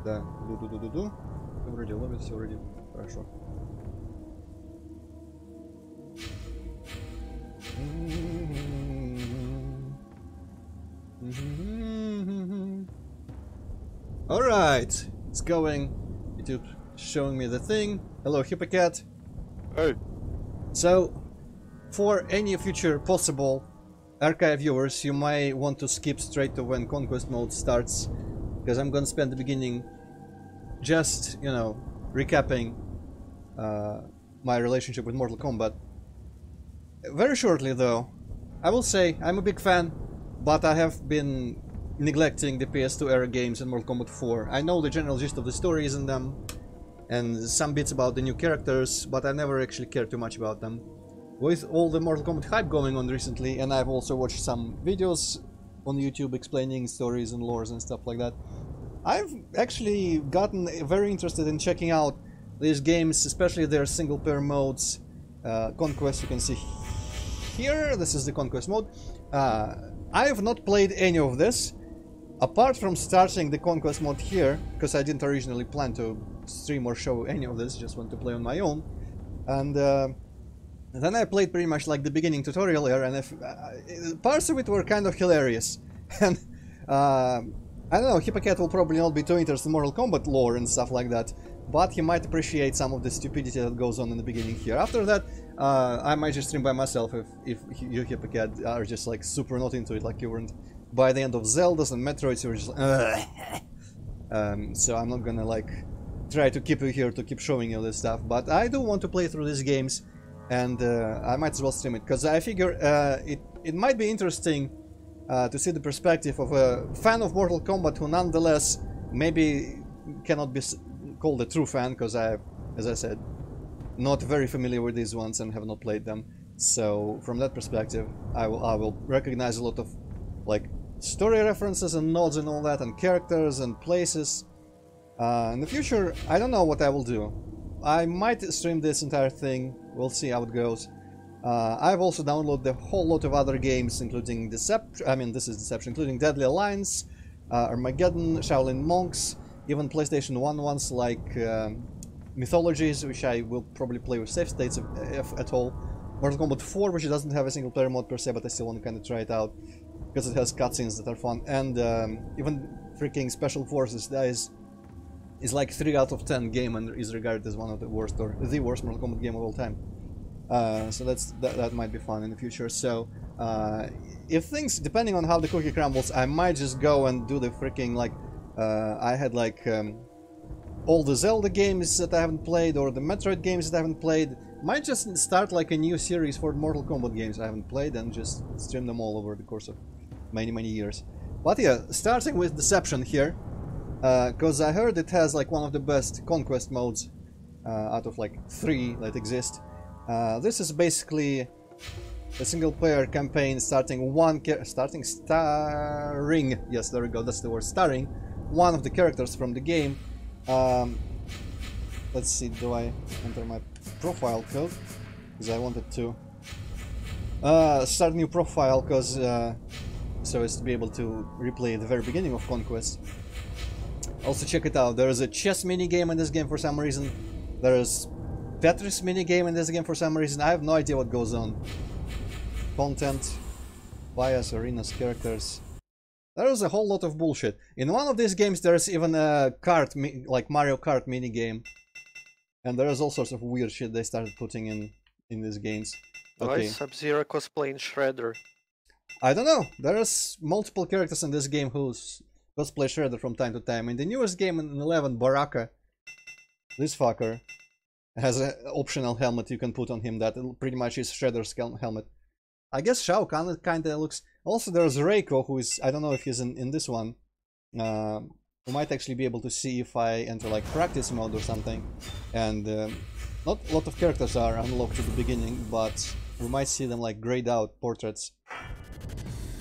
Да, ду-ду-ду-ду-ду. Вроде ловит, все вроде хорошо. Alright, it's going. YouTube showing me the thing. Hello, Hippocat. Hey. So, for any future possible archive viewers, you may want to skip straight to when Conquest mode starts, because I'm gonna spend the beginning just, you know, recapping my relationship with Mortal Kombat. Very shortly though, I will say I'm a big fan, but I have been neglecting the PS2 era games and Mortal Kombat 4. I know the general gist of the stories in them, and some bits about the new characters, but I never actually cared too much about them. With all the Mortal Kombat hype going on recently, and I've also watched some videos on YouTube explaining stories and lores and stuff like that, I've actually gotten very interested in checking out these games, especially their single-player modes. Conquest, you can see here, this is the Conquest mode. I have not played any of this, apart from starting the Conquest mode here, because I didn't originally plan to stream or show any of this, just want to play on my own. And then I played pretty much like the beginning tutorial here, and parts of it were kind of hilarious. And I don't know, Hippocat will probably not be too interested in Mortal Kombat lore and stuff like that, but he might appreciate some of the stupidity that goes on in the beginning here. After that, I might just stream by myself if you, Hippocat, are just like super not into it, like you weren't by the end of Zeldas and Metroids. You were just like, so I'm not gonna like try to keep you here to keep showing you this stuff, but I do want to play through these games, and I might as well stream it, because I figure it might be interesting to see the perspective of a fan of Mortal Kombat who nonetheless maybe cannot be called a true fan, because I, as I said, not very familiar with these ones and have not played them. So from that perspective, I will recognize a lot of like story references and nods and all that, and characters and places. In the future, I don't know what I will do. I might stream this entire thing. We'll see how it goes. I've also downloaded a whole lot of other games, including Deception, including Deadly Alliance, Armageddon, Shaolin Monks, even PlayStation 1 ones like Mythologies, which I will probably play with save states if at all. Mortal Kombat 4, which doesn't have a single player mode per se, but I still want to kind of try it out, because it has cutscenes that are fun. And even freaking Special Forces, that is like 3 out of 10 game and is regarded as one of the worst, or the worst Mortal Kombat game of all time. So that might be fun in the future. So if things, depending on how the cookie crumbles, I might just go and do the freaking like I had like all the Zelda games that I haven't played, or the Metroid games that I haven't played. Might just start like a new series for Mortal Kombat games I haven't played and just stream them all over the course of many years. But yeah, starting with Deception here, because I heard it has like one of the best Conquest modes out of like 3 that exist. This is basically a single-player campaign starring, yes, there we go, that's the word, starring one of the characters from the game. Let's see, do I enter my profile code? Because I wanted to start a new profile, because so as to be able to replay the very beginning of Conquest. Also check it out, there is a chess minigame in this game for some reason. There is Tetris minigame in this game for some reason. I have no idea what goes on. Content, bias, arenas, characters. There is a whole lot of bullshit. In one of these games there's even a kart, like Mario Kart minigame. And there is all sorts of weird shit they started putting in these games. Okay. Why Sub-Zero cosplaying Shredder? I don't know. There's multiple characters in this game who cosplay Shredder from time to time. In the newest game in 11, Baraka, this fucker, has an optional helmet you can put on him that pretty much is Shredder's helmet. I guess Shao Kahn kinda looks... Also there's Reiko, who is... I don't know if he's in this one. We might actually be able to see if I enter like practice mode or something. And not a lot of characters are unlocked at the beginning, but we might see them like grayed out portraits.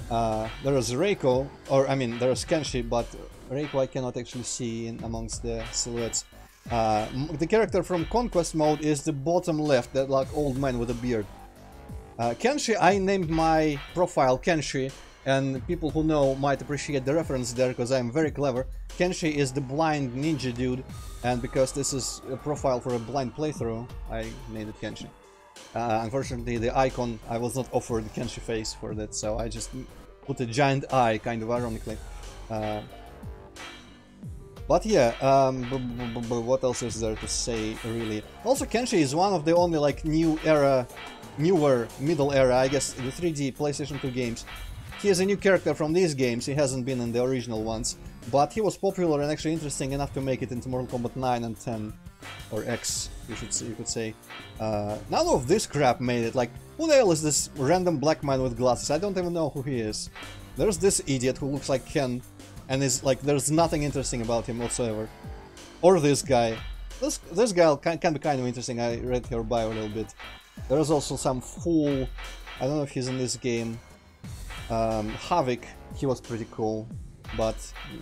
There is Reiko, or I mean there is Kenshi, but Reiko I cannot actually see in amongst the silhouettes. The character from Conquest mode is the bottom left, that like old man with a beard. Kenshi, I named my profile Kenshi and people who know might appreciate the reference there because I'm very clever. Kenshi is the blind ninja dude, and because this is a profile for a blind playthrough, I made it Kenshi. Unfortunately, the icon, I was not offered Kenshi face for that, so I just put a giant eye, kind of ironically. But yeah, what else is there to say, really? Also, Kenshi is one of the only, like, newer, middle era, I guess, the 3D PlayStation 2 games. He is a new character from these games, he hasn't been in the original ones, but he was popular and actually interesting enough to make it into Mortal Kombat 9 and 10. Or X, you could say. None of this crap made it. Like, who the hell is this random black man with glasses? I don't even know who he is. There's this idiot who looks like Ken, and is like, there's nothing interesting about him whatsoever. Or this guy. This guy can be kind of interesting. I read her bio a little bit. There's also some fool. I don't know if he's in this game. Havoc. He was pretty cool, but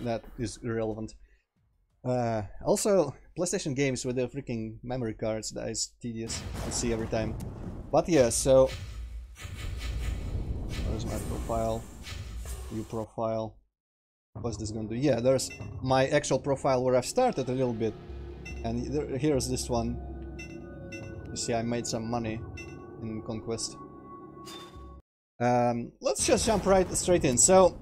that is irrelevant. Also, PlayStation games with the freaking memory cards, that is tedious to see every time. But yeah, so... Where's my profile? View profile. What's this gonna do? Yeah, there's my actual profile where I've started a little bit. And here's this one. You see, I made some money in Conquest. Let's just jump straight in. So,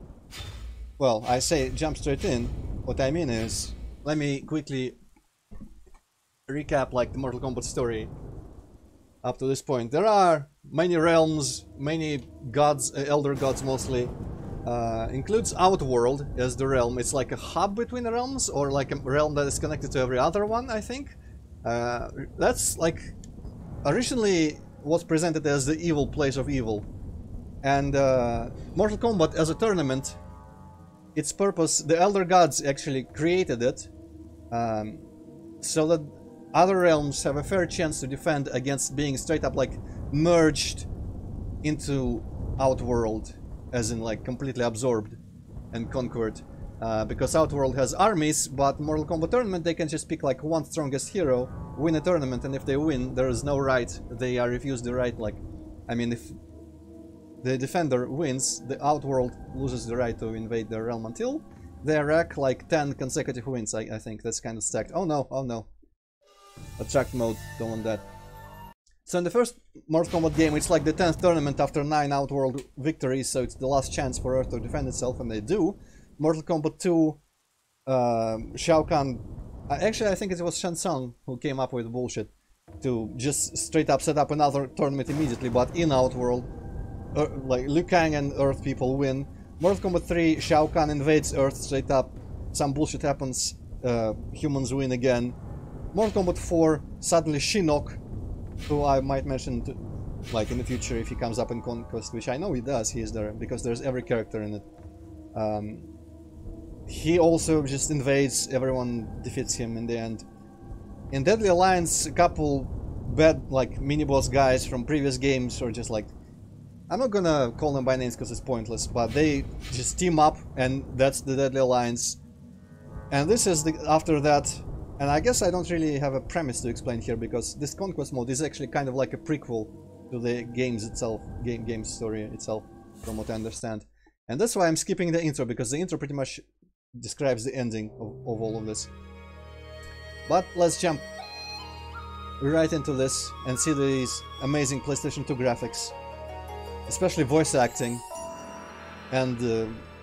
well, I say jump straight in. What I mean is, let me quickly recap like the Mortal Kombat story up to this point. There are many realms, many gods, elder gods mostly. Includes Outworld as the realm. It's like a hub between the realms, or like a realm that is connected to every other one, I think. That's like originally was presented as the evil place of evil. And Mortal Kombat as a tournament, its purpose, the elder gods actually created it so that other realms have a fair chance to defend against being straight up like merged into Outworld, as in like completely absorbed and conquered. Because Outworld has armies, but Mortal Kombat tournament they can just pick like one strongest hero, win a tournament, and if they win, there is no right, they are refused the right. Like, I mean, if the defender wins, the Outworld loses the right to invade their realm until they rack like 10 consecutive wins. I think that's kind of stacked. Oh no, oh no. Attract mode, don't want that. So in the first Mortal Kombat game, it's like the 10th tournament after 9 Outworld victories, so it's the last chance for Earth to defend itself, and they do. Mortal Kombat 2, Shao Kahn... Actually, I think it was Shen Tsung who came up with bullshit to just straight up set up another tournament immediately, but in Outworld. Like, Liu Kang and Earth people win. Mortal Kombat 3, Shao Kahn invades Earth straight up. Some bullshit happens, humans win again. Mortal Kombat 4, suddenly Shinnok, who I might mention to, like in the future if he comes up in Conquest, which I know he does, he is there, because there's every character in it. He also just invades, everyone defeats him in the end. In Deadly Alliance, a couple bad, like, mini-boss guys from previous games, or just like... I'm not gonna call them by names because it's pointless, but they just team up, and that's the Deadly Alliance. And this is the... after that... And I guess I don't really have a premise to explain here, because this Conquest mode is actually kind of like a prequel to the games itself, game story itself, from what I understand. And that's why I'm skipping the intro, because the intro pretty much describes the ending of all of this. But let's jump right into this and see these amazing PlayStation 2 graphics. Especially voice acting, and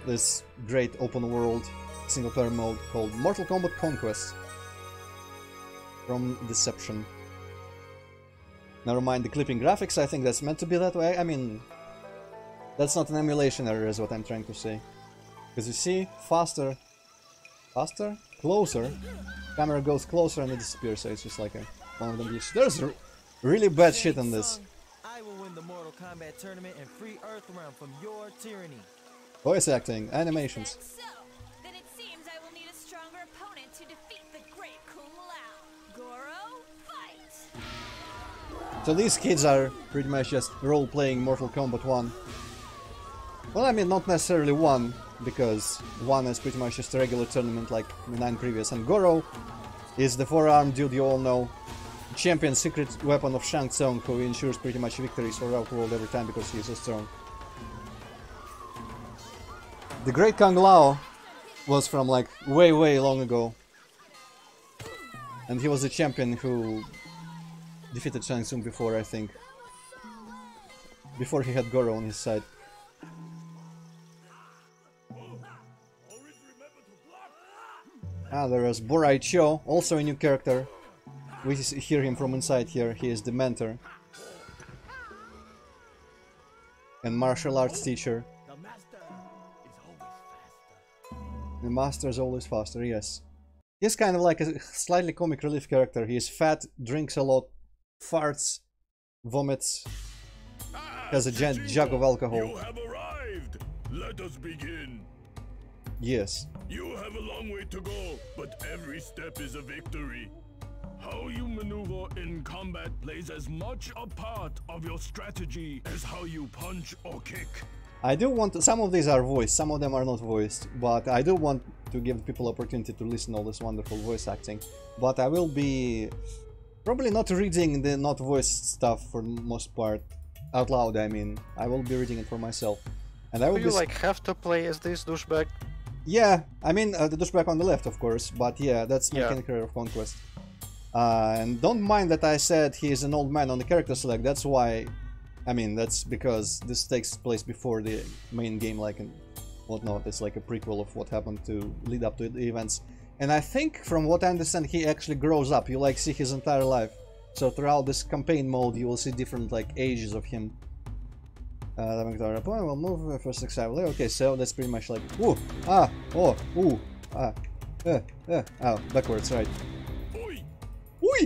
this great open world single player mode called Mortal Kombat Conquest from Deception. Never mind the clipping graphics, I think that's meant to be that way. I mean, that's not an emulation error is what I'm trying to say. Because you see, faster, closer, camera goes closer and it disappears, so it's just like one of them glitches. There's really bad shit in this. I will win the Mortal Kombat tournament and free Earthrealm from your tyranny. Voice acting, animations. So, then it seems I will need a stronger opponent to defeat the great Kung Lao. Goro, fight! So these kids are pretty much just role-playing Mortal Kombat 1. Well, I mean, not necessarily 1, because 1 is pretty much just a regular tournament like the 9 previous, and Goro is the four-armed dude you all know. Champion secret weapon of Shang Tsung, who ensures pretty much victories for Outworld every time because he is so strong. The Great Kung Lao was from like way long ago. And he was the champion who defeated Shang Tsung before, I think. Before he had Goro on his side. Ah, there is Borai Cho, also a new character. We hear him from inside here. He is the mentor. And martial arts teacher. The master is always faster, yes. He's kind of like a slightly comic relief character. He is fat, drinks a lot, farts, vomits, has a giant jug of alcohol. You have arrived. Let us begin. Yes. You have a long way to go, but every step is a victory. How you maneuver in combat plays as much a part of your strategy as how you punch or kick. I do want to, some of these are voiced, some of them are not voiced, but I do want to give people opportunity to listen to all this wonderful voice acting. But I will be probably not reading the not voiced stuff for the most part out loud. I mean, I will be reading it for myself, and I will Do you like have to play as this douchebag? Yeah, I mean the douchebag on the left, of course, but yeah, that's my character of Conquest. And don't mind that I said he is an old man on the character select. That's why, I mean, that's because this takes place before the main game, like and whatnot. It's like a prequel of what happened to lead up to the events. And I think, from what I understand, he actually grows up. You like see his entire life. So throughout this campaign mode, you will see different like ages of him. The Victoria point will move for successfully. Okay, so that's pretty much like ooh, ah, oh, ooh, ah, oh, backwards, right? Oi!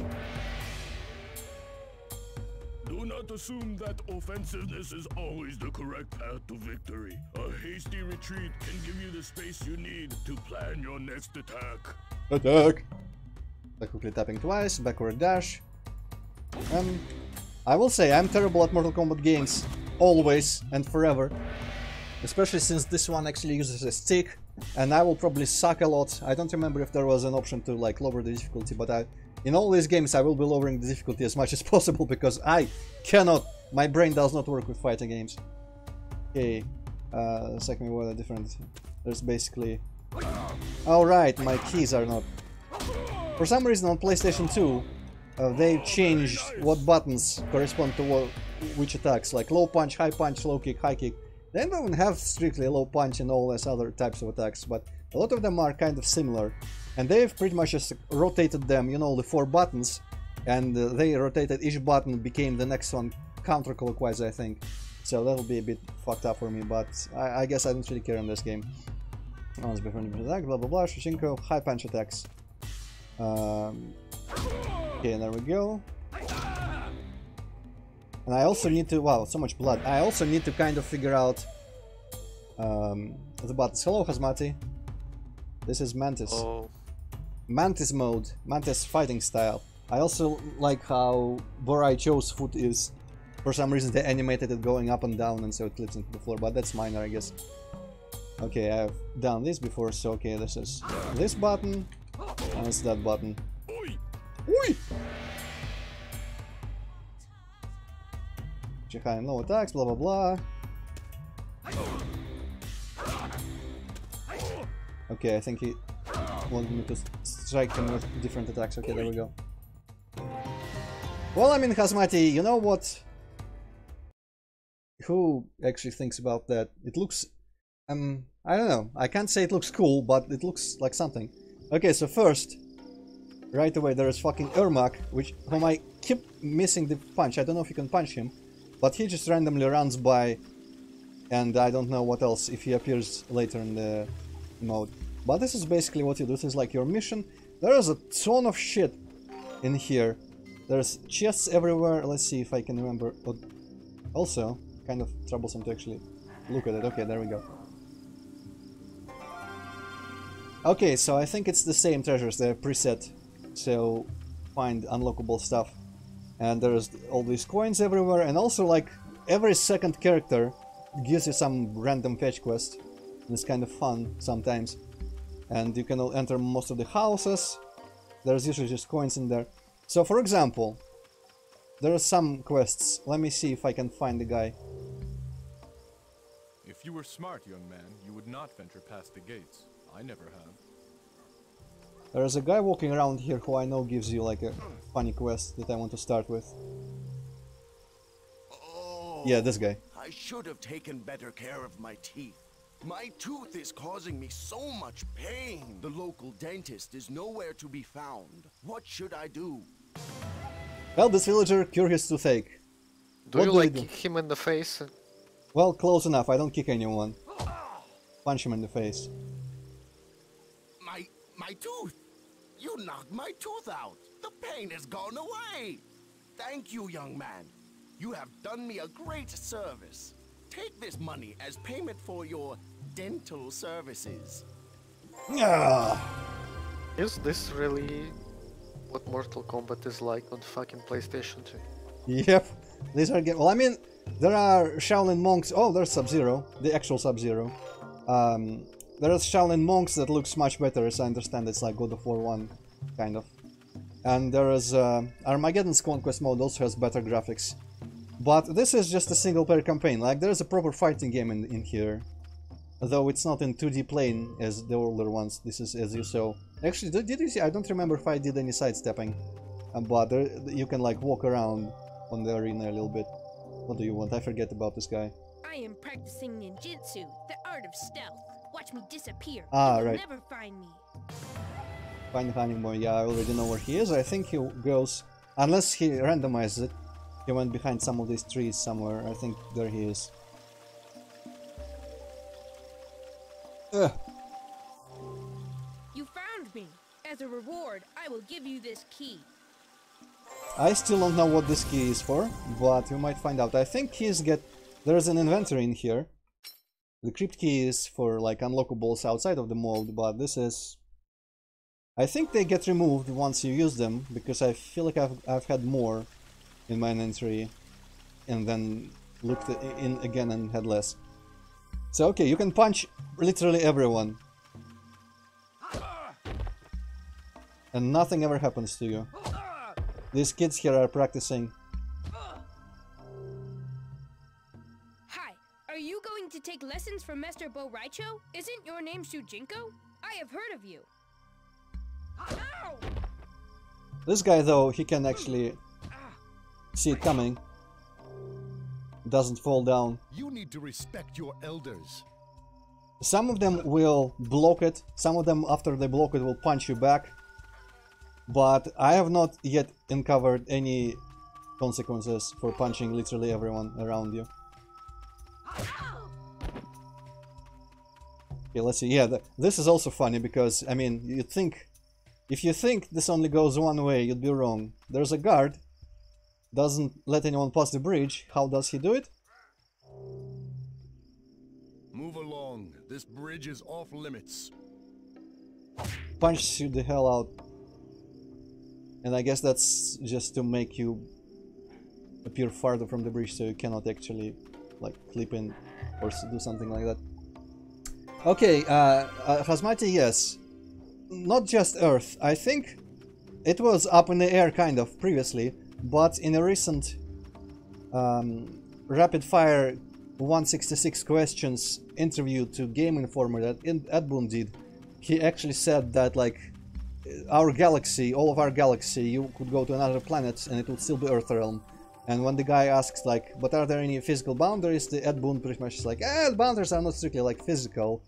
Do not assume that offensiveness is always the correct path to victory. A hasty retreat can give you the space you need to plan your next attack. Attack! By quickly tapping twice, backward dash. I will say I'm terrible at Mortal Kombat games, always and forever. Especially since this one actually uses a stick, and I will probably suck a lot. I don't remember if there was an option to like lower the difficulty, but in all these games I will be lowering the difficulty as much as possible because I cannot, my brain does not work with fighting games. Okay, second what are different. There's basically... Alright, my keys are not... For some reason on PlayStation 2, they changed what buttons correspond to which attacks, like low punch, low kick, high kick. They don't even have strictly low punch and all these other types of attacks, but a lot of them are kind of similar. And they've pretty much just rotated them, you know, the 4 buttons, and they rotated each button, became the next one counterclockwise, I think. So that'll be a bit fucked up for me, but I guess I don't really care in this game. Once before attack, blah blah blah, Shushinko, high punch attacks. Okay, there we go. And I also need to, wow, so much blood. I also need to kind of figure out the buttons. Hello, Hazmati. This is Mantis. Oh. Mantis mode, Mantis fighting style. I also like how Borai Cho's foot is. For some reason they animated it going up and down and so it clips into the floor, but that's minor, I guess. Okay, I've done this before, so okay, this is this button, and it's that button. Oi! High and low attacks, blah blah blah. Okay, I think he wanted me to strike him with different attacks. Okay, there we go. Well, I mean, Hazmati, you know what? Who actually thinks about that? It looks... I don't know. I can't say it looks cool, but it looks like something. Okay, so first, right away, there is fucking Ermac, whom I keep missing the punch. I don't know if you can punch him, but he just randomly runs by, and I don't know what else if he appears later in the mode. But this is basically what you do. This is like your mission. There is a ton of shit in here. There's chests everywhere. Let's see if I can remember. Also, kind of troublesome to actually look at it. Okay, there we go. Okay, so I think it's the same treasures. They're preset. So, find unlockable stuff. And there's all these coins everywhere. And also, like, every second character gives you some random fetch quest. And it's kind of fun sometimes. And you can enter most of the houses. There's usually just coins in there. So, for example, there are some quests. Let me see if I can find the guy. If If you were smart, young man, you would not venture past the gates. I never have. There's a guy walking around here who I know gives you like a funny quest that I want to start with. Oh, Yeah, this guy. I should have taken better care of my teeth. My tooth is causing me so much pain. The local dentist is nowhere to be found. What should I do? Well, this villager, curious toothache. Do What you do we like do? kick him in the face? Well, close enough. I don't kick anyone. Punch him in the face. My tooth! You knocked my tooth out! The pain has gone away! Thank you, young man. You have done me a great service. Take this money as payment for your dental services. Ah. Is this really what Mortal Kombat is like on fucking PlayStation 2? Yep. These are well, I mean, there are Shaolin monks. Oh, there's Sub-Zero, the actual Sub-Zero. There's Shaolin monks that looks much better, as I understand. It's like God of War 1, kind of. And there is Armageddon's Conquest mode also has better graphics. But this is just a single-player campaign. Like, there's a proper fighting game in here. Though it's not in 2D plane as the older ones. This is as you saw. Actually, did you see? I don't remember if I did any sidestepping. But you can like walk around on the arena a little bit. What do you want? I forget about this guy. I am practicing ninjutsu, the art of stealth. Watch me disappear. Ah, You will right. never find me. Find the hunting boy. Yeah, I already know where he is. I think he goes, unless he randomizes it. He went behind some of these trees somewhere. I think there he is. Ugh. You found me. As a reward, I will give you this key. I still don't know what this key is for, but we might find out. I think keys there's an inventory in here. The Crypt key is for like unlockables outside of the mold, but this is... I think they get removed once you use them, because I feel like I've had more in my inventory and then looked in again and had less. So okay, you can punch literally everyone. And nothing ever happens to you. These kids here are practicing. Hi, are you going to take lessons from Master Bo Raicho? Isn't your name Shujinko? I have heard of you. Ow! This guy though, he can actually see it coming. Doesn't fall down. You need to respect your elders. Some of them will block it, some of them after they block it will punch you back. But I have not yet uncovered any consequences for punching literally everyone around you. Okay, let's see. Yeah, this is also funny because, I mean, if you think this only goes one way, you'd be wrong. There's a guard, doesn't let anyone pass the bridge. How does he do it? Move along. This bridge is off limits. Punches you the hell out. And I guess that's just to make you appear farther from the bridge so you cannot actually like clip in or do something like that. Okay, Hazmati, yes. Not just Earth. I think it was up in the air kind of previously, but in a recent rapid fire 166 questions interview to Game Informer that Adboon did, he actually said that like our galaxy, all of our galaxy, you could go to another planet and it would still be Earth realm. And when the guy asks like, but are there any physical boundaries, the Ed Boon pretty much is like, the boundaries are not strictly like physical,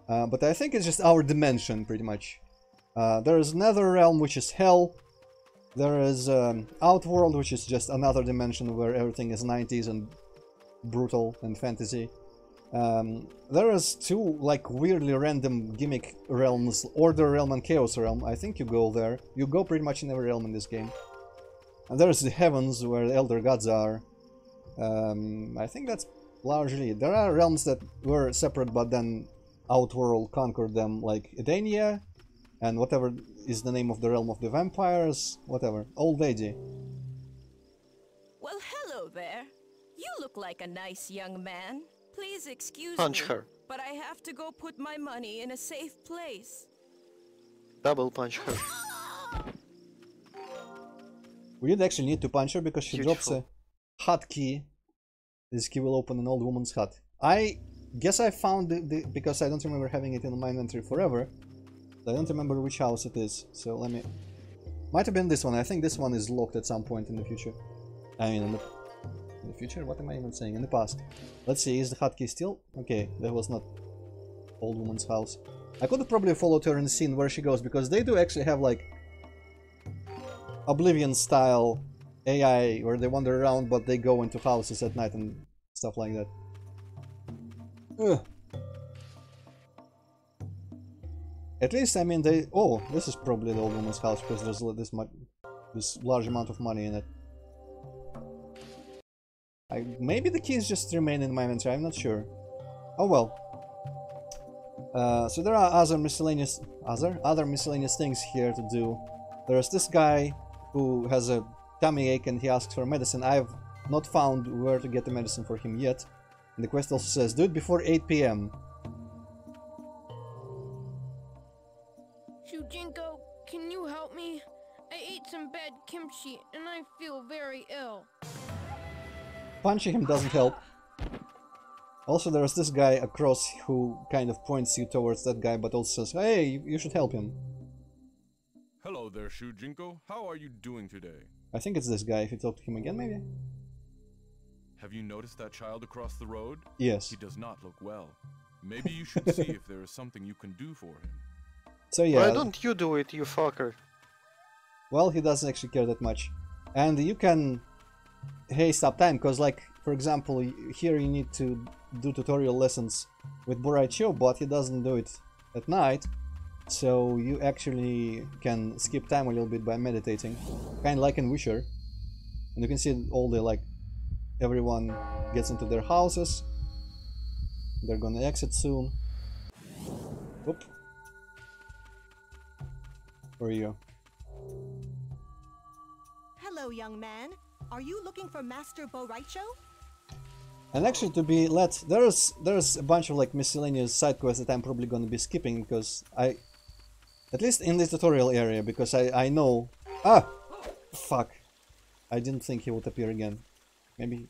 but I think it's just our dimension pretty much. There is another realm which is hell. There is Outworld, which is just another dimension where everything is 90s and brutal and fantasy. There is two like weirdly random gimmick realms, Order Realm and Chaos Realm. I think you go there. You go pretty much in every realm in this game. And there's the Heavens, where the Elder Gods are. I think that's largely... There are realms that were separate, but then Outworld conquered them, like Edenia, and whatever is the name of the realm of the vampires, whatever. Old Lady. Well, hello there. You look like a nice young man. Please excuse Punch me, her. but I have to go put my money in a safe place. Double punch her. We did actually need to punch her because she drops a hut key. This key will open an old woman's hut. I guess I found because I don't remember having it in my inventory forever. I don't remember which house it is, so let me... Might have been this one. I think this one is locked at some point in the future. I mean, in the future? What am I even saying? In the past. Let's see, is the hotkey still? Okay, that was not old woman's house. I could have probably followed her and seen where she goes, because they do actually have like Oblivion style AI where they wander around but they go into houses at night and stuff like that. Ugh. At least, I mean, they... Oh, this is probably the old woman's house because there's this large amount of money in it. Maybe the keys just remain in my inventory, I'm not sure. Oh well. So there are other miscellaneous things here to do. There's this guy who has a tummy ache and he asks for medicine. I've not found where to get the medicine for him yet. And the quest also says, do it before 8 PM. Shujinko, can you help me? I ate some bad kimchi and I feel very ill. Punching him doesn't help. Also, there's this guy across who kind of points you towards that guy, but also says, hey, you should help him. Hello there, Shujinko. How are you doing today? I think it's this guy. If you talk to him again, maybe? Have you noticed that child across the road? Yes. He does not look well. Maybe you should see if there is something you can do for him. So yeah. Why don't you do it, you fucker? Well, he doesn't actually care that much. And you can haste up time, because like, for example, here you need to do tutorial lessons with Boraicho, but he doesn't do it at night. So you actually can skip time a little bit by meditating. Kind of like in Witcher. And you can see all the, like, everyone gets into their houses. They're gonna exit soon. Oop. Where are you? Hello, young man. Are you looking for Master Boraicho? And actually, to be let, there's a bunch of like miscellaneous side quests that I'm probably gonna be skipping because at least in this tutorial area, because I know. Ah, fuck! I didn't think he would appear again. Maybe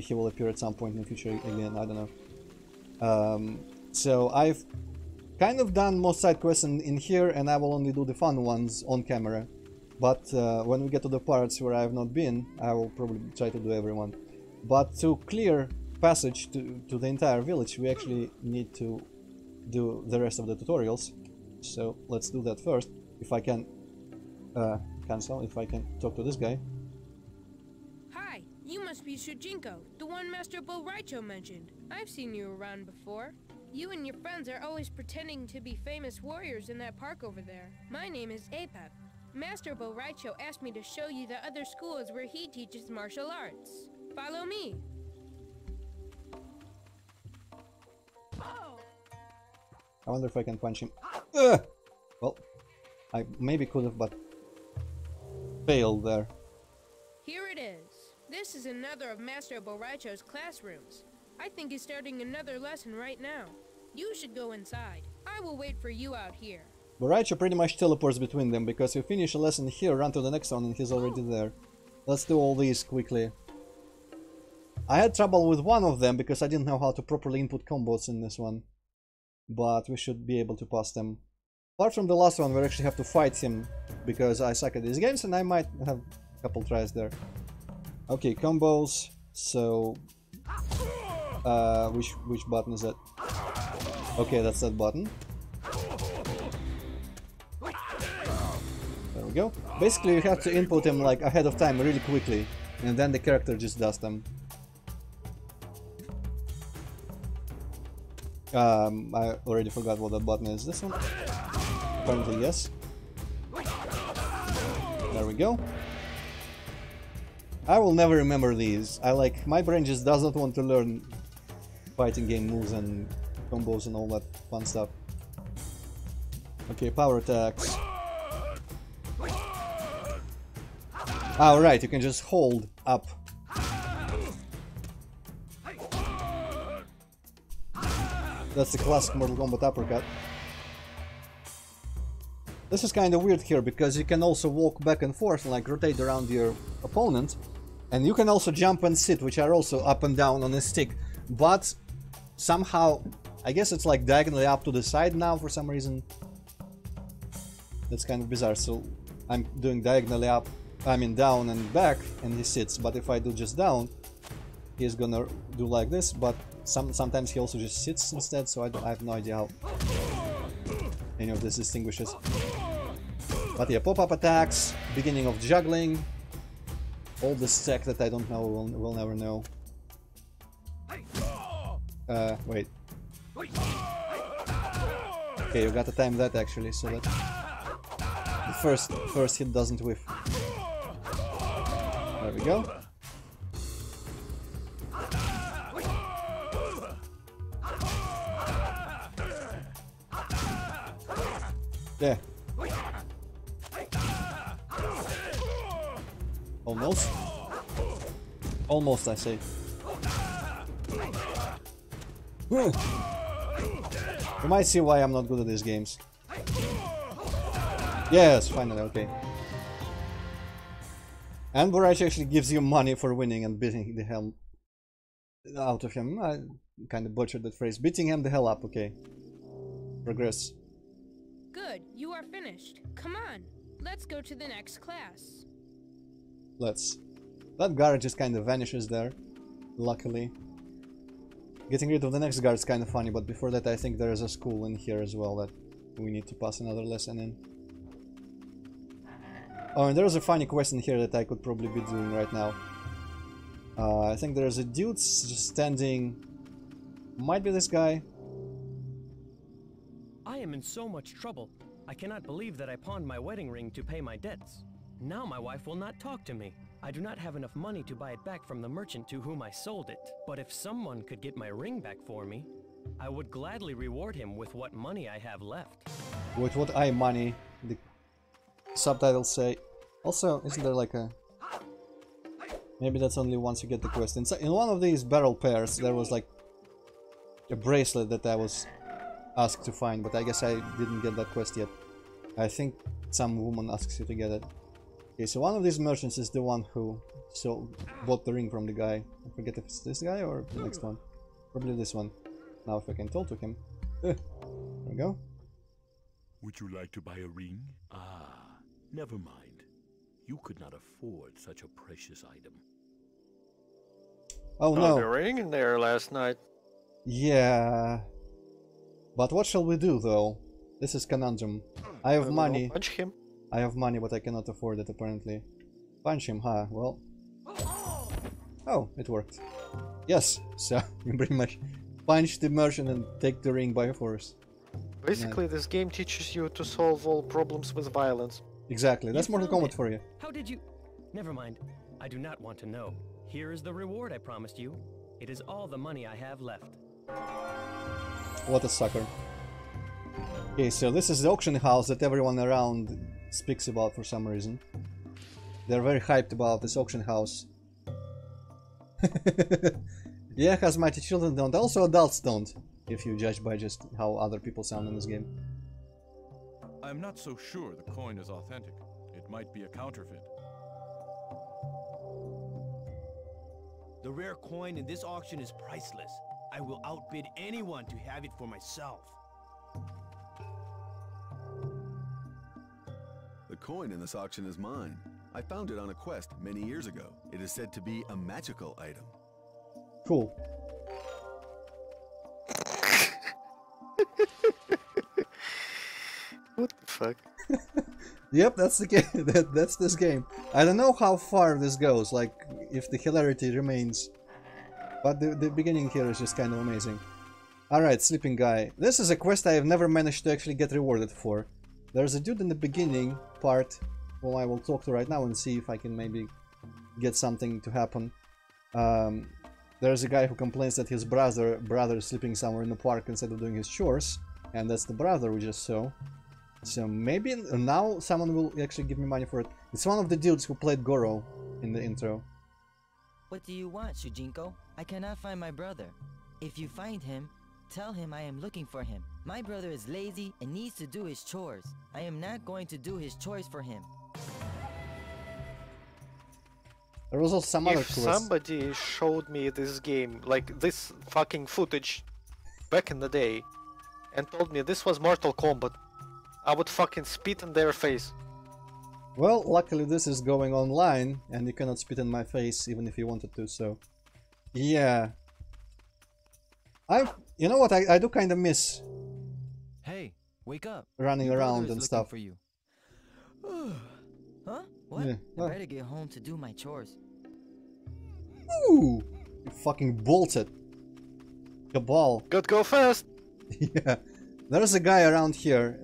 he will appear at some point in the future again. I don't know. So I've kind of done most side quests in here, and I will only do the fun ones on camera. But when we get to the parts where I have not been, I will probably try to do everyone. But to clear passage to the entire village, we actually need to do the rest of the tutorials. So let's do that first. If I can cancel, if I can talk to this guy. Hi, you must be Shujinko, the one Master Boraicho mentioned. I've seen you around before. You and your friends are always pretending to be famous warriors in that park over there. My name is Apep. Master Boraicho asked me to show you the other schools where he teaches martial arts. Follow me. I wonder if I can punch him. Ugh! Well, I maybe could have, but failed there. Here it is. This is another of Master Boraicho's classrooms. I think he's starting another lesson right now. You should go inside. I will wait for you out here. Boraicho pretty much teleports between them, because you finish a lesson here, run to the next one, and he's already there. Let's do all these quickly. I had trouble with one of them because I didn't know how to properly input combos in this one. But we should be able to pass them. Apart from the last one, we actually have to fight him because I suck at these games and I might have a couple tries there. Okay, combos. So, which button is that? Okay, that's that button. There we go. Basically, you have to input them like ahead of time really quickly, and then the character just does them. I already forgot what that button is. This one? Apparently, yes. There we go. I will never remember these. My brain just does not want to learn fighting game moves and combos and all that fun stuff. Okay, power attacks. Ah, right, you can just hold up. That's the classic Mortal Kombat uppercut. This is kind of weird here, because you can also walk back and forth and like rotate around your opponent. And you can also jump and sit, which are also up and down on a stick. But somehow, I guess it's like diagonally up to the side now for some reason. That's kind of bizarre. So I'm doing diagonally up, I mean down and back, and he sits. But if I do just down, he's gonna do like this. But sometimes he also just sits instead. So I have no idea how any of this distinguishes. But yeah, pop-up attacks, beginning of juggling, all the stack that I don't know, we'll never know. Wait. Okay, you gotta time that actually, so that the first hit doesn't whiff. There we go. Yeah. Almost. Almost, I say. You might see why I'm not good at these games. Yes, finally, okay. And Borach actually gives you money for winning and beating the hell out of him. I kind of butchered that phrase. Beating him the hell up, okay. Progress. Good, you are finished. Come on, let's go to the next class. Let's. That guard just kind of vanishes there, luckily. Getting rid of the next guard is kind of funny, but before that I think there is a school in here as well that we need to pass another lesson in. Oh, and there's a funny quest in here that I could probably be doing right now. I think there's a dude just standing... Might be this guy. I am in so much trouble. I cannot believe that I pawned my wedding ring to pay my debts. Now my wife will not talk to me. I do not have enough money to buy it back from the merchant to whom I sold it. But if someone could get my ring back for me, I would gladly reward him with what money I have left. With what money, the subtitles say. Also, isn't there like a... Maybe that's only once you get the quest. In one of these barrel pairs, there was like a bracelet that I was asked to find, but I guess I didn't get that quest yet. I think some woman asks you to get it. Okay, so one of these merchants is the one who bought the ring from the guy. I forget if it's this guy or the next one. Probably this one. Now if I can talk to him. There we go. Would you like to buy a ring? Ah, never mind. You could not afford such a precious item. Oh no. The ring in there last night. Yeah. But what shall we do though? This is conundrum. I have money. Punch him. I have money, but I cannot afford it apparently. Punch him, huh? Well. Oh, it worked. Yes, so you pretty much punch the merchant and take the ring by force. Basically, this game teaches you to solve all problems with violence. Exactly, that's Mortal Kombat for you. How did you... Never mind. I do not want to know. Here is the reward I promised you. It is all the money I have left. What a sucker. Okay, so this is the auction house that everyone around speaks about for some reason. They're very hyped about this auction house. Yeah, cosmetic children don't. Also adults don't, if you judge by just how other people sound in this game. I'm not so sure the coin is authentic. It might be a counterfeit. The rare coin in this auction is priceless. I will outbid anyone to have it for myself. The coin in this auction is mine. I found it on a quest many years ago. It is said to be a magical item. Cool. What the fuck? Yep, that's the game. That's this game. I don't know how far this goes, like if the hilarity remains, but the beginning here is just kind of amazing. Alright, sleeping guy. This is a quest I have never managed to actually get rewarded for. There's a dude in the beginning part whom I will talk to right now and see if I can maybe get something to happen. There's a guy who complains that his brother is sleeping somewhere in the park instead of doing his chores, and that's the brother we just saw. So maybe now someone will actually give me money for it. It's one of the dudes who played Goro in the intro. What do you want, Shujinko? I cannot find my brother. If you find him, tell him I am looking for him. My brother is lazy and needs to do his chores. I am not going to do his chores for him. There was also some other If quest. somebody showed me this game, like this fucking footage back in the day and told me this was Mortal Kombat, I would fucking spit in their face. Well, luckily this is going online, and you cannot spit in my face even if you wanted to, so... Yeah. You know what, I do kind of miss... Hey, wake up. Running Your brother around is and looking stuff. for you. Huh? What? Yeah. I better get home to do my chores. Ooh! You fucking bolted. Cabal. Good, go fast! Yeah. There's a guy around here,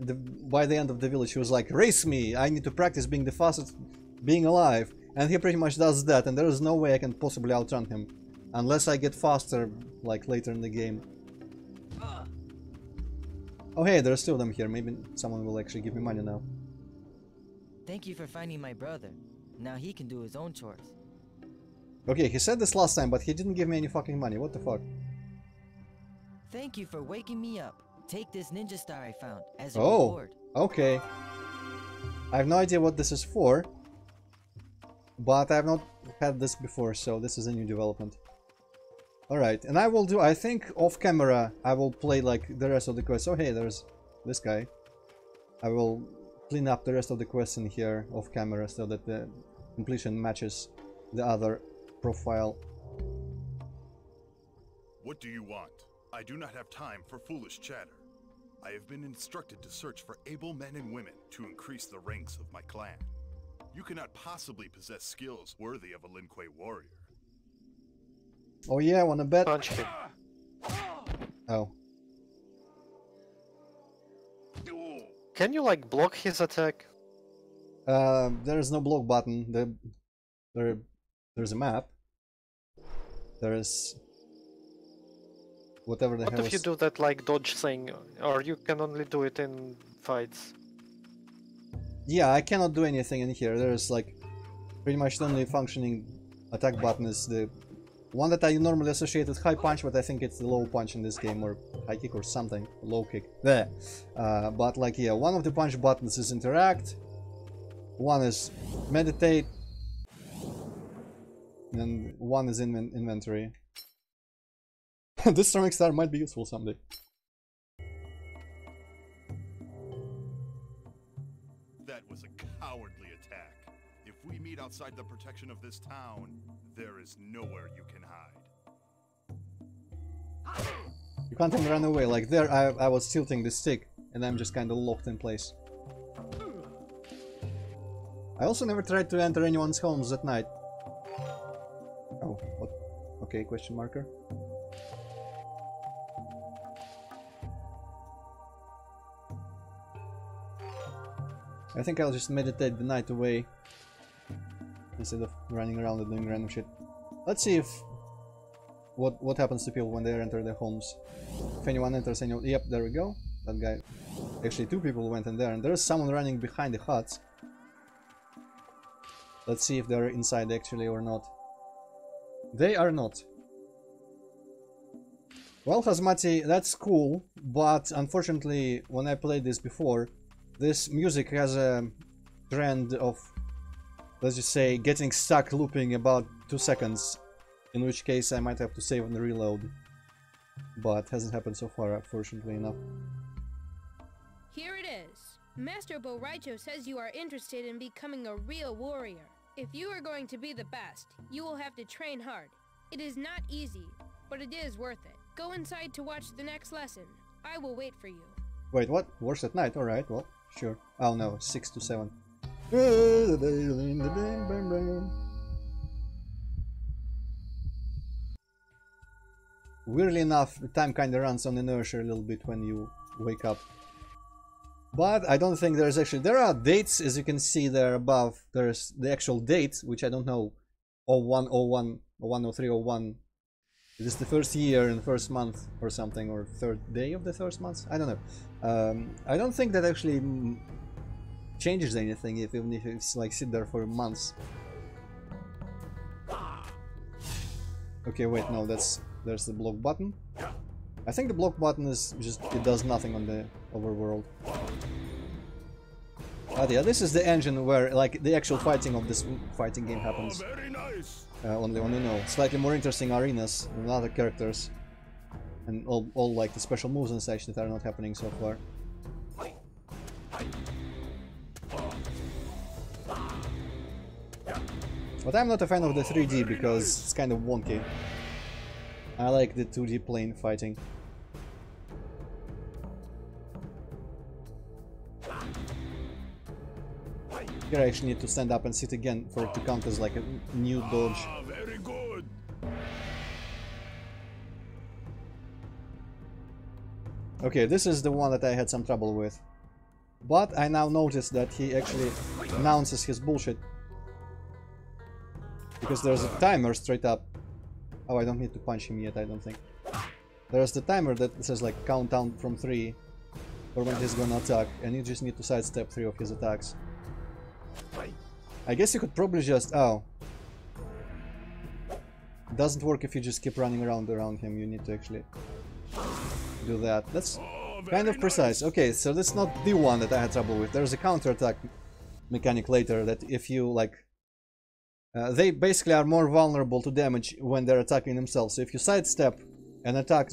by the end of the village, who was like, race me! I need to practice being the fastest being alive. And he pretty much does that, and there is no way I can possibly outrun him. Unless I get faster, like, later in the game. Oh hey, there's two of them here. Maybe someone will actually give me money now. Thank you for finding my brother. Now he can do his own chores. Okay, he said this last time, but he didn't give me any fucking money. What the fuck? Thank you for waking me up. Take this ninja star I found as a Oh, reward. okay. I have no idea what this is for, but I have not had this before, so this is a new development. Alright, and I will do, I think off camera, I will play like the rest of the quests. Oh hey, there's this guy. I will clean up the rest of the quests in here off camera so that the completion matches the other profile. What do you want? I do not have time for foolish chatter. I have been instructed to search for able men and women to increase the ranks of my clan. You cannot possibly possess skills worthy of a Lin Kuei warrior. Oh yeah, wanna bet? Punch him. Oh. Can you like block his attack? There is no block button. There's a map. There is whatever the hell. What if you do that like dodge thing, or you can only do it in fights? Yeah, I cannot do anything in here. There's like pretty much the only functioning attack button is the one that I normally associate with high punch, but I think it's the low punch in this game, or high kick or something, low kick. There. But like yeah, one of the punch buttons is interact, one is meditate, and one is inventory. This throwing star might be useful someday. That was a cowardly attack. If we meet outside the protection of this town, there is nowhere you can hide. You can't even run away. Like there, I was tilting the stick, and I'm just kind of locked in place. I also never tried to enter anyone's homes at night. Oh, what? Okay, question marker. I think I'll just meditate the night away instead of running around and doing random shit. Let's see if what happens to people when they enter their homes. If anyone enters any... Yep, there we go. That guy. Actually, two people went in there, and there's someone running behind the huts. Let's see if they're inside actually or not. They are not. Well, Hazmati, that's cool, but unfortunately, when I played this before, this music has a trend of, let's just say, getting stuck looping about 2 seconds, in which case I might have to save and reload. But hasn't happened so far, fortunately enough. Here it is. Master Boraicho says you are interested in becoming a real warrior. If you are going to be the best, you will have to train hard. It is not easy, but it is worth it. Go inside to watch the next lesson. I will wait for you. Wait, what? Wars at night? Alright, well, sure. Oh no, 6 to 7. Weirdly enough, the time kinda runs on inertia a little bit when you wake up. But I don't think there's actually... There are dates, as you can see there above. There's the actual date, which I don't know. 0101, 010301. Is this the first year and first month or something, or third day of the first month? I don't know. I don't think that actually changes anything, even if it's like sit there for months. Okay, wait, no, there's the block button. I think the block button is just, it does nothing on the overworld. But yeah, this is the engine where like the actual fighting of this fighting game happens. Very nice. Only, you know, slightly more interesting arenas and other characters. And all like the special moves and such that are not happening so far. But I'm not a fan of the 3D because it's kind of wonky. I like the 2D plane fighting. Here I actually need to stand up and sit again for it to count as like a new dodge. Very good. Okay, this is the one that I had some trouble with. But I now notice that he actually announces his bullshit. Because there's a timer straight up. Oh, I don't need to punch him yet, I don't think. There's the timer that says like countdown from 3 for when he's gonna attack, and you just need to sidestep 3 of his attacks. I guess you could probably just... oh. Doesn't work if you just keep running around him, you need to actually do that. That's kind of precise. Okay, so that's not the one that I had trouble with. There's a counter-attack mechanic later that if you like... they basically are more vulnerable to damage when they're attacking themselves. So if you sidestep and attack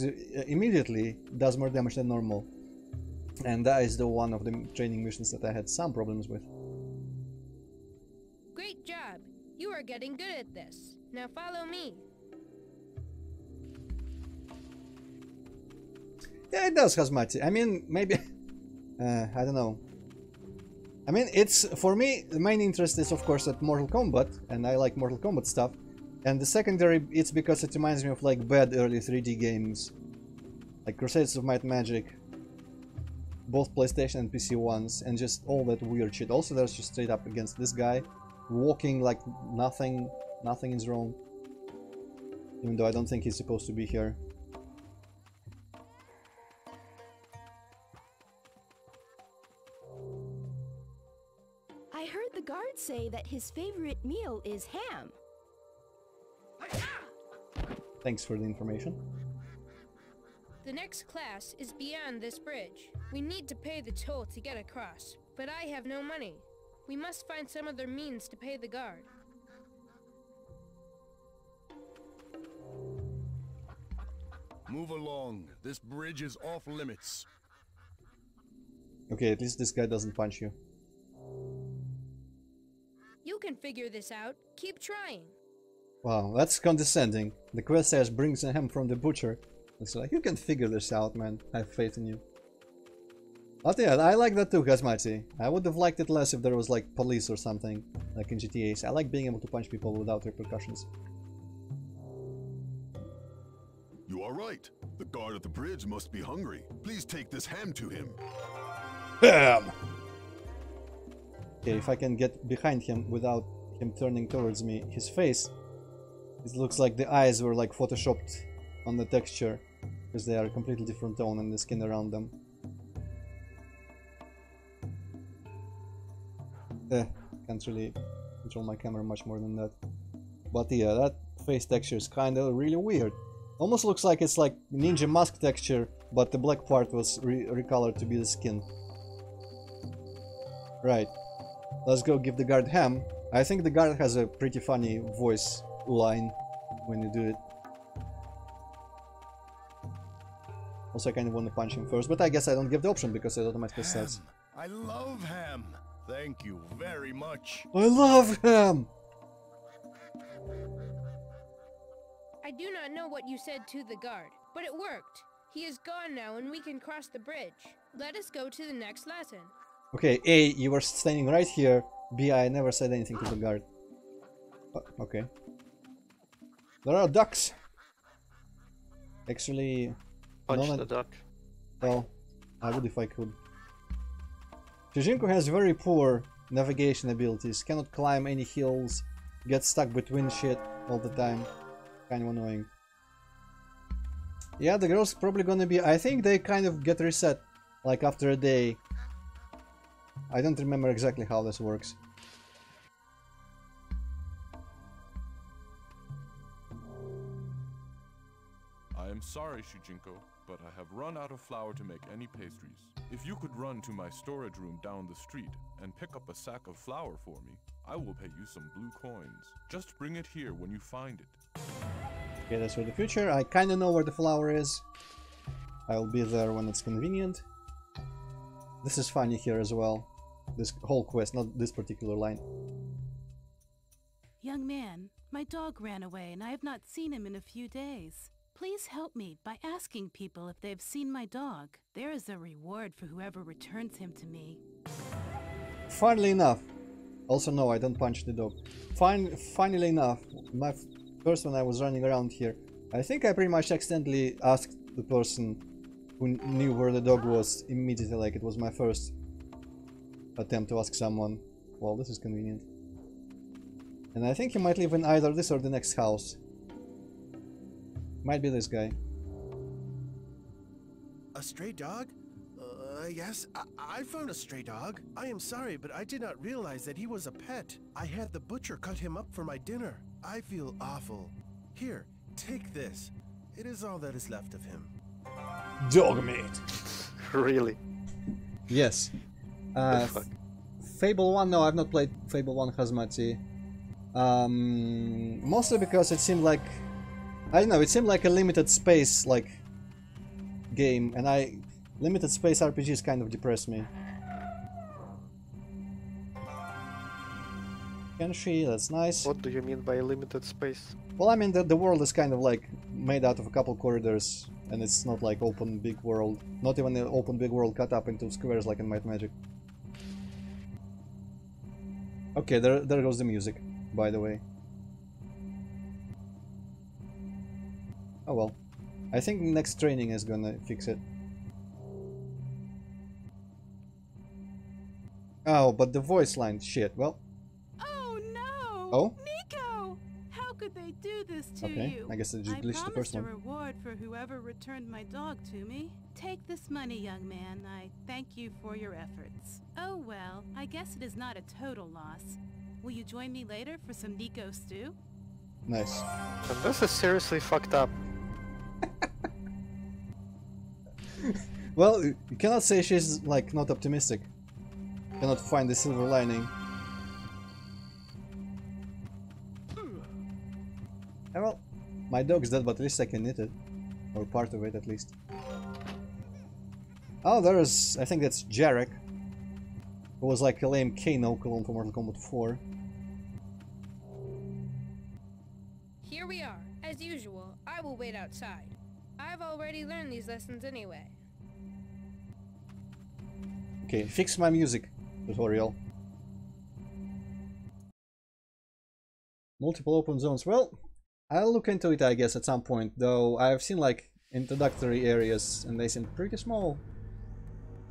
immediately, it does more damage than normal. And that is the one of the training missions that I had some problems with. Great job! You are getting good at this. Now follow me. Yeah, it does, Hazmati. I mean, maybe... I don't know. I mean, it's... for me, the main interest is, of course, at Mortal Kombat, and I like Mortal Kombat stuff. And the secondary, it's because it reminds me of, like, bad early 3D games. Like Crusaders of Might and Magic. Both PlayStation and PC ones, and just all that weird shit. Also, there's just straight up against this guy, walking like nothing is wrong. Even though I don't think he's supposed to be here. I heard the guard say that his favorite meal is ham. Thanks for the information. The next class is beyond this bridge. We need to pay the toll to get across, but I have no money. We must find some other means to pay the guard. Move along. This bridge is off limits. Okay, at least this guy doesn't punch you. You can figure this out. Keep trying. Wow, that's condescending. The quest says brings a ham from the butcher. It's like, you can figure this out, man. I have faith in you. But yeah, I like that too, Hazmati. I would have liked it less if there was like police or something, like in GTAs. I like being able to punch people without repercussions. You are right. The guard at the bridge must be hungry. Please take this ham to him. BAM! Okay, if I can get behind him without him turning towards me, his face, it looks like the eyes were like photoshopped on the texture, because they are a completely different tone and the skin around them. Can't really control my camera much more than that. But yeah, that face texture is kinda really weird. Almost looks like it's like ninja mask texture, but the black part was recolored to be the skin. Right. Let's go give the guard ham. I think the guard has a pretty funny voice line when you do it. Also, I kind of want to punch him first, but I guess I don't give the option because it automatically says. I love ham. Thank you very much. I love ham! I do not know what you said to the guard, but it worked. He is gone now and we can cross the bridge. Let us go to the next lesson. Okay, A, you were standing right here. B, I never said anything to the guard. Okay. There are ducks. Actually... Punch the duck. Well, I would if I could. Shujinko has very poor navigation abilities, cannot climb any hills, gets stuck between shit all the time. Kind of annoying. Yeah, the girls probably gonna be... I think they kind of get reset, like after a day. I don't remember exactly how this works. I am sorry, Shujinko, but I have run out of flour to make any pastries. If you could run to my storage room down the street and pick up a sack of flour for me, I will pay you some blue coins. Just bring it here when you find it. Okay, that's for the future. I kinda know where the flour is. I'll be there when it's convenient. This is funny here as well. This whole quest, not this particular line. Young man, my dog ran away and I have not seen him in a few days. Please help me by asking people if they've seen my dog. There is a reward for whoever returns him to me. Funnily enough, also no, I don't punch the dog. Funnily enough, first when I was running around here, I think I pretty much accidentally asked the person who knew where the dog was immediately, like it was my first attempt to ask someone. Well, this is convenient. And I think he might live in either this or the next house. Might be this guy. A stray dog? Yes, I found a stray dog. I am sorry, but I did not realize that he was a pet. I had the butcher cut him up for my dinner. I feel awful. Here, take this. It is all that is left of him. Dog meat. Really? Yes. Fable 1, no, I've not played Fable 1 Hazmati. Mostly because it seemed like, I don't know, it seemed like a limited space like game, and limited space RPGs kind of depress me. Kenshi, that's nice. What do you mean by limited space? Well, I mean that the world is kind of like made out of a couple corridors, and it's not like open big world. Not even an open big world cut up into squares like in Might Magic. Okay, there goes the music, by the way. Oh well. I think next training is gonna fix it. Oh, but the voice line, shit, well. Oh no! Oh? Nico! How could they do this to you? I guess I just glitched the first one. I promised a reward for whoever returned my dog to me. Take this money, young man. I thank you for your efforts. Oh well, I guess it is not a total loss. Will you join me later for some Nico stew? Nice. And this is seriously fucked up. Well, you cannot say she's like not optimistic. Cannot find the silver lining. Well, my dog's dead, but at least I can knit it. Or part of it, at least. Oh, there's... I think that's Jarek. Who was like a lame Kano clone from Mortal Kombat 4. Here we are. As usual, I will wait outside. I've already learned these lessons anyway. Okay, fix my music tutorial. Multiple open zones. Well, I'll look into it, I guess, at some point. Though I've seen like introductory areas and they seem pretty small.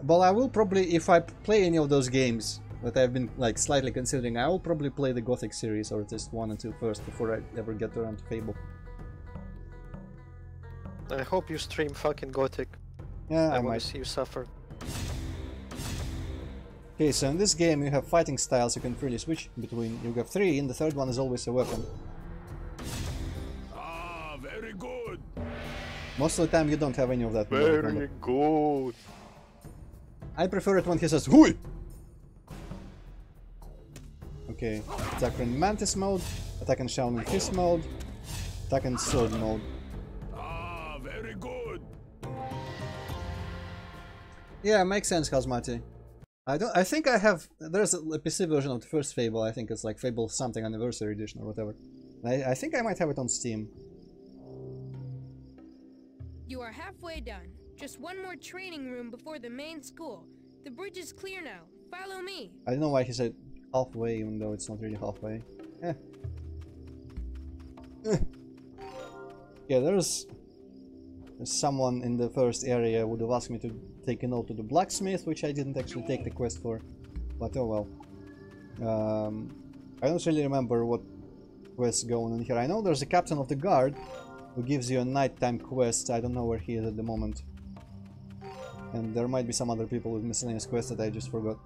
But I will probably, if I play any of those games that I've been like slightly considering, I will probably play the Gothic series or at least 1 and 2 first before I ever get around to Fable. I hope you stream fucking Gothic. Yeah, I want might to see you suffer. Okay, so in this game you have fighting styles you can freely switch between. You have 3, and the third one is always a weapon. Ah, very good. Most of the time you don't have any of that. Very good. I prefer it when he says "Hui!" Okay, attack in Mantis mode, attack in Shaolin Fist mode, attack in Sword mode. Ah, very good. Yeah, makes sense, Hazmati. I think I have. There's a PC version of the first Fable. I think it's like Fable something Anniversary Edition or whatever. I think I might have it on Steam. You are halfway done. Just one more training room before the main school. The bridge is clear now. Follow me. I don't know why he said halfway, even though it's not really halfway. Yeah, there's someone in the first area would have asked me to take a note to the blacksmith, which I didn't actually take the quest for. But oh well. I don't really remember what quests go on in here. I know there's a captain of the guard who gives you a nighttime quest. I don't know where he is at the moment. And there might be some other people with miscellaneous quests that I just forgot.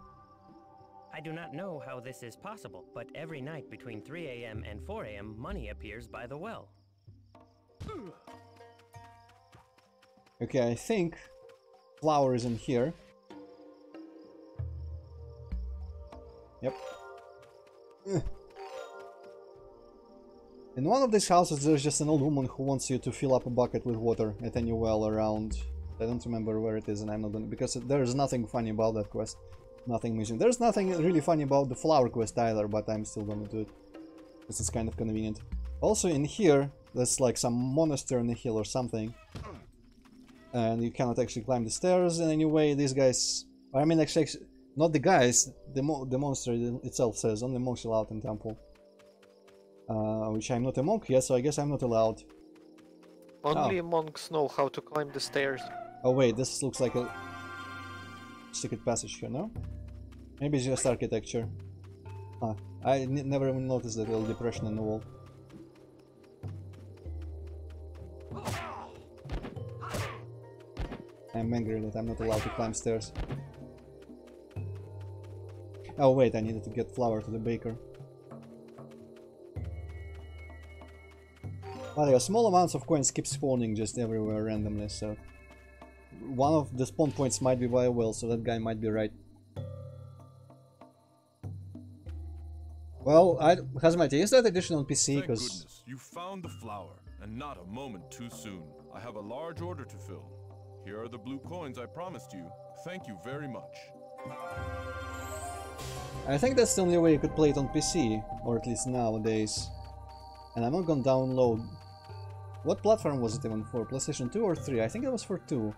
I do not know how this is possible, but every night between 3 AM and 4 AM, money appears by the well. Okay, I think flower is in here. Yep. In one of these houses there's just an old woman who wants you to fill up a bucket with water at any well around I don't remember where it is, and I'm not gonna, because there's nothing funny about that quest. Nothing missing. There's nothing really funny about the flower quest either, but I'm still gonna do it. Because it's kind of convenient. Also in here, there's like some monastery on the hill or something. And you cannot actually climb the stairs in any way. These guys... I mean, actually not the guys, the monastery itself says only monks allowed in temple. Which I'm not a monk yet, so I guess I'm not allowed. Only monks know how to climb the stairs. Oh wait, this looks like a secret passage here, no? Maybe it's just architecture. Huh. I never even noticed that little depression in the wall. I'm angry that I'm not allowed to climb stairs. Oh wait, I needed to get flour to the baker. But yeah, small amounts of coins keep spawning just everywhere randomly, so... One of the spawn points might be by a well, so that guy might be right. Well, Hazmati, is that edition on PC? Thank goodness, you found the flower, and not a moment too soon. I have a large order to fill. Here are the blue coins I promised you. Thank you very much. I think that's the only way you could play it on PC, or at least nowadays. And I'm not gonna download... What platform was it even for? PlayStation 2 or 3? I think it was for 2.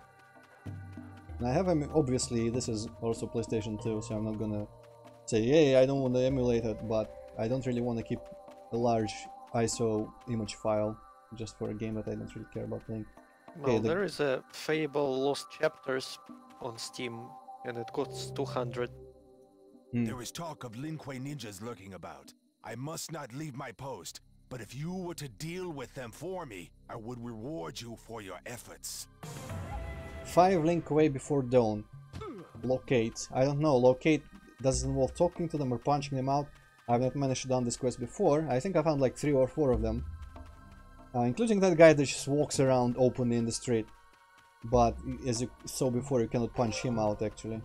And I have, obviously, this is also PlayStation 2, so I'm not gonna say, hey, I don't want to emulate it, but I don't really want to keep a large ISO image file just for a game that I don't really care about playing. Well, Okay, there is a Fable Lost Chapters on Steam, and it costs 200. There is talk of Lin Kuei ninjas lurking about. I must not leave my post, but if you were to deal with them for me, I would reward you for your efforts. 5 Lin Kuei before dawn. Locate. I don't know, locate does it involve talking to them or punching them out. I've not managed to do this quest before. I think I found like 3 or 4 of them. Including that guy that just walks around openly in the street. But as you saw before, you cannot punch him out actually.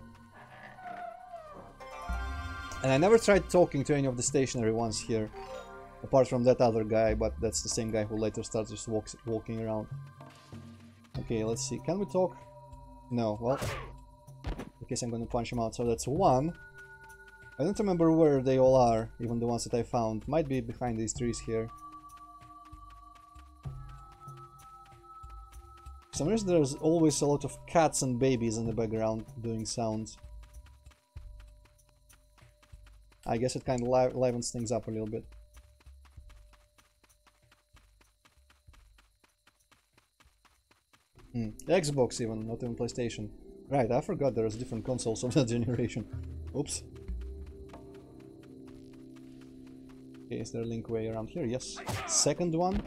And I never tried talking to any of the stationary ones here. Apart from that other guy, but that's the same guy who later starts just walking around. Okay, let's see. Can we talk? No, well... I guess I'm gonna punch him out. So that's 1. I don't remember where they all are, even the ones that I found. Might be behind these trees here. For some reason there's always a lot of cats and babies in the background doing sounds. I guess it kind of livens things up a little bit. Xbox even, not even PlayStation. Right, I forgot there's different consoles of that generation. Oops. Okay, is there Lin Kuei around here? Yes. Second one.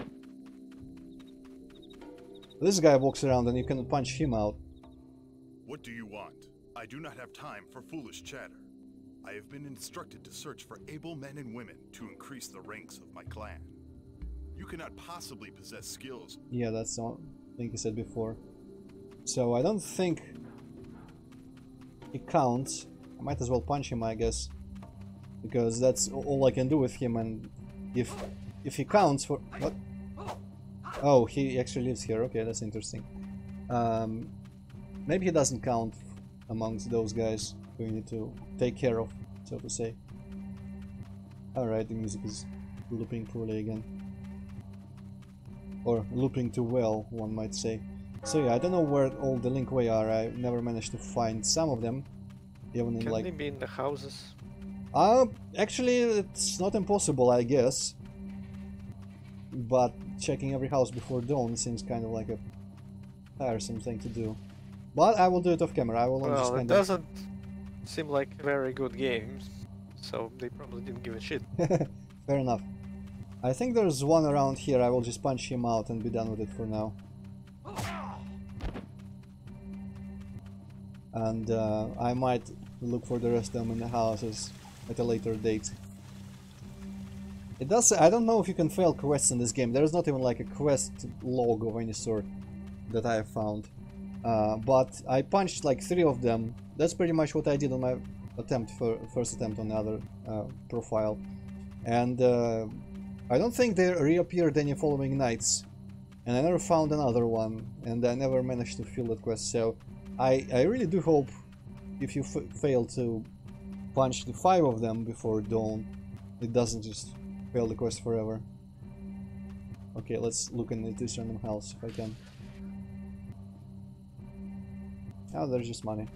This guy walks around and you can punch him out. What do you want? I do not have time for foolish chatter. I have been instructed to search for able men and women to increase the ranks of my clan. You cannot possibly possess skills. Yeah, that's the thing he said before. So I don't think he counts. I might as well punch him, I guess, because that's all I can do with him. And if he counts for what? Oh, he actually lives here. Okay, that's interesting. Maybe he doesn't count amongst those guys who you need to take care of, so to say. Alright, the music is looping poorly again. Or looping too well, one might say. So yeah, I don't know where all the Lin Kuei are. I never managed to find some of them. Even Can in, like... they be in the houses? Actually, it's not impossible, I guess. But checking every house before dawn seems kind of like a tiresome thing to do. But I will do it off camera. I will just Well, kind it doesn't seem like a very good game, so they probably didn't give a shit. Fair enough. I think there's one around here. I will just punch him out and be done with it for now. And I might look for the rest of them in the houses at a later date. It does say, I don't know if you can fail quests in this game. There's not even like a quest log of any sort that I have found. But I punched like 3 of them. That's pretty much what I did on my first attempt on the other profile. And I don't think they reappeared any following nights. and I never found another one, and I never managed to fill that quest. So I really do hope if you fail to punch the 5 of them before dawn, it doesn't just fail the quest forever. Okay, let's look in this random house if I can. Oh, there's just money.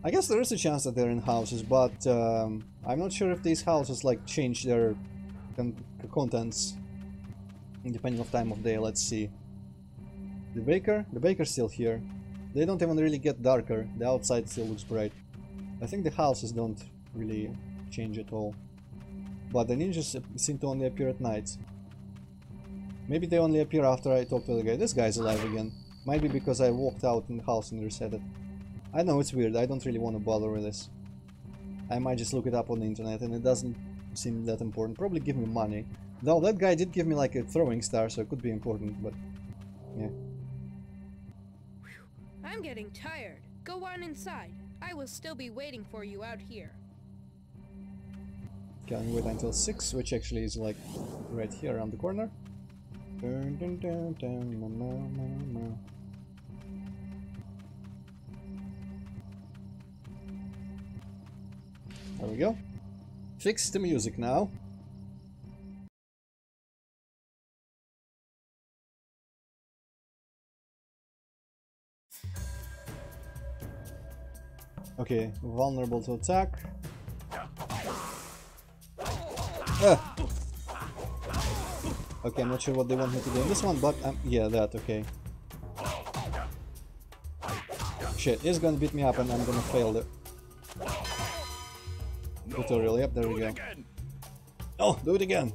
I guess there is a chance that they're in houses, but I'm not sure if these houses like change their contents depending on time of day. Let's see. The baker's still here. They don't even really get darker. The outside still looks bright. I think the houses don't really change at all. But the ninjas seem to only appear at night. Maybe they only appear after I talk to the guy. This guy's alive again. Might be because I walked out in the house and reset it. I know it's weird. I don't really want to bother with this. I might just look it up on the internet, and it doesn't seem that important. Probably give me money. Though that guy did give me like a throwing star, so it could be important, but yeah. I'm getting tired. Go on inside. I will still be waiting for you out here. Can wait until 6, which actually is like right here around the corner. Dun, dun, dun, dun, ma, ma, ma, ma. There we go. Fix the music now. Okay, vulnerable to attack. Okay, I'm not sure what they want me to do in this one, but yeah, that, okay. Shit, he's gonna beat me up and I'm gonna fail the tutorial. Yep, there we go. Oh, do it again!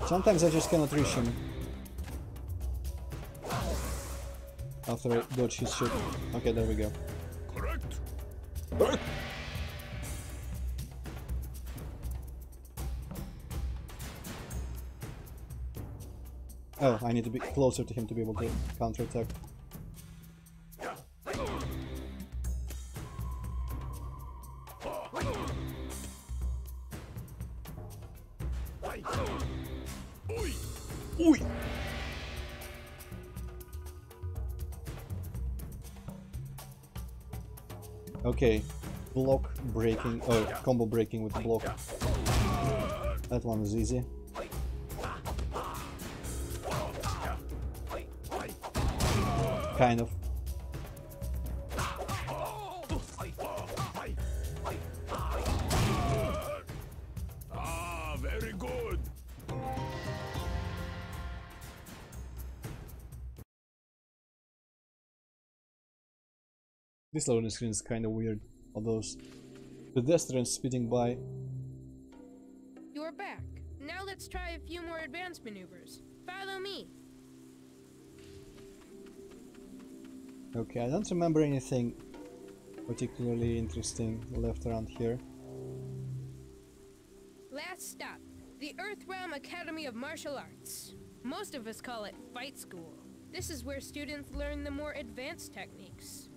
Sometimes I just cannot reach him after I dodge his shit. Okay, there we go. Correct. Oh, I need to be closer to him to be able to counterattack. Oi! Okay, block breaking, or combo breaking with block. That one is easy. Kind of. Ah, very good. This loading screen is kind of weird. All those pedestrians speeding by. You're back. Now let's try a few more advanced maneuvers. Follow me. Okay, I don't remember anything particularly interesting left around here. Last stop, the Earthrealm Academy of Martial Arts. Most of us call it Fight School. This is where students learn the more advanced techniques.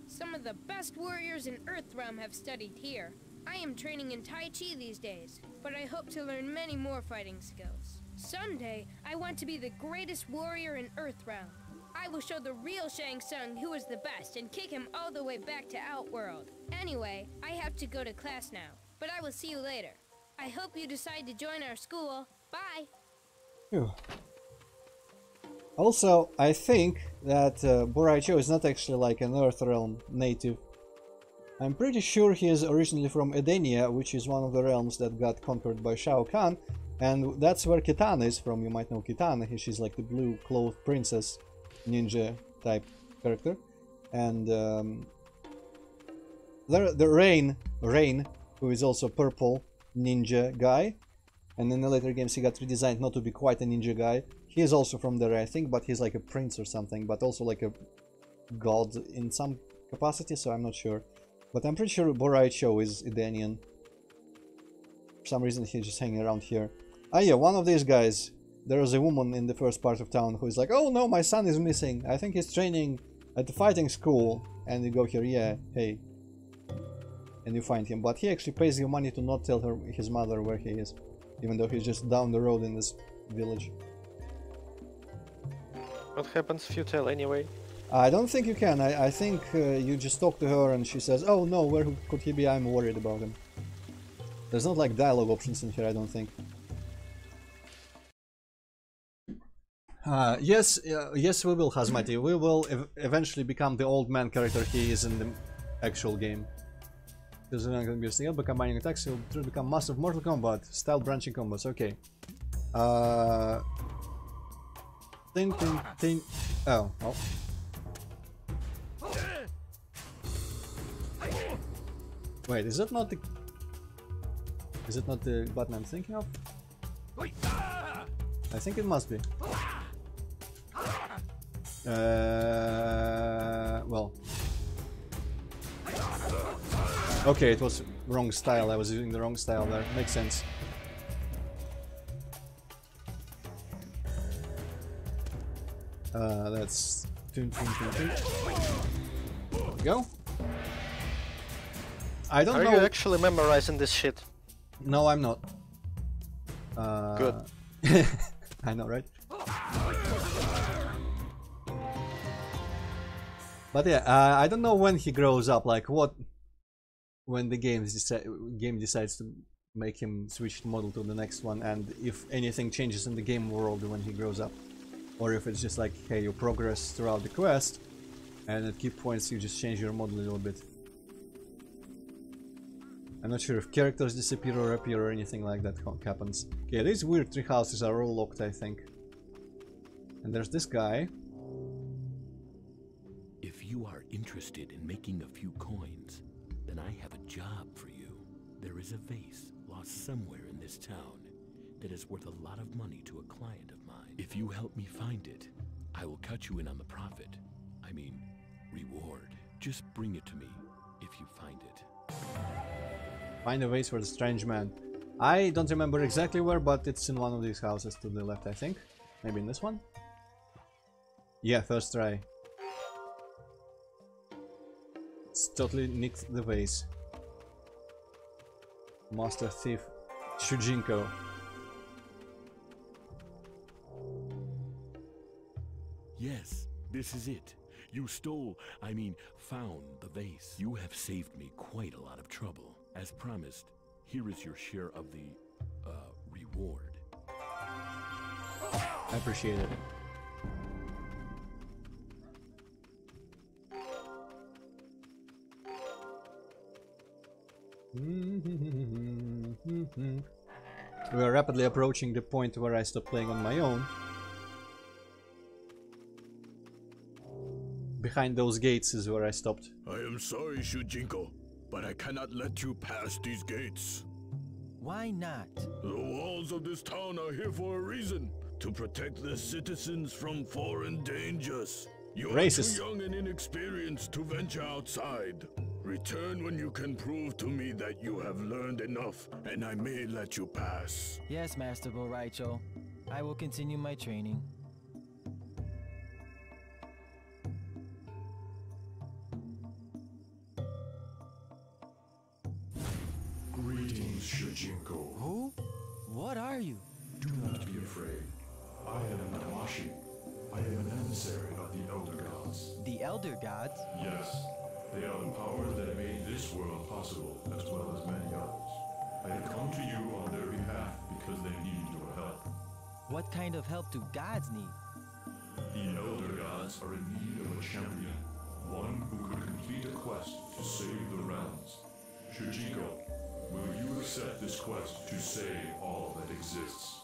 Some of the best warriors in Earthrealm have studied here. I am training in Tai Chi these days, but I hope to learn many more fighting skills. Someday, I want to be the greatest warrior in Earthrealm. I will show the real Shang Tsung who is the best and kick him all the way back to Outworld. Anyway, I have to go to class now, but I will see you later. I hope you decide to join our school. Bye! Phew. Also, I think that Boraicho is not actually like an Earthrealm native. I'm pretty sure he is originally from Edenia, which is one of the realms that got conquered by Shao Kahn, and that's where Kitana is from. You might know Kitana. She's like the blue-clothed princess ninja type character. And the Rain, who is also purple ninja guy, and in the later games he got redesigned not to be quite a ninja guy. He is also from there, I think, but he's like a prince or something, but also like a god in some capacity, so I'm not sure. But I'm pretty sure Boraicho is Edenian. For some reason he's just hanging around here. Ah yeah, one of these guys. There was a woman in the first part of town who is like, oh no, my son is missing. I think he's training at the fighting school, and you go here, yeah, hey, and you find him, but he actually pays you money to not tell his mother where he is, even though he's just down the road in this village. What happens if you tell anyway? I don't think you can. I think you just talk to her and she says, oh no, where could he be? I'm worried about him. There's not like dialogue options in here, I don't think. Yes, yes, we will, Hazmati. We will eventually become the old man character he is in the actual game. Because we're not going to be still, but combining attacks, he'll become master of Mortal Kombat, style branching combos. Okay. Think. Oh, well. Wait, is that not the... Is it not the button I'm thinking of? I think it must be. Well. Okay, it was wrong style. I was using the wrong style there. Makes sense. That's... There we go. I don't know. Are you actually memorizing this shit? No, I'm not. Good. I know, right? But yeah, I don't know when he grows up. Like what? When the game decides to make him switch model to the next one, and if anything changes in the game world when he grows up, or if it's just like, hey, you progress throughout the quest, and at key points you just change your model a little bit. I'm not sure if characters disappear or appear or anything like that happens. Okay, these weird tree houses are all locked, I think. And there's this guy. If you are interested in making a few coins, then I have a job for you. There is a vase lost somewhere in this town that is worth a lot of money to a client of mine. If you help me find it, I will cut you in on the profit. I mean, reward. Just bring it to me if you find it. Find a vase for the strange man. I don't remember exactly where, but it's in one of these houses to the left, I think. Maybe in this one? Yeah, first try. It's totally nicked the vase. Master Thief Shujinko. Yes, this is it. You stole, found the vase. You have saved me quite a lot of trouble. As promised, here is your share of the, reward. I appreciate it. We are rapidly approaching the point where I stop playing on my own. Behind those gates is where I stopped. I am sorry, Shujinko, but I cannot let you pass these gates. Why not? The walls of this town are here for a reason. To protect the citizens from foreign dangers. You are too young and inexperienced to venture outside. Return when you can prove to me that you have learned enough, and I may let you pass. Yes, Master Boraicho. I will continue my training. Greetings, Shujinko. Who? What are you? Do not be afraid. I am Namashi. I am an emissary of the Elder Gods. The Elder Gods? Yes. They are the power that made this world possible, as well as many others. I have come to you on their behalf because they need your help. What kind of help do gods need? The Elder Gods are in need of a champion. One who could complete a quest to save the realms. Shujinko, will you accept this quest to save all that exists?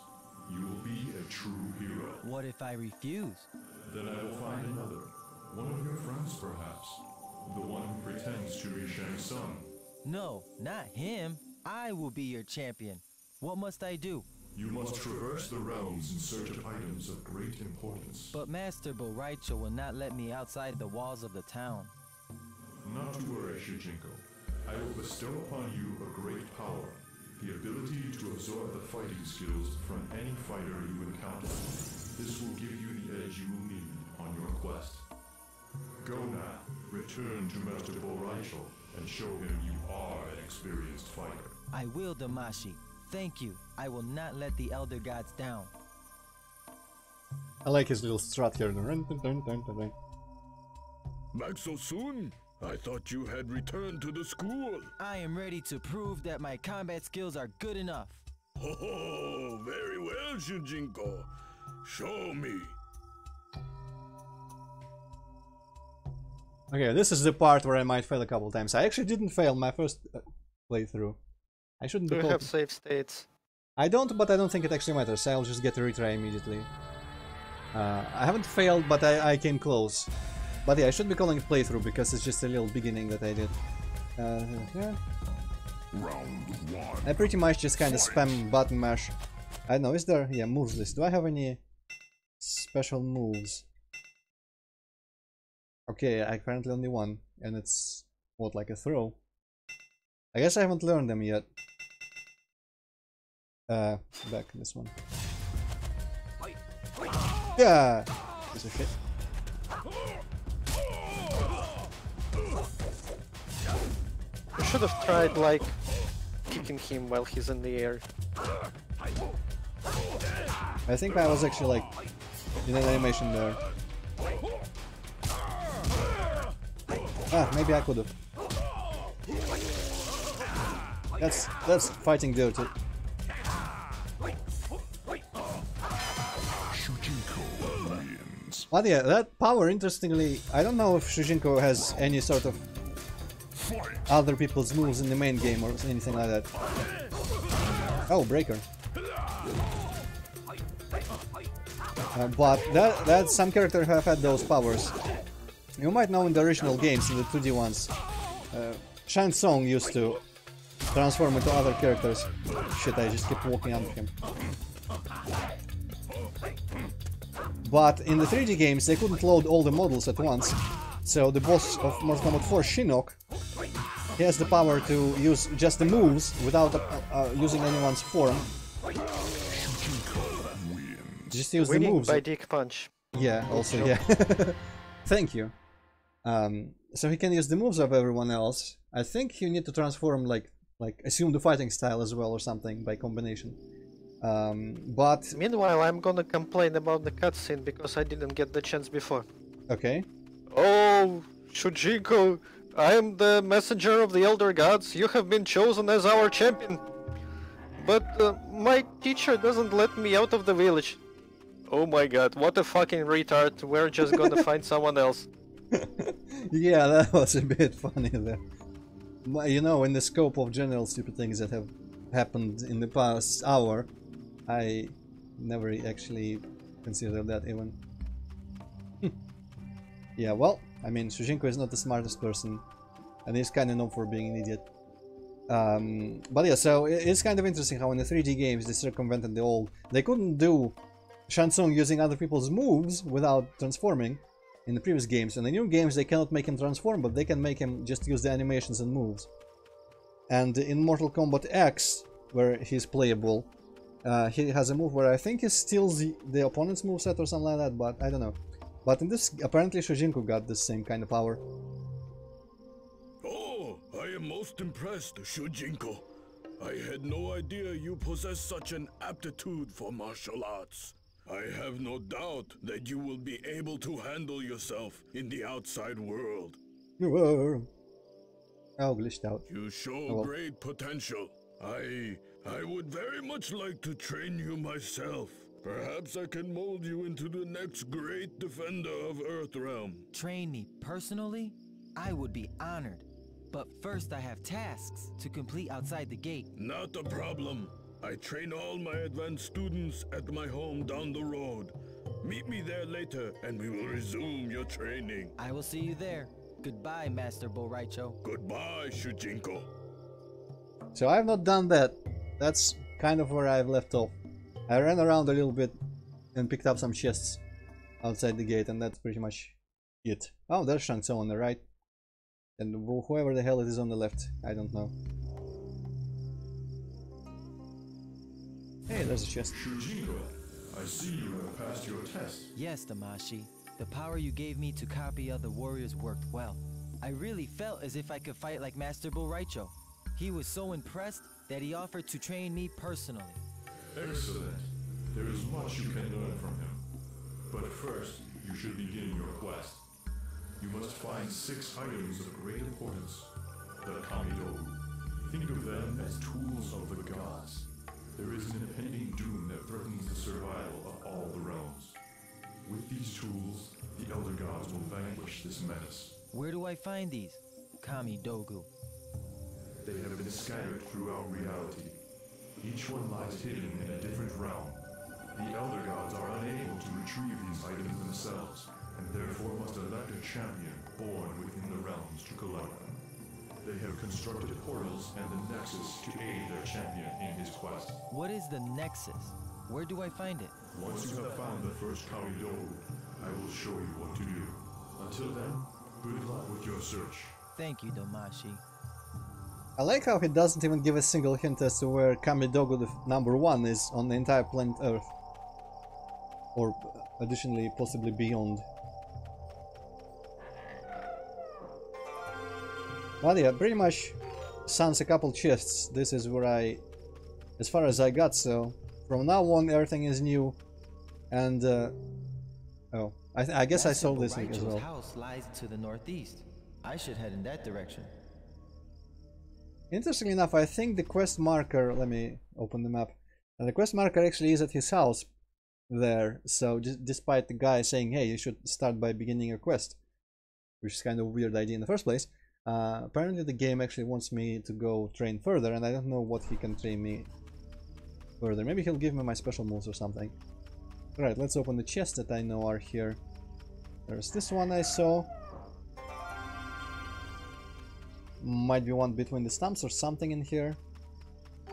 You will be a true hero. What if I refuse? Then I will find another. One of your friends, perhaps. The one who pretends to be Shang's son. No, not him. I will be your champion. What must I do? You must traverse the realms in search of items of great importance. But Master Boraicho will not let me outside the walls of the town. Not to worry, Shujinko. I will bestow upon you a great power. The ability to absorb the fighting skills from any fighter you encounter. This will give you the edge you will need on your quest. Go now, return to Master Boraicho and show him you are an experienced fighter. I will, Damashi. Thank you. I will not let the Elder Gods down. I like his little strut here. Back so soon? I thought you had returned to the school. I am ready to prove that my combat skills are good enough. Oh, very well, Shujinko. Show me. Okay, this is the part where I might fail a couple times. I actually didn't fail my first playthrough. I shouldn't Do be you have save states? I don't, but I don't think it actually matters. I'll just get a retry immediately. I haven't failed, but I came close. But yeah, I shouldn't be calling it playthrough because it's just a little beginning that I did. Yeah. Round 1. I pretty much just kind of spam button mash. I don't know, is there... yeah, moves list. Do I have any special moves? Okay, I currently only one. And it's... what, like a throw? I guess I haven't learned them yet. Back this one. Yeah! Piece of shit. You should have tried, like, kicking him while he's in the air. I think I was actually, like, in an animation there. Ah, maybe I could've. That's fighting dirty. But yeah, that power, interestingly, I don't know if Shujinko has any sort of other people's moves in the main game or anything like that. Oh, breaker. But that some characters have had those powers. You might know in the original games, in the 2D ones, Shang Tsung used to transform into other characters. Shit, I just keep walking under him. But in the 3D games, they couldn't load all the models at once. So the boss of Mortal Kombat 4, Shinnok, he has the power to use just the moves without using anyone's form. Just use the moves. By Dick Punch. Yeah, also, yeah. Thank you. So he can use the moves of everyone else. I think you need to transform, like assume the fighting style as well or something by combination. But meanwhile, I'm gonna complain about the cutscene because I didn't get the chance before. Okay. Oh, Shujinko, I am the messenger of the Elder Gods. You have been chosen as our champion. But my teacher doesn't let me out of the village. Oh my god, what a fucking retard. We're just gonna find someone else. Yeah, that was a bit funny there. You know, in the scope of general stupid things that have happened in the past hour, I never actually considered that even. Yeah, well, I mean, Shujinko is not the smartest person, and he's kind of known for being an idiot. But yeah, so it's kind of interesting how in the 3D games they circumvented the old... They couldn't do Shang Tsung using other people's moves without transforming in the previous games. In the new games they cannot make him transform, but they can make him just use the animations and moves. And in Mortal Kombat X, where he's playable, he has a move where I think he steals the opponent's moveset or something like that, but I don't know. But in this, apparently Shujinko got the same kind of power. Oh, I am most impressed, Shujinko. I had no idea you possess such an aptitude for martial arts. I have no doubt that you will be able to handle yourself in the outside world. Oh, glitched out. You show great potential. I would very much like to train you myself. Perhaps I can mold you into the next great defender of Earthrealm. Train me personally? I would be honored. But first I have tasks to complete outside the gate. Not a problem. I train all my advanced students at my home down the road. Meet me there later and we will resume your training. I will see you there. Goodbye, Master Boraicho. Goodbye, Shujinko. So I have not done that. That's kind of where I've left off. I ran around a little bit and picked up some chests outside the gate, and that's pretty much it. Oh, there's Shang Tsung on the right. And whoever the hell it is on the left, I don't know. Hey, there's a chest. Shujinko, I see you have passed your test. Yes, Damashi. The power you gave me to copy other warriors worked well. I really felt as if I could fight like Master Bull Raicho. He was so impressed that he offered to train me personally. Excellent. There is much you can learn from him. But first, you should begin your quest. You must find 6 items of great importance. The Kamidogu. Think of them as tools of the gods. There is an impending doom that threatens the survival of all the realms. With these tools, the Elder Gods will vanquish this menace. Where do I find these? Kamidogu. They have been scattered throughout reality. Each one lies hidden in a different realm. The Elder Gods are unable to retrieve these items themselves, and therefore must elect a champion born within the realms to collect them. They have constructed portals and the Nexus to aid their champion in his quest. What is the Nexus? Where do I find it? Once you have found the first Kamidogu, I will show you what to do. Until then, good luck with your search. Thank you, Domashi. I like how he doesn't even give a single hint as to where Kamidogu the #1 is on the entire planet Earth. Or additionally, possibly beyond. Well, yeah, pretty much sans a couple chests. This is where as far as I got, so from now on everything is new. And, oh, I guess I sold this thing as well. House lies to the northeast. I should head in that direction. Interestingly enough, I think the quest marker, let me open the map, and the quest marker actually is at his house there, so despite the guy saying, hey, you should start by beginning your quest, which is kind of a weird idea in the first place, apparently the game actually wants me to go train further, and I don't know what he can train me further. Maybe he'll give me my special moves or something. Alright, let's open the chests that I know are here. There's this one I saw. Might be one between the stumps or something in here. I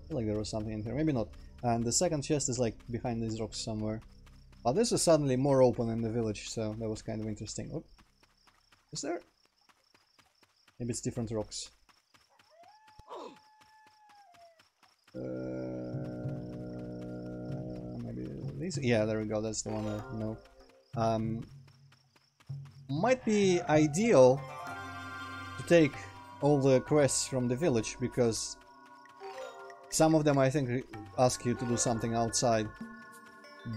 feel like there was something in here, maybe not. And the second chest is like behind these rocks somewhere. But this is suddenly more open in the village, so that was kind of interesting. Oh, is there? Maybe it's different rocks. Maybe these? Yeah, there we go, that's the one I know. Might be ideal to take all the quests from the village, because some of them I think ask you to do something outside,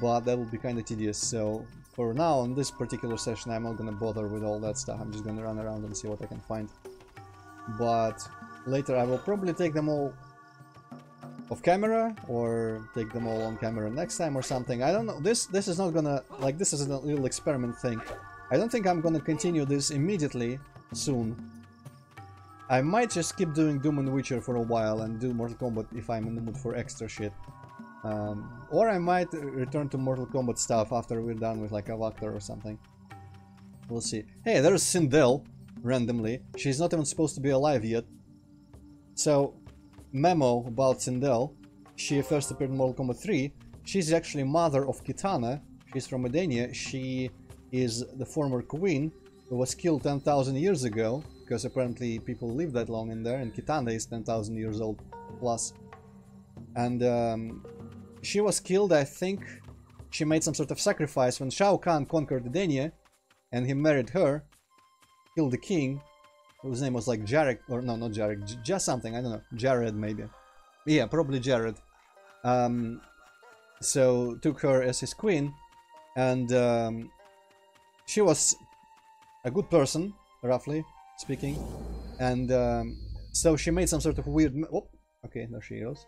but that would be kind of tedious. So for now, on this particular session, I'm not gonna bother with all that stuff. I'm just gonna run around and see what I can find. But later I will probably take them all off camera, or take them all on camera next time or something. I don't know. This is not gonna, like, this is a little experiment thing. I don't think I'm gonna continue this immediately soon. I might just keep doing Doom and Witcher for a while and do Mortal Kombat if I'm in the mood for extra shit. Or I might return to Mortal Kombat stuff after we're done with like a Avactor or something. We'll see. Hey, there's Sindel, randomly. She's not even supposed to be alive yet. So, memo about Sindel. She first appeared in Mortal Kombat 3. She's actually mother of Kitana. She's from Edenia. She is the former queen who was killed 10,000 years ago, because apparently people live that long in there, and Kitana is 10,000 years old plus. And she was killed, I think she made some sort of sacrifice when Shao Kahn conquered Edenia, and he married her, killed the king, whose name was like Jarek, or no, not Jarek, just something, I don't know, Jared maybe. Yeah, probably Jared. So took her as his queen, and she was a good person, roughly speaking, and so she made some sort of weird, oh, okay, there she goes,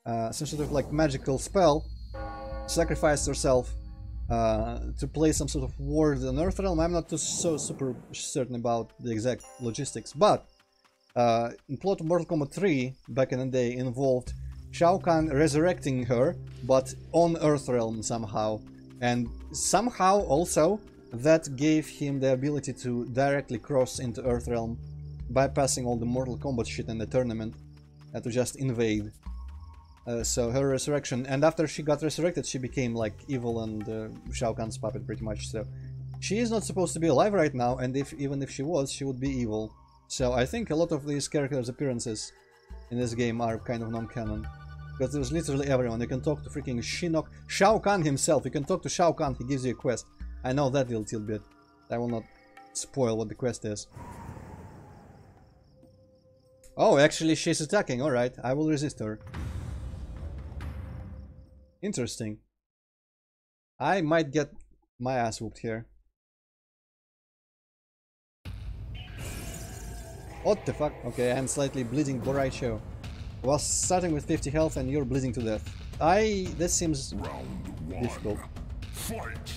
some sort of like magical spell, sacrificed herself to play some sort of ward on Earthrealm. I'm not so super certain about the exact logistics, but in plot of Mortal Kombat 3 back in the day involved Shao Kahn resurrecting her, but on Earthrealm somehow, and somehow also that gave him the ability to directly cross into Earthrealm, bypassing all the Mortal Kombat shit in the tournament, to just invade. So her resurrection, and after she got resurrected, she became like evil and Shao Kahn's puppet pretty much. So she is not supposed to be alive right now, and even if she was, she would be evil. So I think a lot of these characters' appearances in this game are kind of non-canon, because there's literally everyone. You can talk to freaking Shinnok, Shao Kahn himself. You can talk to Shao Kahn, he gives you a quest. I know that little bit. I will not spoil what the quest is. Oh, actually she's attacking. Alright, I will resist her. Interesting. I might get my ass whooped here. What the fuck? Okay, I'm slightly bleeding Boraicho. Well, starting with 50 health and you're bleeding to death. This seems difficult. Fight!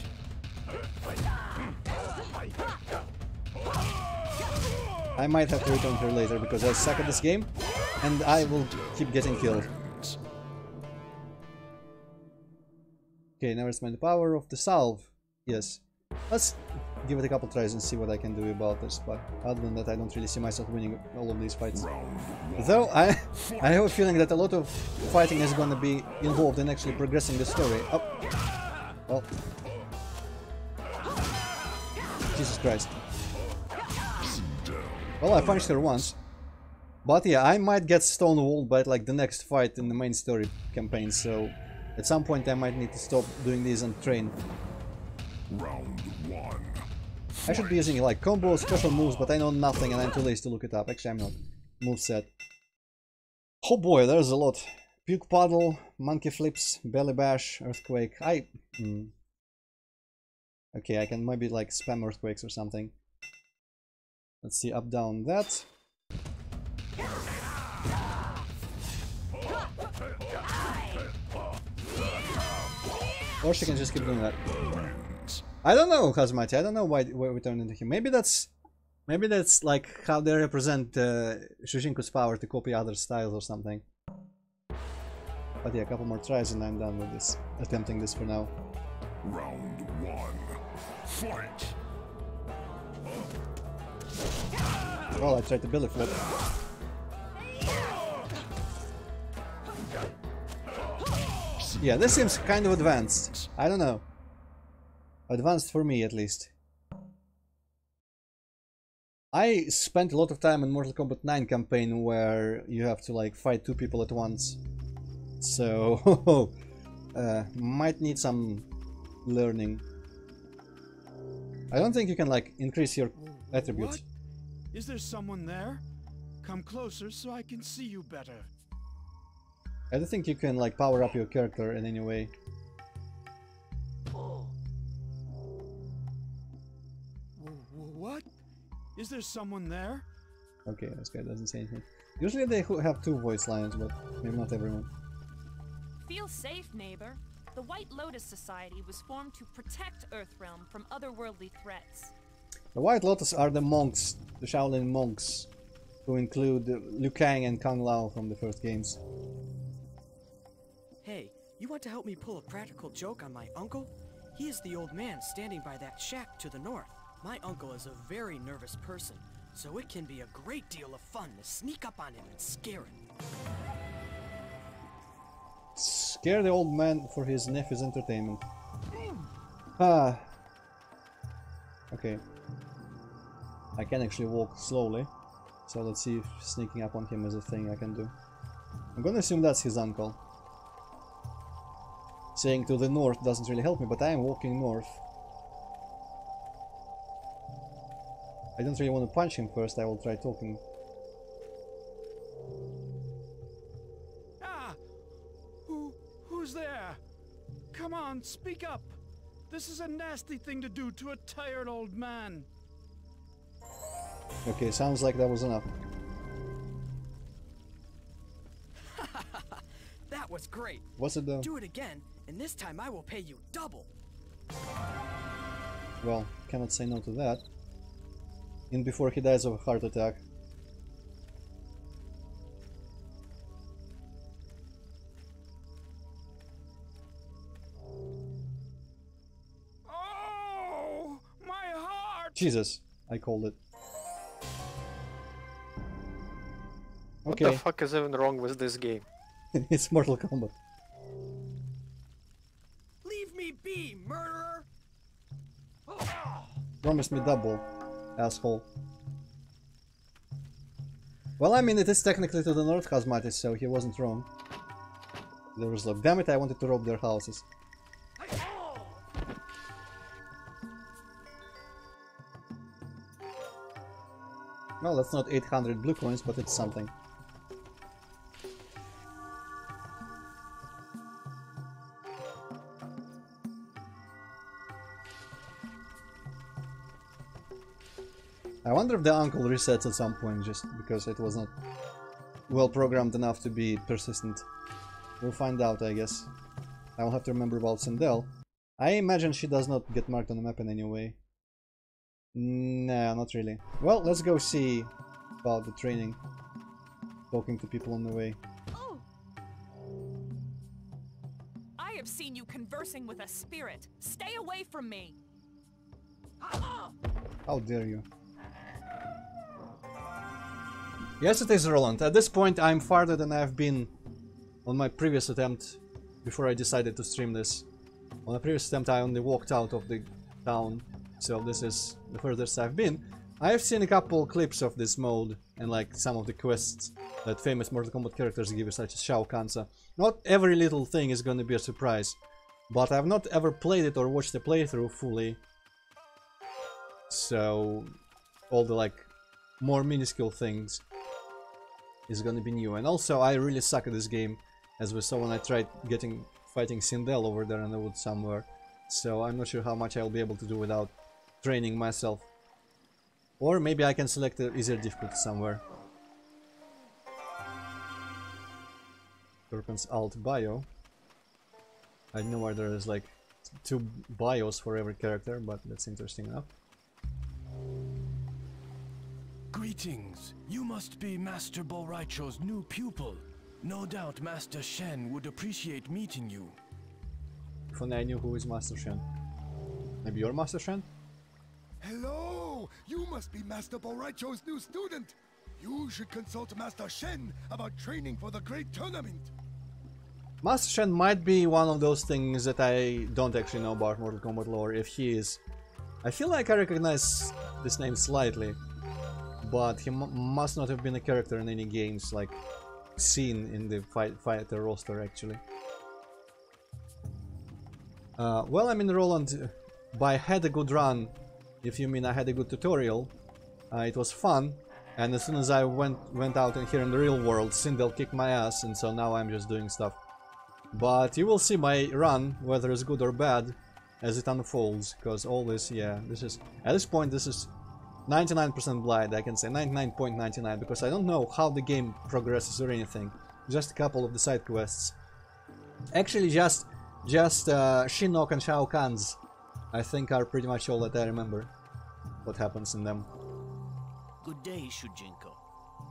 I might have to return here later because I suck at this game and I will keep getting killed. Okay, now it's my power of the salve. Yes. Let's give it a couple tries and see what I can do about this, but other than that I don't really see myself winning all of these fights. Though I have a feeling that a lot of fighting is gonna be involved in actually progressing the story. Oh. Well. Jesus Christ. Well, I punched her once. But yeah, I might get stonewalled by like the next fight in the main story campaign, so at some point I might need to stop doing these and train. Round 1. I should be using like combos, special moves, but I know nothing and I'm too lazy to look it up. Actually, I'm not. Moveset. Oh boy, there's a lot. Puke Puddle, Monkey Flips, Belly Bash, Earthquake. Okay, I can maybe like spam Earthquakes or something. Let's see, up, down, that. Or she can just keep doing that. I don't know, Hazmati. I don't know why we turned into him. Maybe that's like how they represent Shujinko's power to copy other styles or something. But yeah, a couple more tries and I'm done with this. Attempting this for now. Round 1. Fight! Well, I tried to belly flip. Yeah, this seems kind of advanced. I don't know. Advanced for me, at least. I spent a lot of time in Mortal Kombat 9 campaign where you have to like fight two people at once. So might need some learning. I don't think you can like increase your attributes. What? Is there someone there? Come closer so I can see you better. I don't think you can like power up your character in any way. What? Is there someone there? Okay, this guy doesn't say anything. Usually they have two voice lines, but maybe not everyone. Feel safe, neighbor. The White Lotus Society was formed to protect Earthrealm from otherworldly threats. The White Lotus are the monks, the Shaolin monks, who include Liu Kang and Kung Lao from the first games. Hey, you want to help me pull a practical joke on my uncle? He is the old man standing by that shack to the north. My uncle is a very nervous person, so it can be a great deal of fun to sneak up on him and scare him. Scare the old man for his nephew's entertainment. Ah. Okay. I can actually walk slowly, so let's see if sneaking up on him is a thing I can do. I'm gonna assume that's his uncle. Saying to the north doesn't really help me, but I am walking north. I don't really want to punch him first, I will try talking. Ah! Who's there? Come on, speak up! This is a nasty thing to do to a tired old man. Okay, sounds like that was enough. That was great. What's it though? Do it again, and this time I will pay you double. Well, cannot say no to that. In before he dies of a heart attack. Oh, my heart! Jesus, I called it. What the fuck is even wrong with this game? It's Mortal Kombat. Leave me be, murderer! Promise me double, asshole. Well, I mean, it is technically to the north, Hazmati, so he wasn't wrong. There was like, damn it, I wanted to rob their houses. Well, that's not 800 blue coins, but it's something. I wonder if the uncle resets at some point, just because it was not well programmed enough to be persistent. We'll find out, I guess. I'll have to remember about Sindel. I imagine she does not get marked on the map in any way. Nah, not really. Well, let's go see about the training. Talking to people on the way. Oh. I have seen you conversing with a spirit. Stay away from me. How dare you? Yes, it is Roland. At this point, I'm farther than I've been on my previous attempt before I decided to stream this. On the previous attempt, I only walked out of the town, so this is the furthest I've been. I have seen a couple clips of this mode and like some of the quests that famous Mortal Kombat characters give you, such as Shao Kahn. So not every little thing is going to be a surprise, but I've not ever played it or watched the playthrough fully. So all the like more minuscule things is gonna be new. And also I really suck at this game, as we saw when I tried fighting Sindel over there in the woods somewhere. So I'm not sure how much I'll be able to do without training myself. Or maybe I can select an easier difficulty somewhere. Turpin's alt bio. I don't know why there is like 2 bios for every character, but that's interesting enough. Greetings. You must be Master Bolraicho's new pupil. No doubt Master Shen would appreciate meeting you. If only I knew who is Master Shen. Maybe you're Master Shen? Hello! You must be Master Bolraicho's new student! You should consult Master Shen about training for the great tournament! Master Shen might be one of those things that I don't actually know about Mortal Kombat lore, if he is. I feel like I recognize this name slightly, but he must not have been a character in any games, like, seen in the fighter roster, actually. Well, I mean, Roland, by had a good run, if you mean I had a good tutorial, it was fun, and as soon as I went out here in the real world, Sindel kicked my ass, and so now I'm just doing stuff. But you will see my run, whether it's good or bad, as it unfolds, because always, yeah, this is, at this point, this is 99% blind, I can say 99.99, because I don't know how the game progresses or anything. Just a couple of the side quests. Actually, just Shinnok and Shao Kahn's, I think, are pretty much all that I remember. What happens in them. Good day, Shujinko.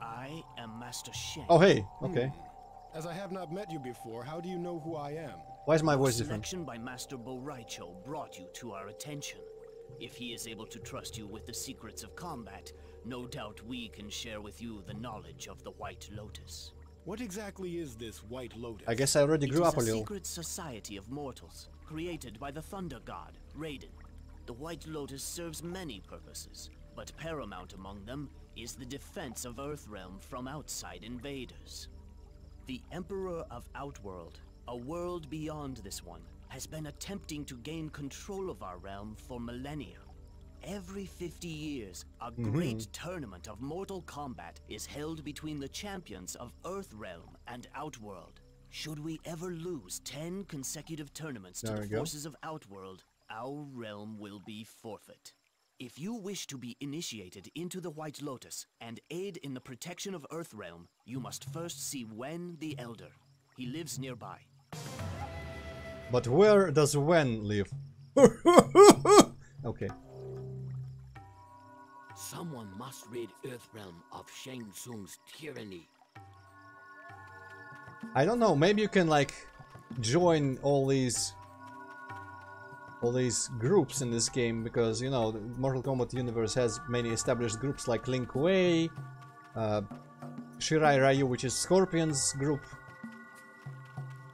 I am Master Shen. Oh, hey, okay. As I have not met you before, how do you know who I am? Why is my voice different? Selection by Master Bolraicho brought you to our attention. If he is able to trust you with the secrets of combat, no doubt we can share with you the knowledge of the White Lotus. What exactly is this White Lotus? I guess I already grew up a little. It is a secret society of mortals, created by the Thunder God, Raiden. The White Lotus serves many purposes, but paramount among them is the defense of Earthrealm from outside invaders. The Emperor of Outworld, a world beyond this one, has been attempting to gain control of our realm for millennia. Every 50 years, a great tournament of Mortal Kombat is held between the champions of Earthrealm and Outworld. Should we ever lose 10 consecutive tournaments to the forces of Outworld, our realm will be forfeit. If you wish to be initiated into the White Lotus and aid in the protection of Earthrealm, you must first see Wen the Elder. He lives nearby. But where does Wen live? Okay. Someone must rid Earthrealm of Shang Tsung's tyranny. I don't know, maybe you can like join all these groups in this game, because you know the Mortal Kombat universe has many established groups like Lin Kuei, Shirai Ryu, which is Scorpion's group,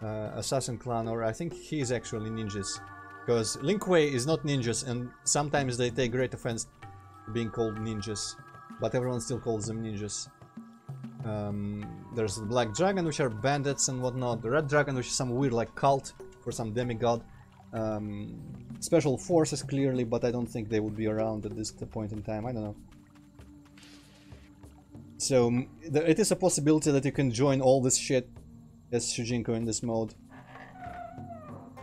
Assassin Clan, or I think he is actually ninjas, because Lin Kuei is not ninjas, and sometimes they take great offense being called ninjas, but everyone still calls them ninjas. There's the Black Dragon, which are bandits and whatnot, the Red Dragon, which is some weird like cult for some demigod, Special Forces clearly, but I don't think they would be around at this point in time, I don't know. So it is a possibility that you can join all this shit as Shujinko in this mode.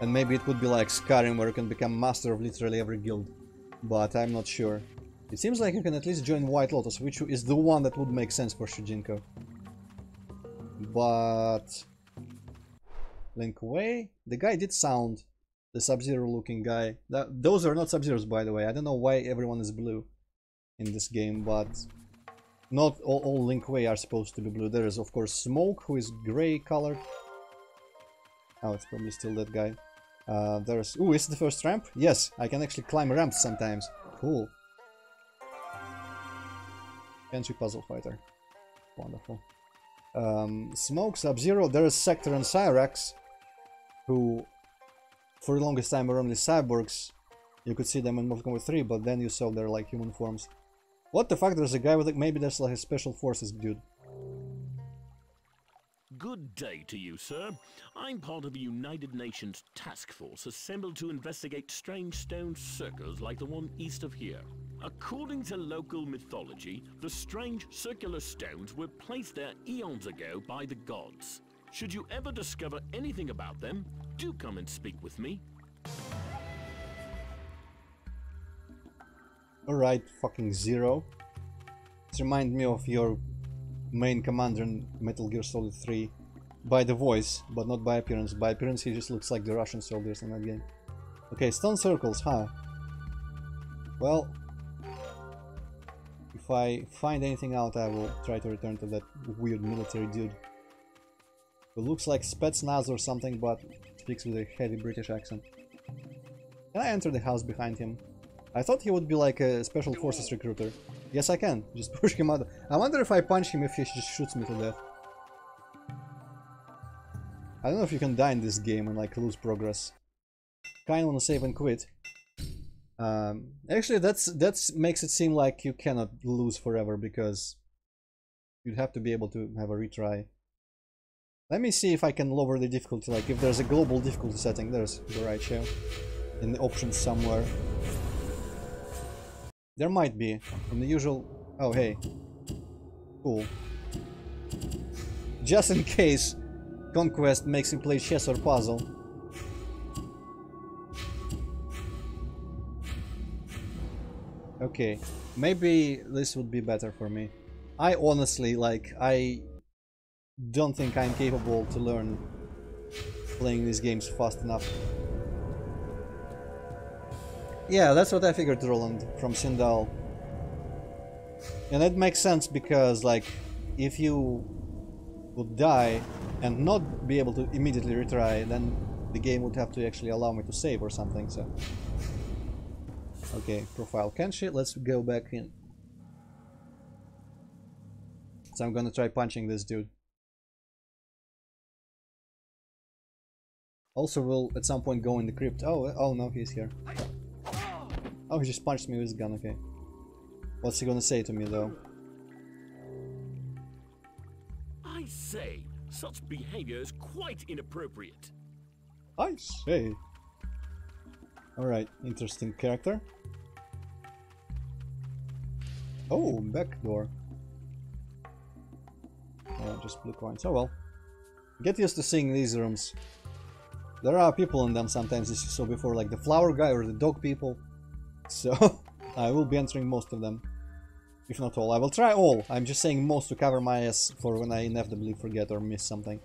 And maybe it would be like Skyrim, where you can become master of literally every guild. But I'm not sure. It seems like you can at least join White Lotus, which is the one that would make sense for Shujinko. But... Lin Kuei? The guy did sound. The Sub-Zero looking guy. Those are not Sub-Zeros, by the way. I don't know why everyone is blue in this game, but... Not all Lin Kuei are supposed to be blue. There is, of course, Smoke, who is grey colored. Oh, it's probably still that guy. There's... Ooh, is it the first ramp? Yes, I can actually climb ramps sometimes. Cool. Entry puzzle fighter. Wonderful. Smoke, Sub-Zero, there is Sector and Cyrax, who for the longest time were only cyborgs. You could see them in Mortal Kombat 3, but then you saw their like human forms. What the fuck, there's a guy with like, maybe there's like a special forces dude. Good day to you, sir. I'm part of a United Nations task force assembled to investigate strange stone circles like the one east of here. According to local mythology, the strange circular stones were placed there eons ago by the gods. Should you ever discover anything about them, do come and speak with me. Alright, fucking Zero. It reminds me of your main commander in Metal Gear Solid 3 by the voice, but not by appearance. By appearance he just looks like the Russian soldiers in that game. Okay, stone circles, huh? Well, if I find anything out, I will try to return to that weird military dude who looks like Spetsnaz or something, but speaks with a heavy British accent. Can I enter the house behind him? I thought he would be like a special forces recruiter. Yes, I can. Just push him out. I wonder if I punch him if he just shoots me to death. I don't know if you can die in this game and like lose progress. Kinda wanna save and quit. Actually, that's makes it seem like you cannot lose forever, because you'd have to be able to have a retry. Let me see if I can lower the difficulty, like if there's a global difficulty setting. There's the right show in the options somewhere. There might be in the usual. Oh hey, cool. Just in case Conquest makes you play chess or puzzle. Okay, maybe this would be better for me. I honestly, like, I don't think I'm capable to learn playing these games fast enough. Yeah, that's what I figured, Roland, from Sindal. And it makes sense because, like, if you would die and not be able to immediately retry, then the game would have to actually allow me to save or something, so... Okay, profile Kenshi, let's go back in. So I'm gonna try punching this dude. Also we'll at some point go in the crypt. Oh no, he's here. Oh, he just punched me with his gun, okay. What's he gonna say to me though? I say, such behavior is quite inappropriate. I say. Alright, interesting character. Oh, back door. Oh, just blue coins. Oh well. Get used to seeing these rooms. There are people in them sometimes, as you saw before, like the flower guy or the dog people. So, I will be entering most of them. If not all. I will try all. I'm just saying most to cover my ass for when I inevitably forget or miss something.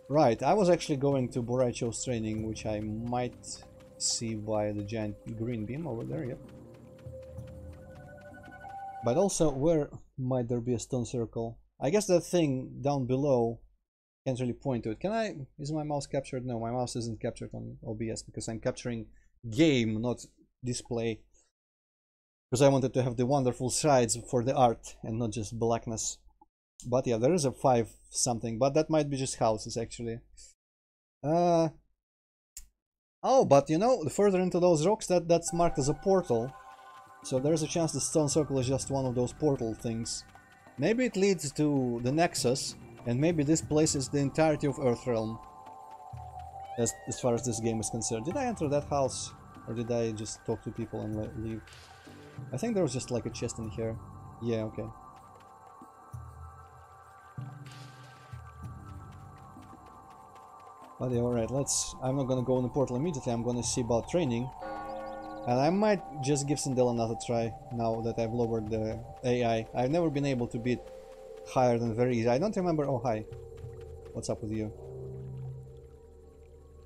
Right, I was actually going to Boraicho's training, which I might see via the giant green beam over there, yep. But also, where might there be a stone circle? I guess that thing down below can't really point to it. Can I... Is my mouse captured? No, my mouse isn't captured on OBS because I'm capturing game, not display. Because I wanted to have the wonderful sides for the art and not just blackness. But yeah, there is a 5 something, but that might be just houses actually. Oh, but you know, further into those rocks, that's marked as a portal. So there's a chance the stone circle is just one of those portal things. Maybe it leads to the Nexus, and maybe this place is the entirety of Earthrealm. As far as this game is concerned. Did I enter that house? Or did I just talk to people and leave? I think there was just like a chest in here. Yeah, okay. But yeah, alright, I'm not gonna go in the portal immediately, I'm gonna see about training. And I might just give Sindel another try, now that I've lowered the AI. I've never been able to beat higher than very easy. I don't remember... Oh, hi. What's up with you?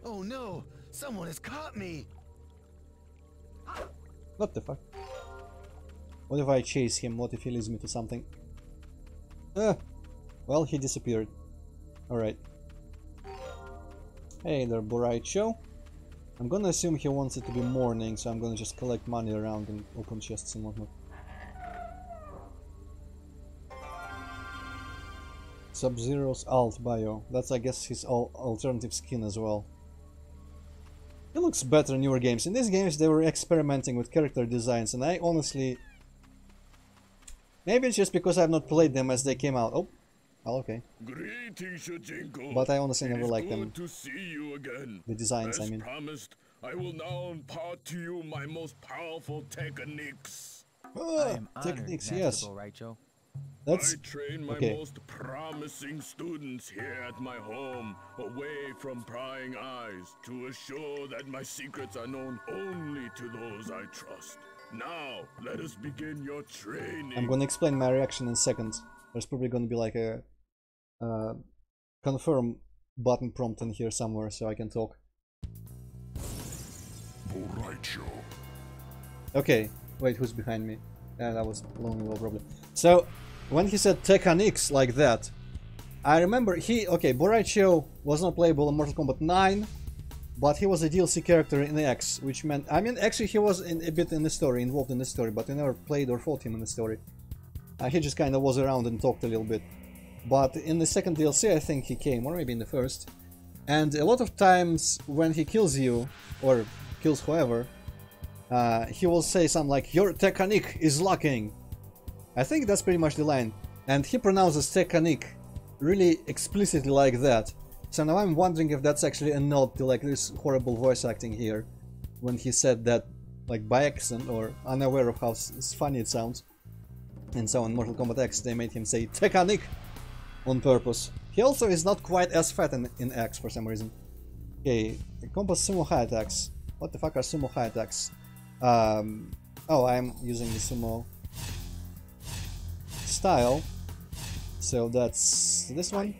Oh no! Someone has caught me! What the fuck? What if I chase him? What if he leads me to something? Well, he disappeared. Alright. Hey there, Boraicho. I'm gonna assume he wants it to be morning, so I'm gonna just collect money around and open chests and whatnot. Sub-Zero's alt bio. That's, I guess, his alternative skin as well. He looks better in newer games. In these games they were experimenting with character designs, and I honestly... Maybe it's just because I've not played them as they came out. Oh, well, okay. Greetings, Shujinko. But I honestly never liked them. Good to see you again. The designs, As I mean. promised, I will now impart to you my most powerful techniques. I am techniques, yes. That's I train my most promising students here at my home, away from prying eyes, to assure that my secrets are known only to those I trust. Now, let us begin your training. I'm gonna explain my reaction in a second. There's probably gonna be like a confirm button prompt in here somewhere so I can talk. Okay, wait, who's behind me? Yeah, that was Lonely Wolf probably. So, when he said techniques like that, I remember okay, Boraicho was not playable in Mortal Kombat 9, but he was a DLC character in X, which meant, I mean, actually he was a bit in the story, involved in the story, but we never played or fought him in the story. He just kind of was around and talked a little bit. But in the second DLC I think he came, or maybe in the first. And a lot of times when he kills you, or kills whoever, he will say something like, "Your technique is lacking." I think that's pretty much the line. And he pronounces technique really explicitly like that. So now I'm wondering if that's actually a nod to like this horrible voice acting here. When he said that like by accident or unaware of how funny it sounds. And so in Mortal Kombat X they made him say technique on purpose. He also is not quite as fat in X for some reason. Okay, Compass Sumo High Attacks. What the fuck are Sumo High Attacks? Oh, I'm using the Sumo style. So that's this one.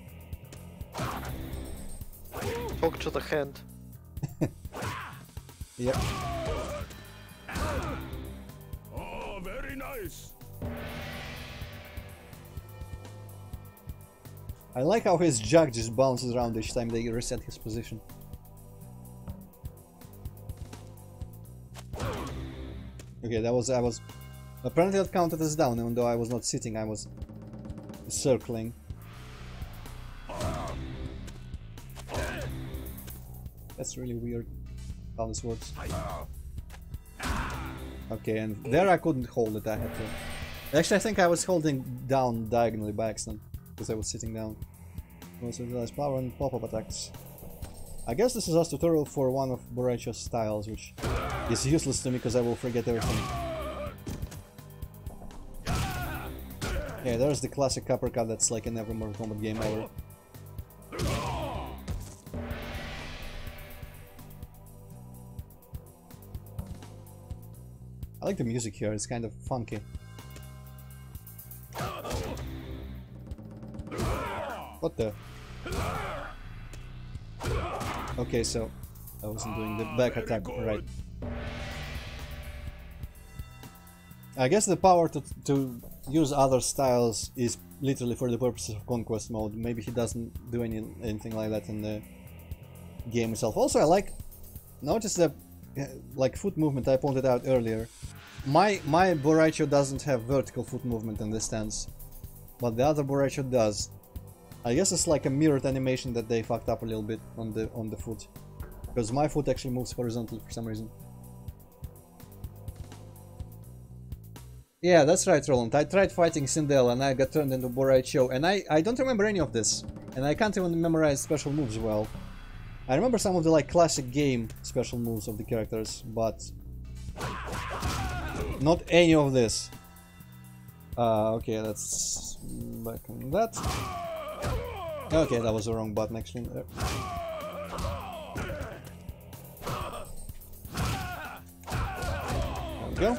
Talk to the hand. Yep. Oh, very nice. I like how his jug just bounces around each time they reset his position. Okay, I was apparently that counted as down, even though I was not sitting, I was circling. That's really weird how this works. Okay, and there I couldn't hold it, I had to... Actually, I think I was holding down diagonally by accident, because I was sitting down. Also utilize power and pop-up attacks. I guess this is a tutorial for one of Boraicho's styles, which is useless to me because I will forget everything. Yeah, there's the classic uppercut that's like in every Mortal Kombat game ever. I like the music here, it's kind of funky. What the? Okay, so I wasn't doing the back attack right. I guess the power to use other styles is literally for the purposes of Conquest mode. Maybe he doesn't do anything like that in the game itself. Also, I notice the like foot movement I pointed out earlier. My Boraicho doesn't have vertical foot movement in this stance, but the other Boraicho does. I guess it's like a mirrored animation that they fucked up a little bit on the foot, because my foot actually moves horizontally for some reason. Yeah, that's right, Roland. I tried fighting Sindel and I got turned into Boraicho, and I don't remember any of this, and I can't even memorize special moves well. I remember some of the like classic game special moves of the characters, but not any of this. Okay, let's back on that. Okay, that was the wrong button actually. go.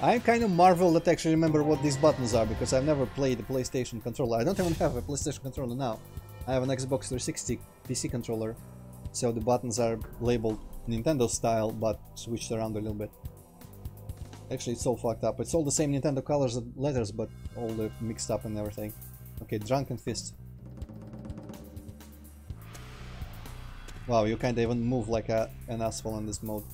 I kind of marvel that I actually remember what these buttons are, because I've never played a PlayStation controller. I don't even have a PlayStation controller now. I have an Xbox 360 PC controller, so the buttons are labeled Nintendo style, but switched around a little bit. Actually, it's all fucked up. It's all the same Nintendo colors and letters, but all the mixed up and everything. Okay, Drunken Fist. Wow, you can't even move like an asshole in this mode.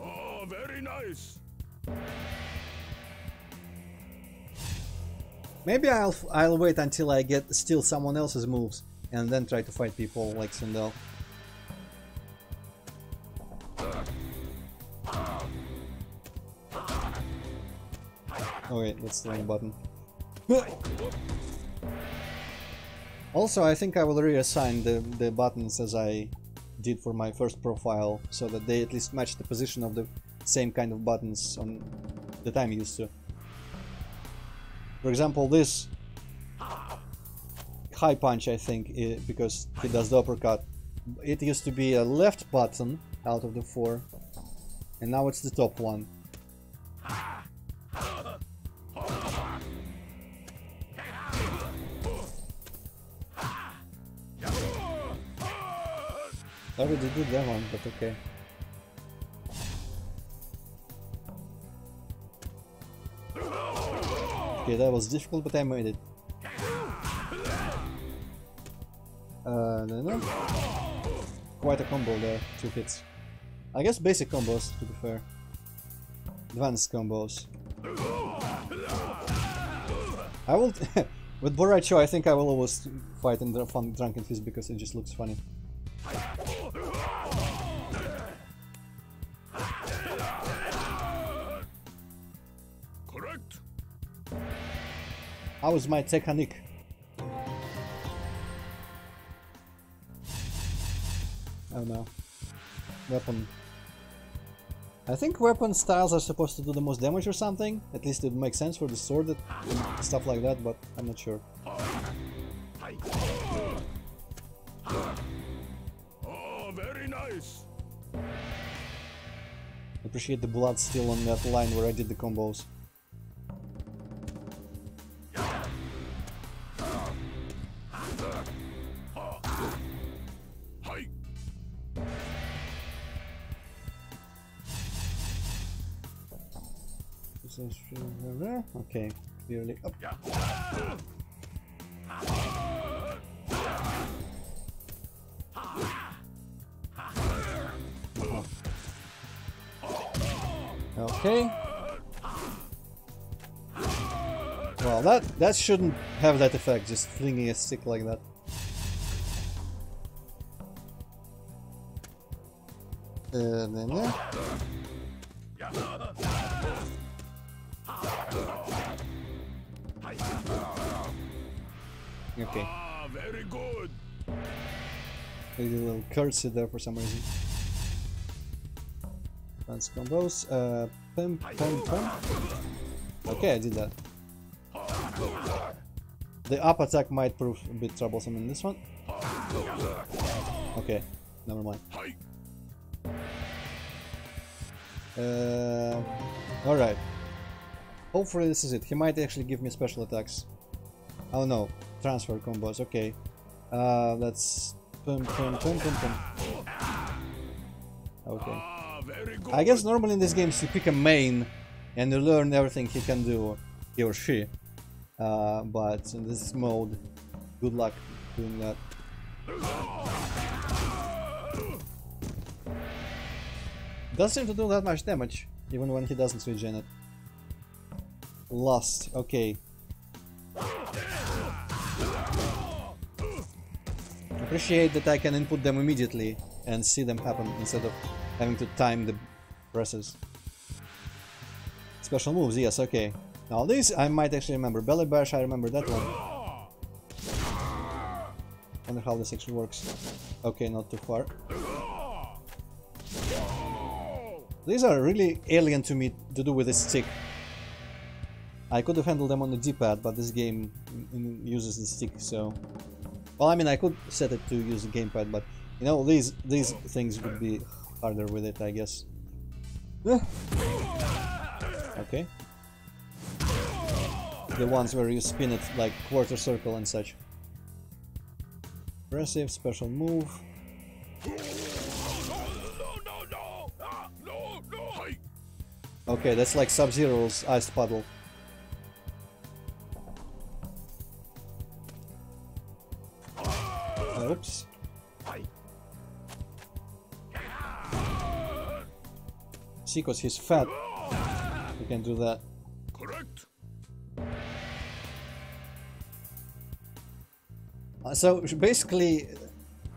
Oh, very nice. Maybe I'll wait until I steal someone else's moves and then try to fight people like Sindel. Oh wait, that's the wrong button. Also, I think I will reassign the buttons as I did for my first profile, so that they at least match the position of the same kind of buttons on that I'm used to. For example, this high punch, I think, because he does the uppercut, it used to be a left button out of the 4, and now it's the top one. I already did that one, but okay. Okay, that was difficult, but I made it. No. Quite a combo there, 2 hits. I guess basic combos, to be fair. Advanced combos. I will... with Boraicho, I think I will always fight in the Drunken Fist because it just looks funny. Correct. How is my technique? Oh no. Weapon. I think weapon styles are supposed to do the most damage or something. At least it makes sense for the sword and stuff like that, but I'm not sure. Oh, very nice. Appreciate the blood still on that line where I did the combos. Okay, clearly up. Okay. Well, that shouldn't have that effect, just flinging a stick like that. Okay. Ah, very good. I did a little curtsy there for some reason. Advanced combos. Pum, pum, pum. Okay, I did that. The up attack might prove a bit troublesome in this one. Okay, never mind. Alright. Hopefully this is it. He might actually give me special attacks. Oh no, transfer combos, okay. That's... Pum, pum, pum, pum, pum. Okay. I guess normally in these games you pick a main and you learn everything he can do, he or she. But in this mode, good luck doing that. Doesn't seem to do that much damage, even when he doesn't regen it. Lust, okay. Appreciate that I can input them immediately and see them happen instead of having to time the presses. Special moves, yes, okay. Now these I might actually remember. Belly Bash, I remember that one. Wonder how this actually works. Okay, not too far. These are really alien to me to do with this stick. I could have handled them on the D-pad, but this game uses the stick, so Well, I mean, I could set it to use the gamepad, but you know, these things would be harder with it, I guess. Okay. The ones where you spin it like quarter circle and such. Aggressive, special move. Okay, that's like Sub-Zero's ice puddle. Oops. See, because he's fat, we can do that. Correct. So basically,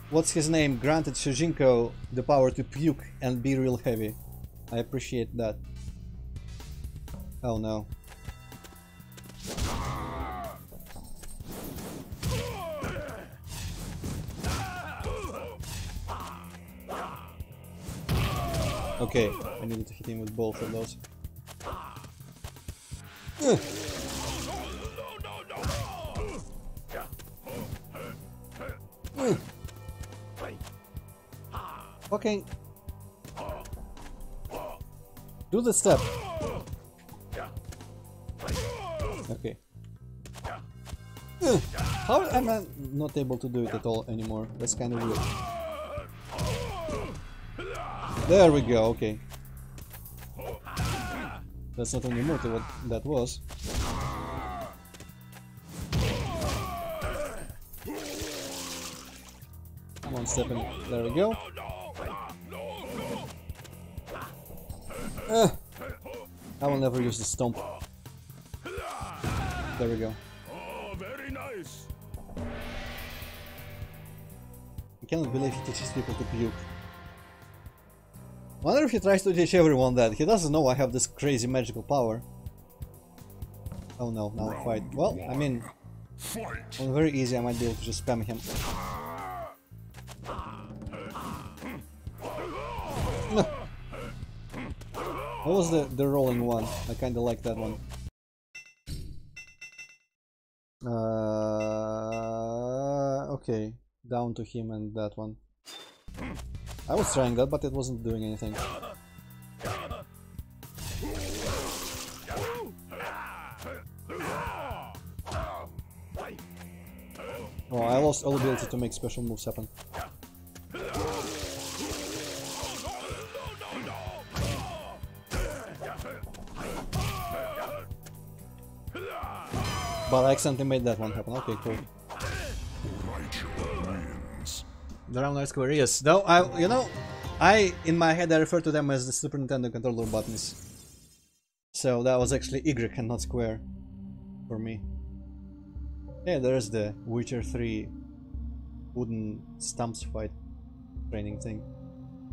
what's his name granted Shujinko the power to puke and be real heavy. I appreciate that. Oh no. Okay, I needed to hit him with both of those. Okay. Do the step. Okay. How am I not able to do it at all anymore? That's kind of weird. There we go, okay. That's not anymore to what that was. One step in. There we go. I will never use the stomp. There we go. Oh, very nice. I cannot believe he teaches people to puke. Wonder if he tries to teach everyone that. He doesn't know I have this crazy magical power. Oh no, now I fight. Well, I mean, on very easy I might be able to just spam him. What was the rolling one? I kinda like that one. Okay, down to him and that one. I was trying that, but it wasn't doing anything. Oh, I lost all ability to make special moves happen. But I accidentally made that one happen. Okay, cool. The round square, yes. Though you know, in my head I refer to them as the Super Nintendo controller buttons. So that was actually Y and not square for me. Yeah, there's the Witcher 3 wooden stumps fight training thing.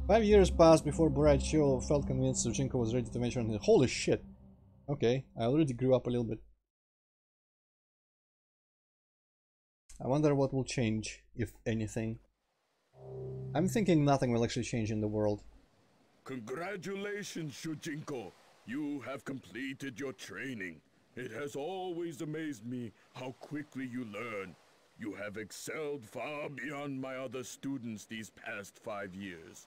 5 years passed before Boraicho felt convinced Shujinko was ready to venture on it. Holy shit! Okay, I already grew up a little bit. I wonder what will change, if anything. I'm thinking nothing will actually change in the world. Congratulations, Shujinko. You have completed your training. It has always amazed me how quickly you learn. You have excelled far beyond my other students these past 5 years.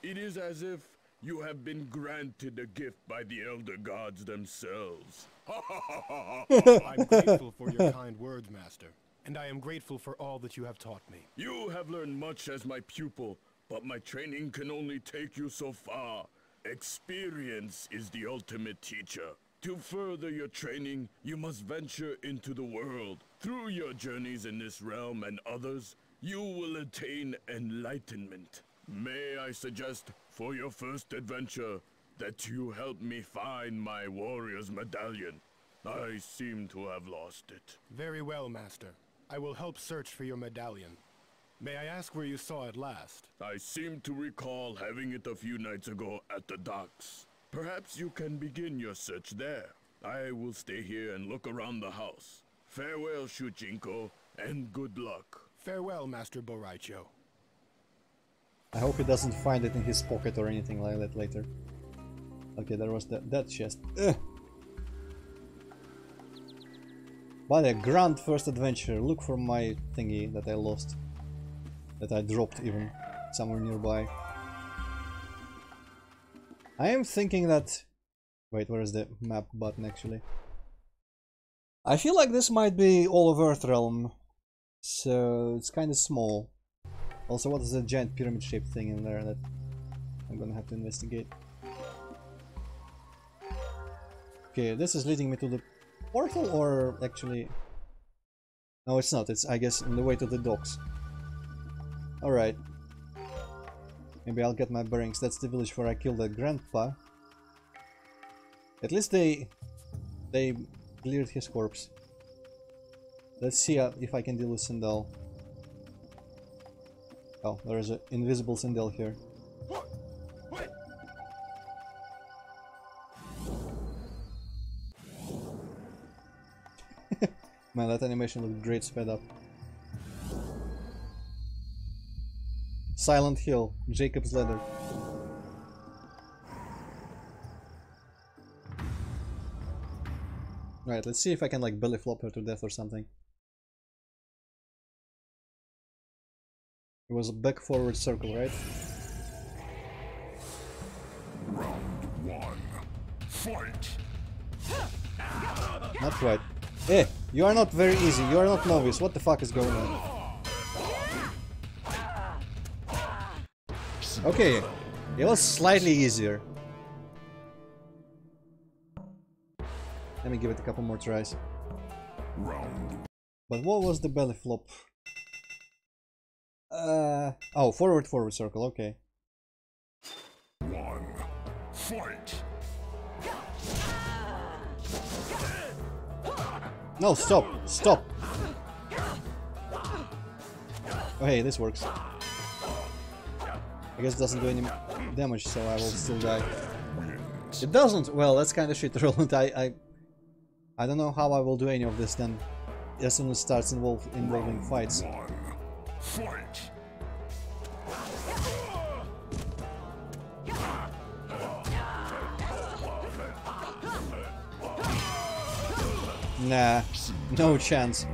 It is as if you have been granted a gift by the Elder Gods themselves. I'm grateful for your kind words, Master. And I am grateful for all that you have taught me. You have learned much as my pupil, but my training can only take you so far. Experience is the ultimate teacher. To further your training, you must venture into the world. Through your journeys in this realm and others, you will attain enlightenment. May I suggest, for your first adventure, that you help me find my warrior's medallion. I seem to have lost it. Very well, Master. I will help search for your medallion. May I ask where you saw it last? I seem to recall having it a few nights ago at the docks. Perhaps you can begin your search there. I will stay here and look around the house. Farewell, Shujinko, and good luck. Farewell, Master Boraicho. I hope he doesn't find it in his pocket or anything like that later. Okay, there was that chest. Ugh. What a grand first adventure. Look for my thingy that I lost. That I dropped even somewhere nearby. I am thinking that... Wait, where is the map button actually? I feel like this might be all of Earthrealm. So it's kind of small. Also, what is the giant pyramid shaped thing in there that I'm gonna have to investigate? Okay, this is leading me to the portal, or actually... No, it's not. It's, I guess, on the way to the docks. Alright. Maybe I'll get my bearings. That's the village where I killed the grandpa. At least they cleared his corpse. Let's see if I can deal with Sindel. Oh, there is an invisible Sindel here. Man, that animation looked great sped up. Silent Hill, Jacob's Ladder. Right, let's see if I can like belly flop her to death or something. It was a back forward circle, right? Round one. Fight! Not quite. Eh, you are not very easy, you are not novice. What the fuck is going on? Okay, it was slightly easier. Let me give it a couple more tries. But what was the belly flop? Oh, forward circle, okay. One. Fight! No, stop! Stop! Oh hey, this works. I guess it doesn't do any damage, so I will still die. It doesn't! Well, that's kinda shit, Roland. I don't know how I will do any of this then, as soon as it starts involving fights. Fight! Nah, no chance.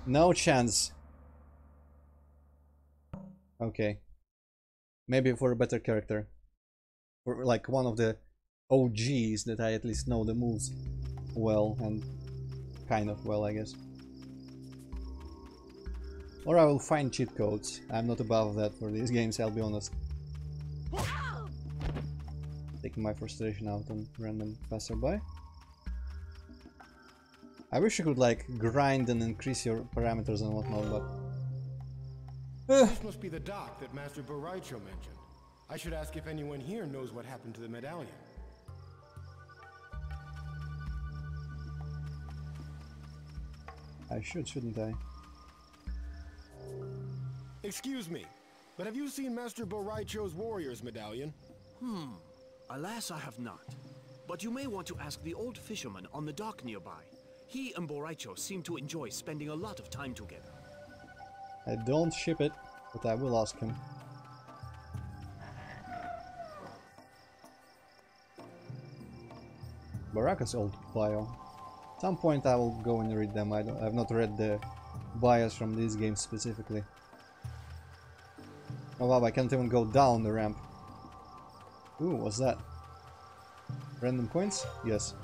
No chance. Okay. Maybe for a better character. For like one of the OGs that I at least know the moves well, and kind of well, I guess. Or I will find cheat codes. I'm not above that for these games, I'll be honest. Taking my frustration out on random passerby. I wish you could like grind and increase your parameters and whatnot, but... This must be the dock that Master Boraicho mentioned. I should ask if anyone here knows what happened to the medallion. I shouldn't I? Excuse me, but have you seen Master Boraicho's warrior's medallion? Alas, I have not. But you may want to ask the old fisherman on the dock nearby. He and Boraicho seem to enjoy spending a lot of time together. I don't ship it, but I will ask him. Baraka's old bio. At some point I will go and read them. I've not read the bios from these games specifically. Oh wow, I can't even go down the ramp. Ooh, what's that? Random coins? Yes.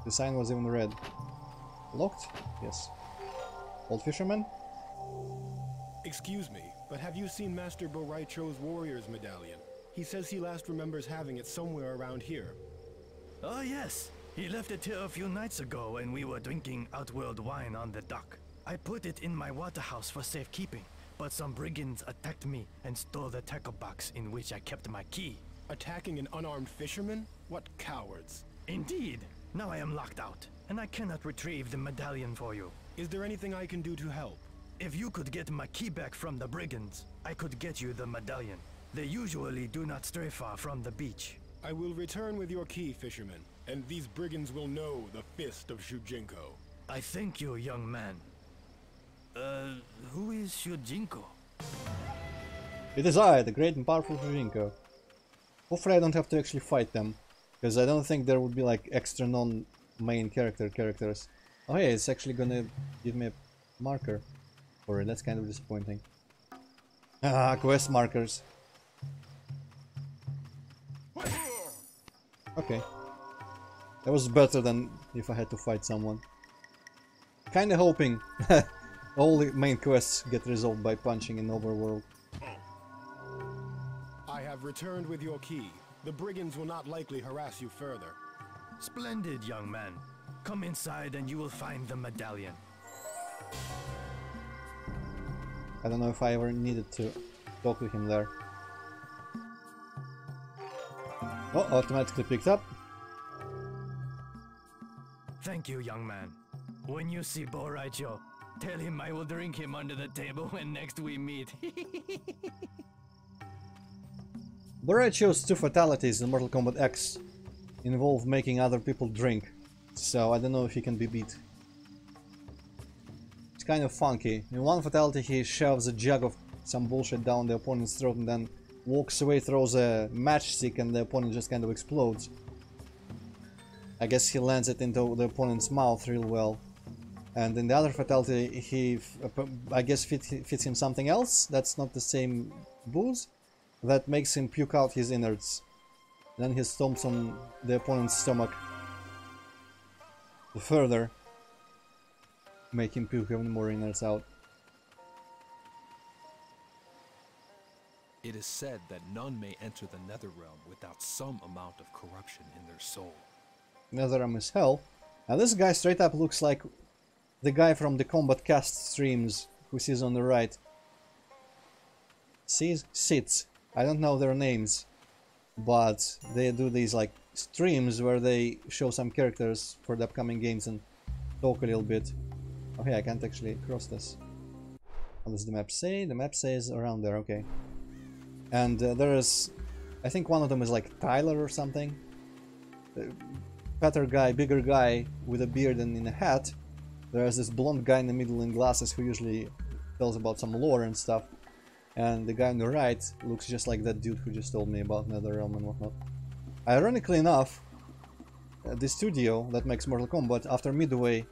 The sign was even red. Locked? Yes. Old fisherman? Excuse me, but have you seen Master Boraicho's warrior's medallion? He says he last remembers having it somewhere around here. Oh yes, he left it here a few nights ago when we were drinking Outworld wine on the dock. I put it in my waterhouse for safekeeping, but some brigands attacked me and stole the tackle box in which I kept my key. Attacking an unarmed fisherman? What cowards. Indeed. Now I am locked out, and I cannot retrieve the medallion for you. Is there anything I can do to help? If you could get my key back from the brigands, I could get you the medallion. They usually do not stray far from the beach. I will return with your key, fisherman, and these brigands will know the fist of Shujinko. I thank you, young man. Who is Shujinko? It is I, the great and powerful Shujinko. Hopefully I don't have to actually fight them, because I don't think there would be like extra main characters. Oh yeah, it's actually gonna give me a marker for it. That's kind of disappointing. Ah, quest markers. Okay. That was better than if I had to fight someone. Kinda hoping all the main quests get resolved by punching in overworld. I have returned with your key. The brigands will not likely harass you further. Splendid, young man. Come inside and you will find the medallion. I don't know if I ever needed to talk to him there. Oh, automatically picked up. Thank you, young man. When you see Boraicho, tell him I will drink him under the table when next we meet. Boraicho's 2 fatalities in Mortal Kombat X involve making other people drink, so I don't know if he can be beat. It's kind of funky. In one fatality he shoves a jug of some bullshit down the opponent's throat and then walks away, throws a matchstick, and the opponent just kind of explodes. I guess he lands it into the opponent's mouth real well. And in the other fatality he, I guess, fits him something else that's not the same booze that makes him puke out his innards. Then he stomps on the opponent's stomach to further make him puke even more innards out. It is said that none may enter the Netherrealm without some amount of corruption in their soul. Netherrealm is hell. And this guy straight up looks like the guy from the Kombat cast streams who sits on the right. Sits. I don't know their names, but they do these like streams where they show some characters for the upcoming games and talk a little bit. Okay, I can't actually cross this. What does the map say? The map says around there, okay. And there is, I think one of them is like Tyler or something. Fatter guy, bigger guy with a beard and in a hat. There's this blonde guy in the middle in glasses who usually tells about some lore and stuff. And the guy on the right looks just like that dude who just told me about Netherrealm and whatnot. Ironically enough, the studio that makes Mortal Kombat after Midway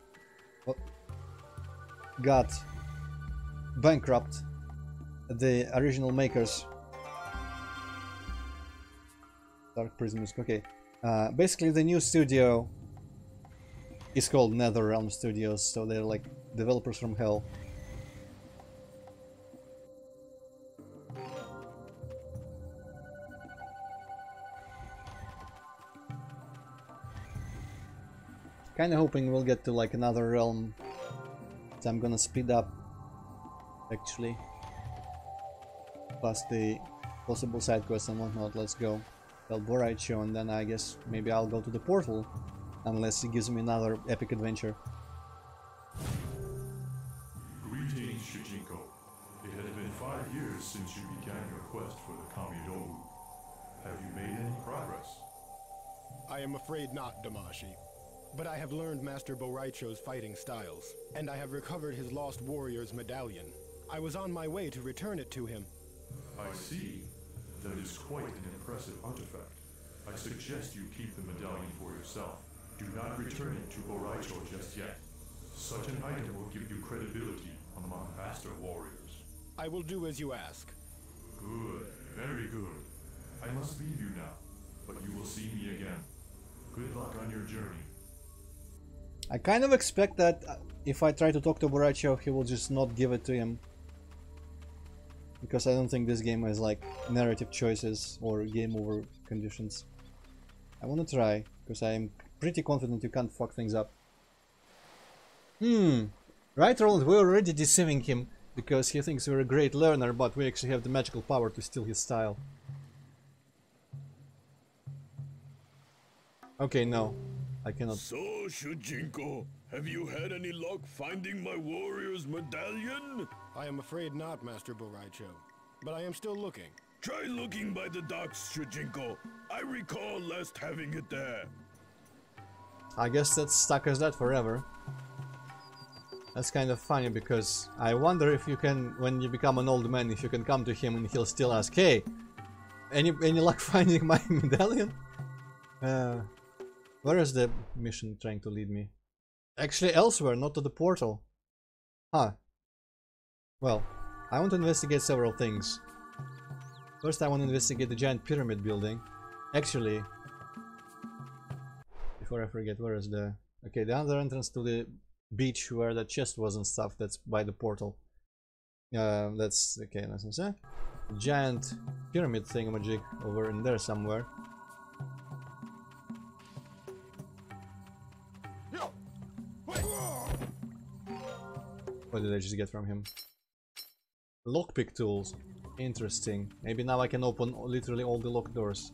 got bankrupt. The original makers. Dark Prism, okay. Basically the new studio is called Netherrealm Studios, so they're like developers from hell. Kinda hoping we'll get to like another realm, so I'm gonna speed up actually. Plus the possible side quests and whatnot. Let's go. Tell Boraicho, and then I guess maybe I'll go to the portal, unless he gives me another epic adventure. Greetings, Shujinko. It has been 5 years since you began your quest for the Kamidogu. Have you made any progress? I am afraid not, Damashi. But I have learned Master Boraicho's fighting styles, and I have recovered his lost warrior's medallion. I was on my way to return it to him. I see. That is quite an impressive artifact. I suggest you keep the medallion for yourself. Do not return it to Boraicho just yet. Such an item will give you credibility among master warriors. I will do as you ask. Good, very good. I must leave you now, but you will see me again. Good luck on your journey. I kind of expect that if I try to talk to Boraicho, he will just not give it to him. Because I don't think this game has like narrative choices or game over conditions. I want to try, because I am pretty confident you can't fuck things up. Right, Roland, we're already deceiving him because he thinks we're a great learner, but we actually have the magical power to steal his style. Okay, no. I cannot. So, Shujinko, have you had any luck finding my warrior's medallion? I am afraid not, Master Boraicho, but I am still looking. Try looking by the docks, Shujinko. I recall last having it there. I guess that's stuck as that forever. That's kind of funny because I wonder if you can, when you become an old man, if you can come to him and he'll still ask, hey, any luck finding my medallion? Where is the mission trying to lead me? Actually elsewhere, not to the portal. Huh. Well, I want to investigate several things. First I want to investigate the giant pyramid building. Actually, before I forget, where is the... Okay, the other entrance to the beach where the chest was and stuff, that's by the portal. That's... okay, that's it. Giant pyramid thingamajig over in there somewhere. What did I just get from him? Lockpick tools. Interesting. Maybe now I can open literally all the locked doors.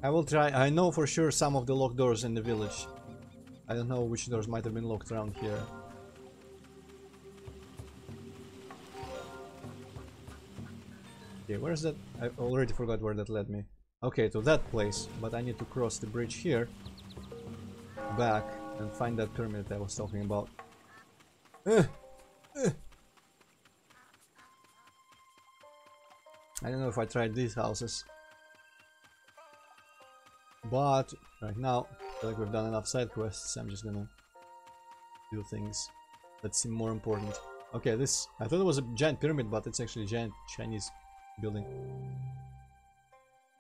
I will try. I know for sure some of the locked doors in the village. I don't know which doors might have been locked around here. Okay, where's that? I already forgot where that led me. Okay, to that place, but I need to cross the bridge here, back, and find that pyramid I was talking about. I don't know if I tried these houses, but right now, I feel like we've done enough side quests. I'm just gonna do things that seem more important. Okay, this, I thought it was a giant pyramid, but it's actually a giant Chinese building.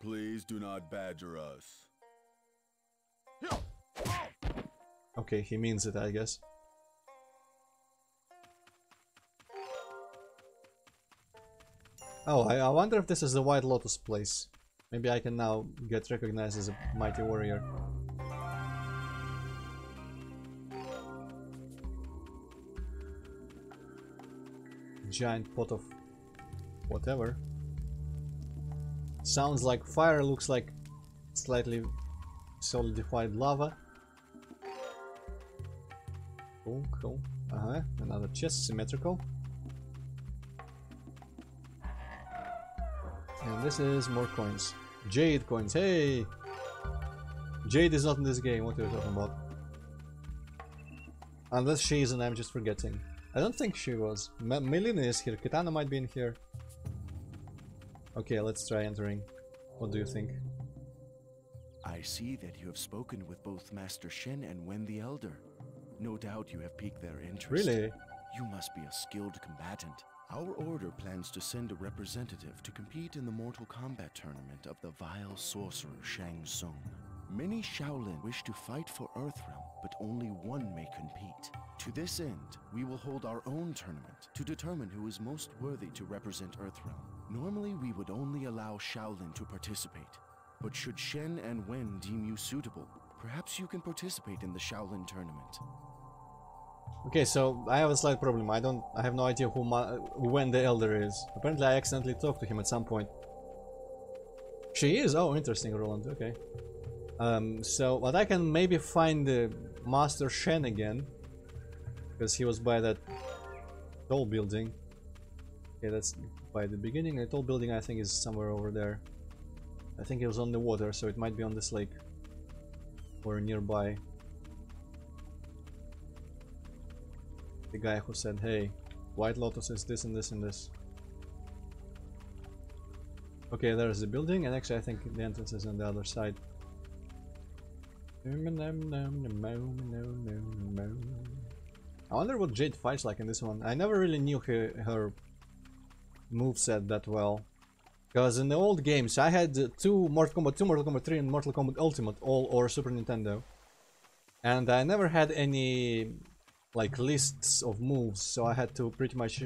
Please do not badger us. Okay, he means it, I guess. Oh, I wonder if this is the White Lotus place. Maybe I can now get recognized as a mighty warrior. Giant pot of whatever. Sounds like fire, looks like slightly solidified lava. Cool, cool. Another chest, symmetrical. And this is more coins. Jade coins, hey! Jade is not in this game, what are you talking about? Unless she is and I'm just forgetting. I don't think she was. Melina is here, Kitana might be in here. Okay, let's try entering. What do you think? I see that you have spoken with both Master Shen and Wen the Elder. No doubt you have piqued their interest. Really? You must be a skilled combatant. Our order plans to send a representative to compete in the Mortal Kombat tournament of the vile sorcerer Shang Tsung. Many Shaolin wish to fight for Earthrealm, but only one may compete. To this end, we will hold our own tournament to determine who is most worthy to represent Earthrealm. Normally, we would only allow Shaolin to participate, but should Shen and Wen deem you suitable, perhaps you can participate in the Shaolin tournament. Okay, so I have a slight problem. I have no idea who Wen the Elder is. Apparently I accidentally talked to him at some point. She is? Oh, interesting, Roland, okay. But I can maybe find the Master Shen again, because he was by that tall building. Okay, that's by the beginning. The tall building I think is somewhere over there. I think it was on the water, so it might be on this lake or nearby. The guy who said, hey, White Lotus is this and this and this. Okay, there's the building, and actually I think the entrance is on the other side. I wonder what Jade fights like in this one. I never really knew her moveset that well. Because in the old games I had two Mortal Kombat 2, Mortal Kombat 3 and Mortal Kombat Ultimate, all or Super Nintendo. And I never had any like lists of moves, so I had to pretty much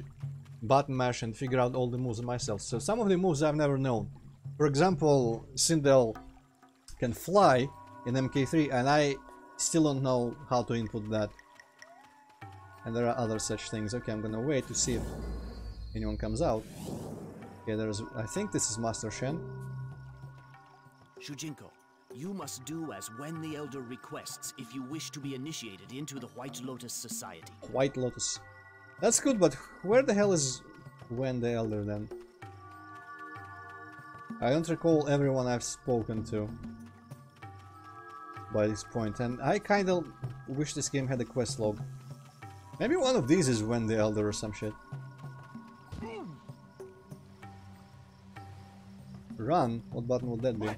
button mash and figure out all the moves myself. So some of the moves I've never known. For example, Sindel can fly in MK3 and I still don't know how to input that. And there are other such things. Okay, I'm gonna wait to see if anyone comes out. Okay, I think this is Master Shen. Shujinko, you must do as Wen the Elder requests if you wish to be initiated into the White Lotus Society. White Lotus. That's good, but where the hell is Wen the Elder then? I don't recall everyone I've spoken to by this point, and I kinda wish this game had a quest log. Maybe one of these is Wen the Elder or some shit. Run? What button would that be?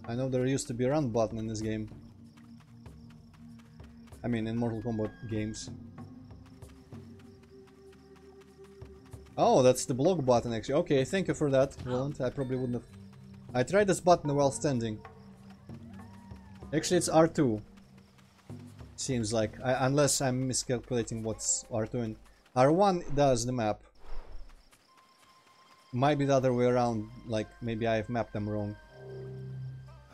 I know there used to be a run button in this game. I mean, in Mortal Kombat games. Oh, that's the block button actually. Okay, thank you for that, Roland. I probably wouldn't have... I tried this button while standing. Actually, it's R2. Seems like. Unless I'm miscalculating what's R2 and... R1 does the map. Might be the other way around, like maybe I've mapped them wrong.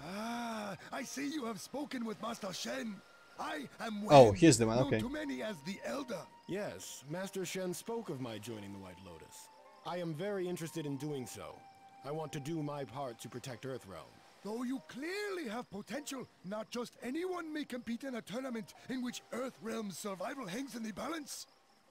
Ah, I see you have spoken with Master Shen. I am Oh, here's the one, known okay. to many as the Elder. Yes, Master Shen spoke of my joining the White Lotus. I am very interested in doing so. I want to do my part to protect Earthrealm. Though you clearly have potential, not just anyone may compete in a tournament in which Earthrealm's survival hangs in the balance.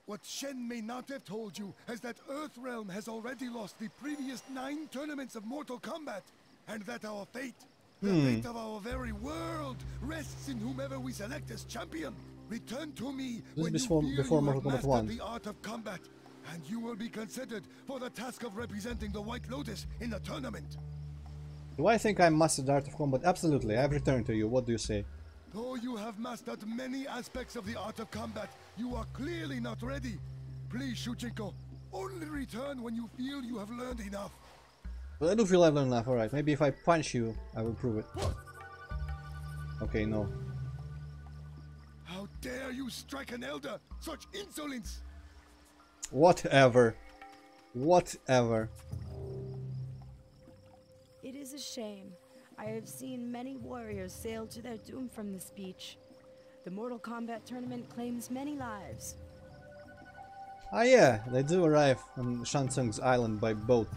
What Shen may not have told you is that Earthrealm has already lost the previous 9 tournaments of Mortal Kombat, and that our fate, the fate of our very world, rests in whomever we select as champion. Return to me when you feel you have mastered the art of combat, and you will be considered for the task of representing the White Lotus in the tournament. Do I think I mastered the art of combat? Absolutely, I've returned to you. What do you say? Though you have mastered many aspects of the art of combat, you are clearly not ready. Please, Shujinko, only return when you feel you have learned enough. Well, I do feel I've learned enough, alright. Maybe if I punch you, I will prove it. Okay, no. How dare you strike an elder? Such insolence! Whatever. Whatever. It is a shame. I have seen many warriors sail to their doom from this beach. The Mortal Kombat tournament claims many lives. Ah yeah, they do arrive on Shansung's island by boat.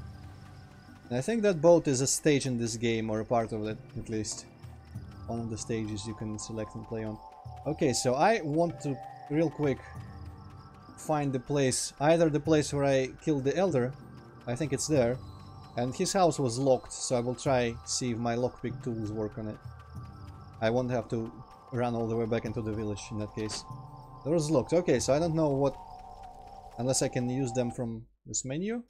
And I think that boat is a stage in this game, or a part of it at least. One of the stages you can select and play on. Okay, so I want to, real quick, find the place, either the place where I killed the Elder, I think it's there, and his house was locked, so I will try see if my lockpick tools work on it. I won't have to run all the way back into the village in that case. The door is locked. Okay, so I don't know what... Unless I can use them from this menu?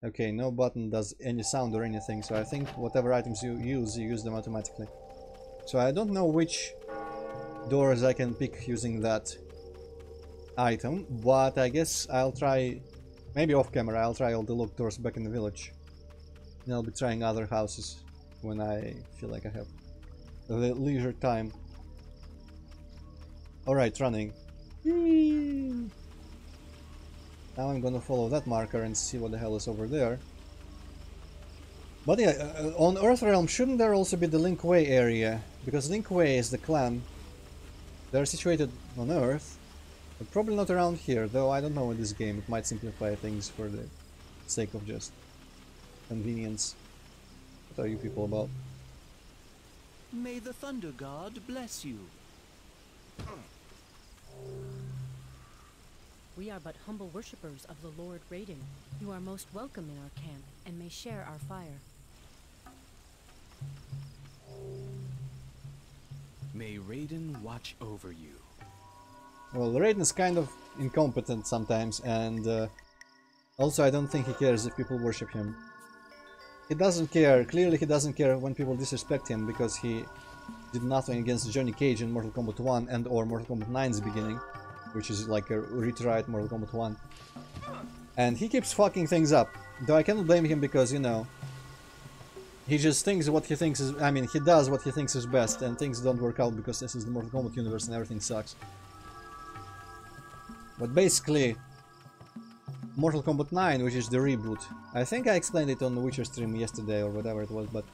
Okay, no button does any sound or anything, so I think whatever items you use them automatically. So I don't know which doors I can pick using that item, but I guess I'll try... Maybe off camera, I'll try all the locked doors back in the village. And I'll be trying other houses when I feel like I have the leisure time. Alright, running. Now I'm gonna follow that marker and see what the hell is over there. But yeah, on Earthrealm, shouldn't there also be the Lin Kuei area? Because Lin Kuei is the clan. They're situated on Earth. But probably not around here, though I don't know in this game. It might simplify things for the sake of just convenience. What are you people about? May the Thunder God bless you. We are but humble worshippers of the Lord Raiden. You are most welcome in our camp, and may share our fire. May Raiden watch over you. Well, Raiden's kind of incompetent sometimes, and also I don't think he cares if people worship him. He doesn't care, clearly he doesn't care when people disrespect him, because he did nothing against Johnny Cage in Mortal Kombat 1 and or Mortal Kombat 9's beginning, which is like a retried Mortal Kombat 1. And he keeps fucking things up, though I cannot blame him because, you know, he just thinks what he thinks is, I mean, he does what he thinks is best, and things don't work out because this is the Mortal Kombat universe and everything sucks. But basically, Mortal Kombat 9, which is the reboot, I think I explained it on the Witcher stream yesterday or whatever it was, but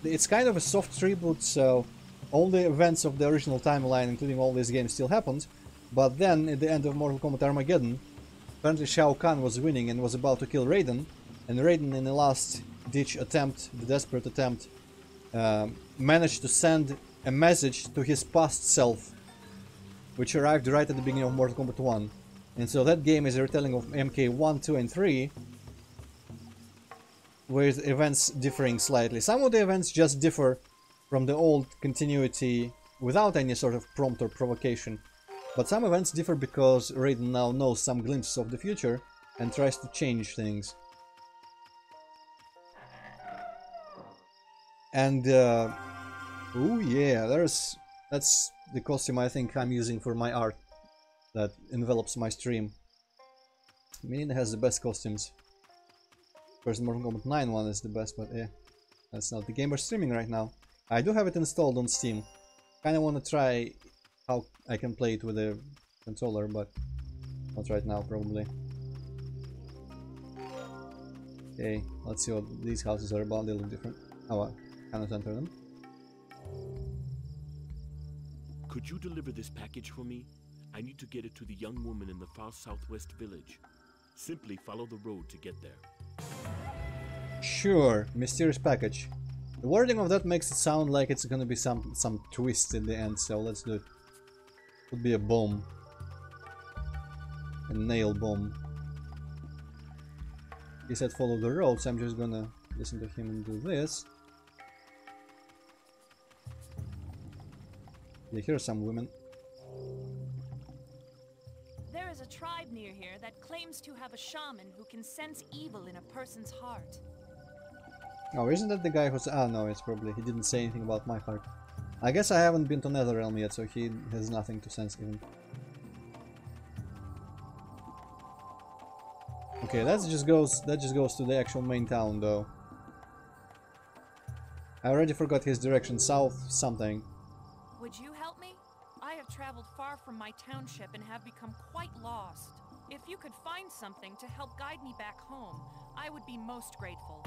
it's kind of a soft reboot, so all the events of the original timeline, including all these games, still happened, but then at the end of Mortal Kombat Armageddon, apparently Shao Kahn was winning and was about to kill Raiden, and Raiden in the last ditch attempt, the desperate attempt, managed to send a message to his past self, which arrived right at the beginning of Mortal Kombat 1. And so that game is a retelling of MK 1, 2 and 3, with events differing slightly. Some of the events just differ from the old continuity without any sort of prompt or provocation. But some events differ because Raiden now knows some glimpses of the future and tries to change things. And oh yeah, that's the costume I think I'm using for my art that envelops my stream. Mean has the best costumes. First Mortal Kombat 9 one is the best, but yeah, that's not the game we're streaming right now. I do have it installed on Steam. Kinda wanna try how I can play it with a controller, but not right now probably. Okay, let's see what these houses are about. They look different. Oh, I cannot enter them. Could you deliver this package for me? I need to get it to the young woman in the far southwest village. Simply follow the road to get there. Sure, mysterious package. The wording of that makes it sound like it's gonna be some twist in the end, so let's do it. Could be a bomb. A nail bomb. He said follow the road, so I'm just gonna listen to him and do this. Yeah, here are some women. There is a tribe near here that claims to have a shaman who can sense evil in a person's heart. Oh, isn't that the guy who's... Ah, no, it's probably... He didn't say anything about my heart. I guess I haven't been to Netherrealm yet, so he has nothing to sense even. Okay, that just goes to the actual main town, though. I already forgot his direction. South something. Would you help me? I have traveled far from my township and have become quite lost. If you could find something to help guide me back home, I would be most grateful.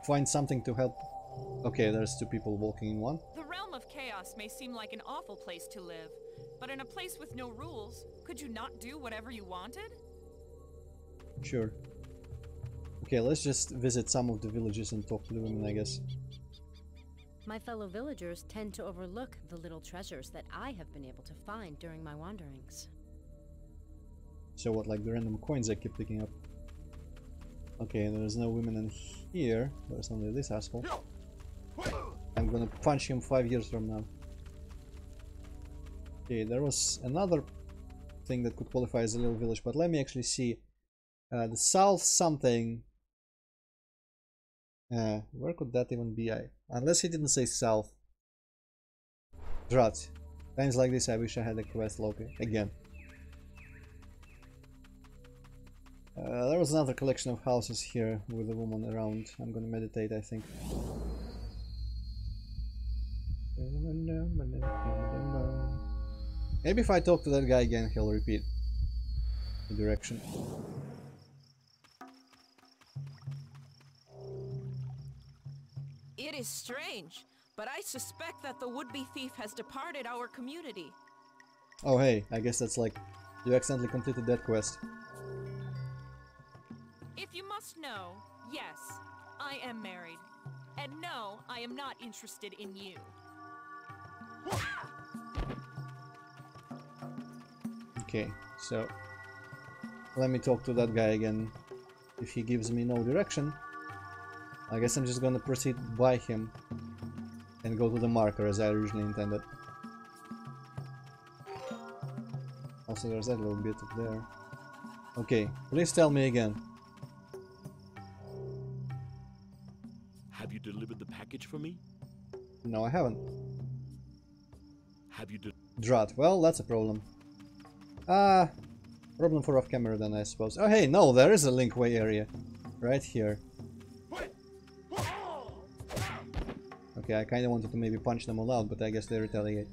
Find something to help. Okay, there's two people walking in one. The realm of chaos may seem like an awful place to live, but in a place with no rules, could you not do whatever you wanted? Sure. Okay, let's just visit some of the villages and talk to the women, I guess. My fellow villagers tend to overlook the little treasures that I have been able to find during my wanderings. So what, like the random coins I keep picking up? Okay, there's no women in here. There's only this asshole. I'm gonna punch him 5 years from now. Okay, there was another thing that could qualify as a little village, but let me actually see. The south something. Where could that even be? Unless he didn't say south. Drat. Times like this I wish I had a quest log again. There was another collection of houses here with a woman around. I'm gonna meditate, I think. Maybe if I talk to that guy again, he'll repeat the direction. It is strange, but I suspect that the would-be thief has departed our community. Oh hey, I guess that's like you accidentally completed that quest. If you must know, yes, I am married. And no, I am not interested in you. Okay, so let me talk to that guy again. If he gives me no direction, I guess I'm just gonna proceed by him and go to the marker as I originally intended. Also, there's that little bit up there. Okay, please tell me again. Have you delivered the package for me? No, I haven't. Have you Drat. Well, that's a problem. Problem for off camera then, I suppose. Oh hey, no, there is a Lin Kuei area. Right here. Okay, I kinda wanted to maybe punch them all out, but I guess they retaliate.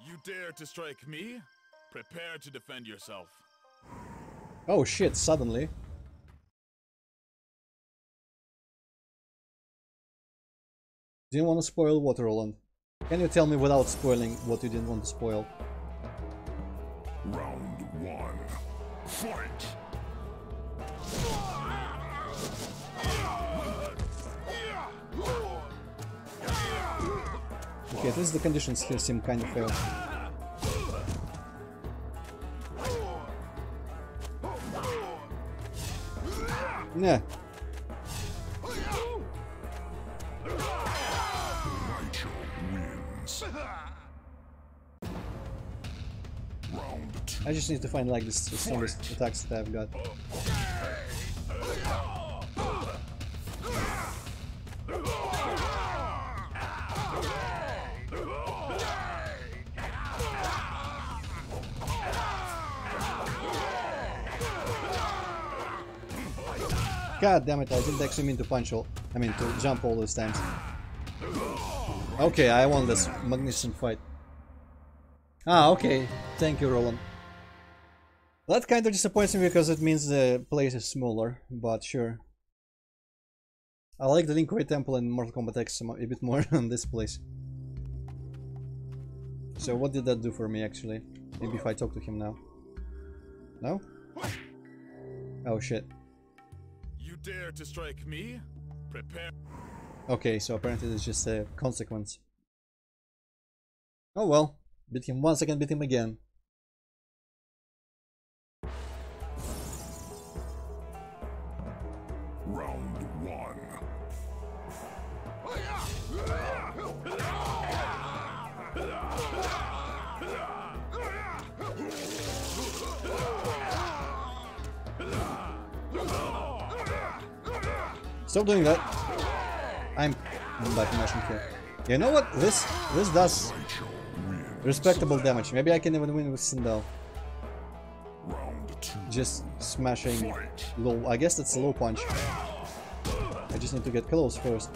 You dare to strike me? Prepare to defend yourself. Oh shit, suddenly. Didn't want to spoil what, Roland? Can you tell me without spoiling what you didn't want to spoil? Round 1. Fight! Okay, at least the conditions here seem kind of fair. Yeah. I just need to find like the strongest attacks that I've got. God damn it, I didn't actually mean to punch all, to jump all those times. Okay, I won this magnificent fight. Ah, okay. Thank you, Roland. That kind of disappoints me because it means the place is smaller, but sure. I like the Lin Kuei temple in Mortal Kombat X a bit more than this place. So what did that do for me actually? Maybe if I talk to him now. No? Oh shit. You dare to strike me? Prepare. Okay, so apparently it's just a consequence. Oh well. Beat him once, I can beat him again. Round 1. Stop doing that. I'm back mashing here. You know what? This does respectable damage. Maybe I can even win with Sindel. Just smashing low. I guess that's a low punch. I just need to get close first.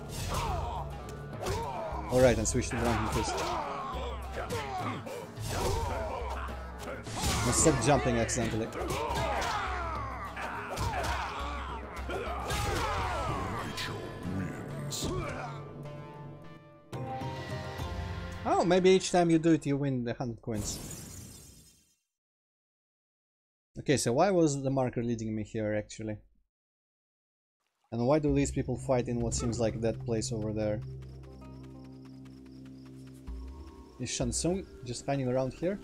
Alright, and switch to Drunken Fist. I stopped jumping accidentally. Oh, maybe each time you do it you win the 100 coins. Okay, so why was the marker leading me here actually? And why do these people fight in what seems like that place over there? Is Shansung just hanging around here?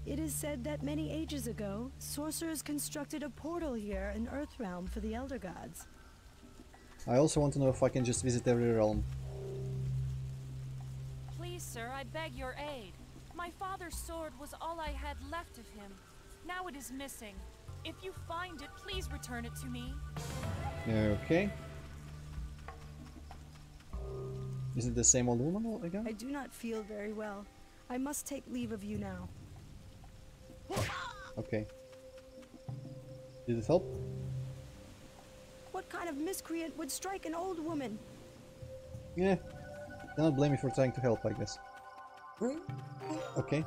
It is said that many ages ago, sorcerers constructed a portal here in Earthrealm for the Elder Gods. I also want to know if I can just visit every realm. Please, sir, I beg your aid. My father's sword was all I had left of him. Now it is missing. If you find it, please return it to me. Okay. Is it the same old woman again? I do not feel very well. I must take leave of you now. Okay. Did it help? What kind of miscreant would strike an old woman? Yeah. Cannot blame me for trying to help, I guess. Okay.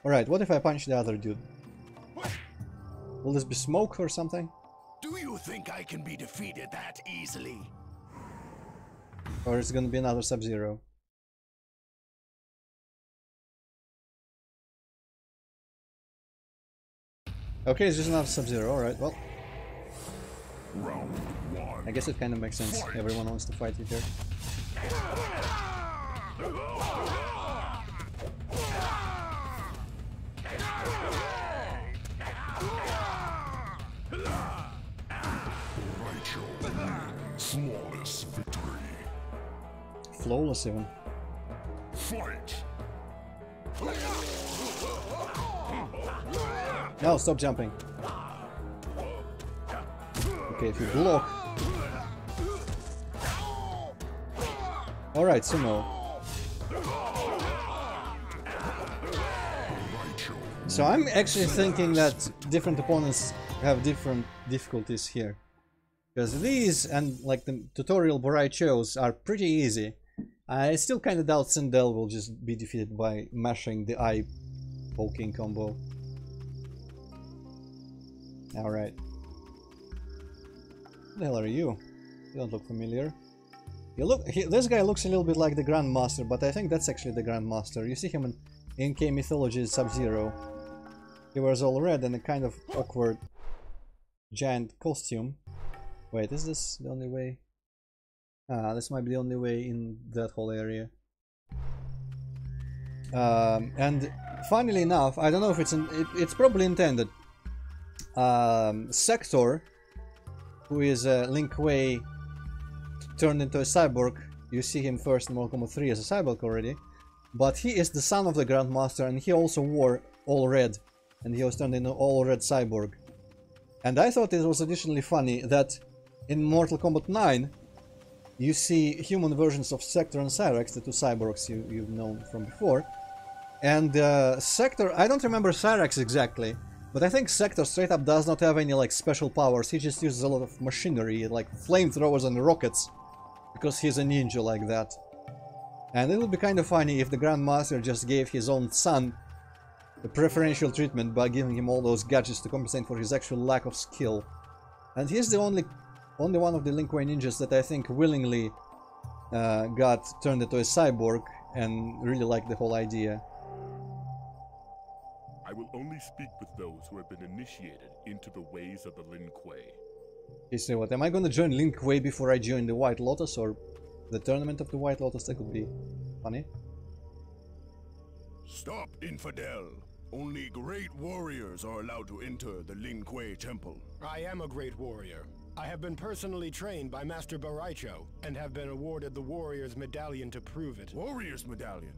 Alright, what if I punch the other dude? Will this be smoke or something? Do you think I can be defeated that easily? Or is it gonna be another Sub-Zero? Okay, it's just another Sub-Zero, alright, well. Round 1. I guess it kind of makes sense. Everyone wants to fight you here. Flawless victory. Flawless even. Fight. No, stop jumping. Okay, if you block. Alright, sumo. So I'm actually thinking that different opponents have different difficulties here. Because these and like the tutorial Borai chose are pretty easy. I still kind of doubt Sindel will just be defeated by mashing the eye poking combo. Alright. Who the hell are you? You don't look familiar. You look. This guy looks a little bit like the Grandmaster, but I think that's actually the Grandmaster. You see him in NK Mythology's Sub-Zero. He wears all red and a kind of awkward giant costume. Wait, is this the only way? Ah, this might be the only way in that whole area. And funnily enough, I don't know if it's probably intended. Sector, who is Lin Kuei turned into a cyborg. You see him first in Mortal Kombat 3 as a cyborg already. But he is the son of the Grandmaster, and he also wore all red. And he was turned into all red cyborg. And I thought it was additionally funny that in Mortal Kombat 9, you see human versions of Sector and Cyrax, the two cyborgs you've known from before. And Sector, I don't remember Cyrax exactly, but I think Sector straight up does not have any like special powers. He just uses a lot of machinery, like flamethrowers and rockets, because he's a ninja like that. And it would be kind of funny if the Grandmaster just gave his own son a preferential treatment by giving him all those gadgets to compensate for his actual lack of skill. And he's the only one of the Lin Kuei ninjas that I think willingly got turned into a cyborg and really liked the whole idea. I will only speak with those who have been initiated into the ways of the Lin Kuei. Okay, so what, am I gonna join Lin Kuei before I join the White Lotus, or the tournament of the White Lotus? That could be funny. Stop, infidel! Only great warriors are allowed to enter the Lin Kuei temple. I am a great warrior. I have been personally trained by Master Baraicho, and have been awarded the Warrior's Medallion to prove it. Warrior's Medallion?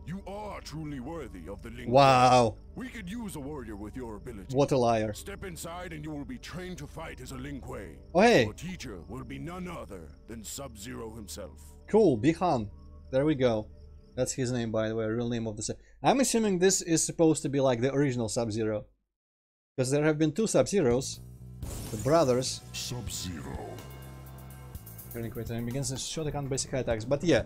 You are truly worthy of the Lin Kuei. Wow! We could use a warrior with your ability. What a liar. Step inside and you will be trained to fight as a Lin Kuei. Oh hey! Your teacher will be none other than Sub-Zero himself. Cool, Bihan. There we go. That's his name, by the way, real name of the... I'm assuming this is supposed to be like the original Sub-Zero. Because there have been two Sub-Zeros. The brothers. Sub-Zero. Turning quick time begins to show the count basic attacks. But yeah,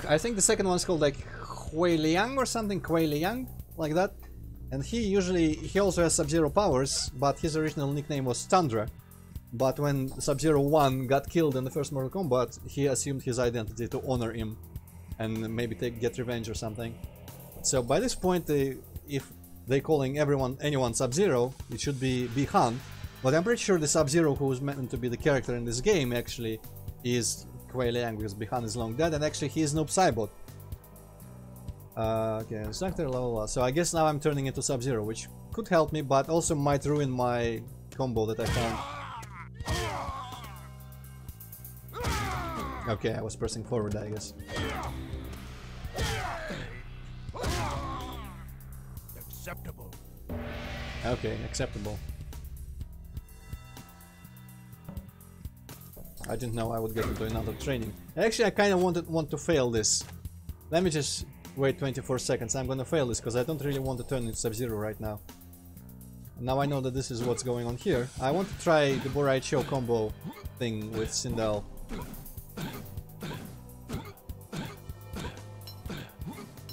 I think the second one's called like Hui Liang or something, Kuei Liang, like that. And he also has Sub-Zero powers, but his original nickname was Tundra. But when Sub-Zero 1 got killed in the first Mortal Kombat, he assumed his identity to honor him and maybe get revenge or something. So by this point, if they're calling anyone Sub-Zero, it should be Bihan. But I'm pretty sure the Sub-Zero who was meant to be the character in this game actually is Kuei Liang, because Bihan is long dead, and actually he is Noob Saibot. Okay, Sector, blah, blah, blah. So I guess now I'm turning into Sub-Zero, which could help me, but also might ruin my combo that I found. Okay, I was pressing forward, I guess. Acceptable. Okay, acceptable. I didn't know I would get into another training. Actually, I kind of want to fail this. Let me just wait 24 seconds. I'm gonna fail this because I don't really want to turn into Sub-Zero right now. Now I know that this is what's going on here. I want to try the Boraicho combo thing with Sindel.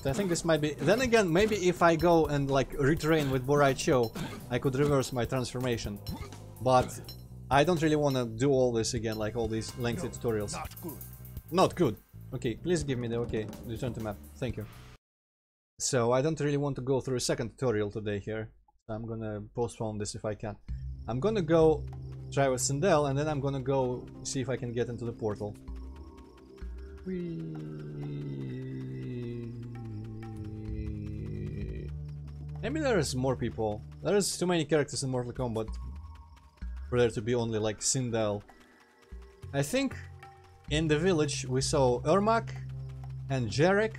I think this might be... Then again, maybe if I go and like retrain with Boraicho, I could reverse my transformation. But I don't really want to do all this again, like all these lengthy tutorials. Not good. Not good. Okay, please give me the okay. Return to map. Thank you. So I don't really want to go through a second tutorial today here. So I'm gonna postpone this if I can. I'm gonna go try with Sindel, and then I'm gonna go see if I can get into the portal. Maybe there's more people. There's too many characters in Mortal Kombat for there to be only like Sindel. I think in the village we saw Ermac and Jarek,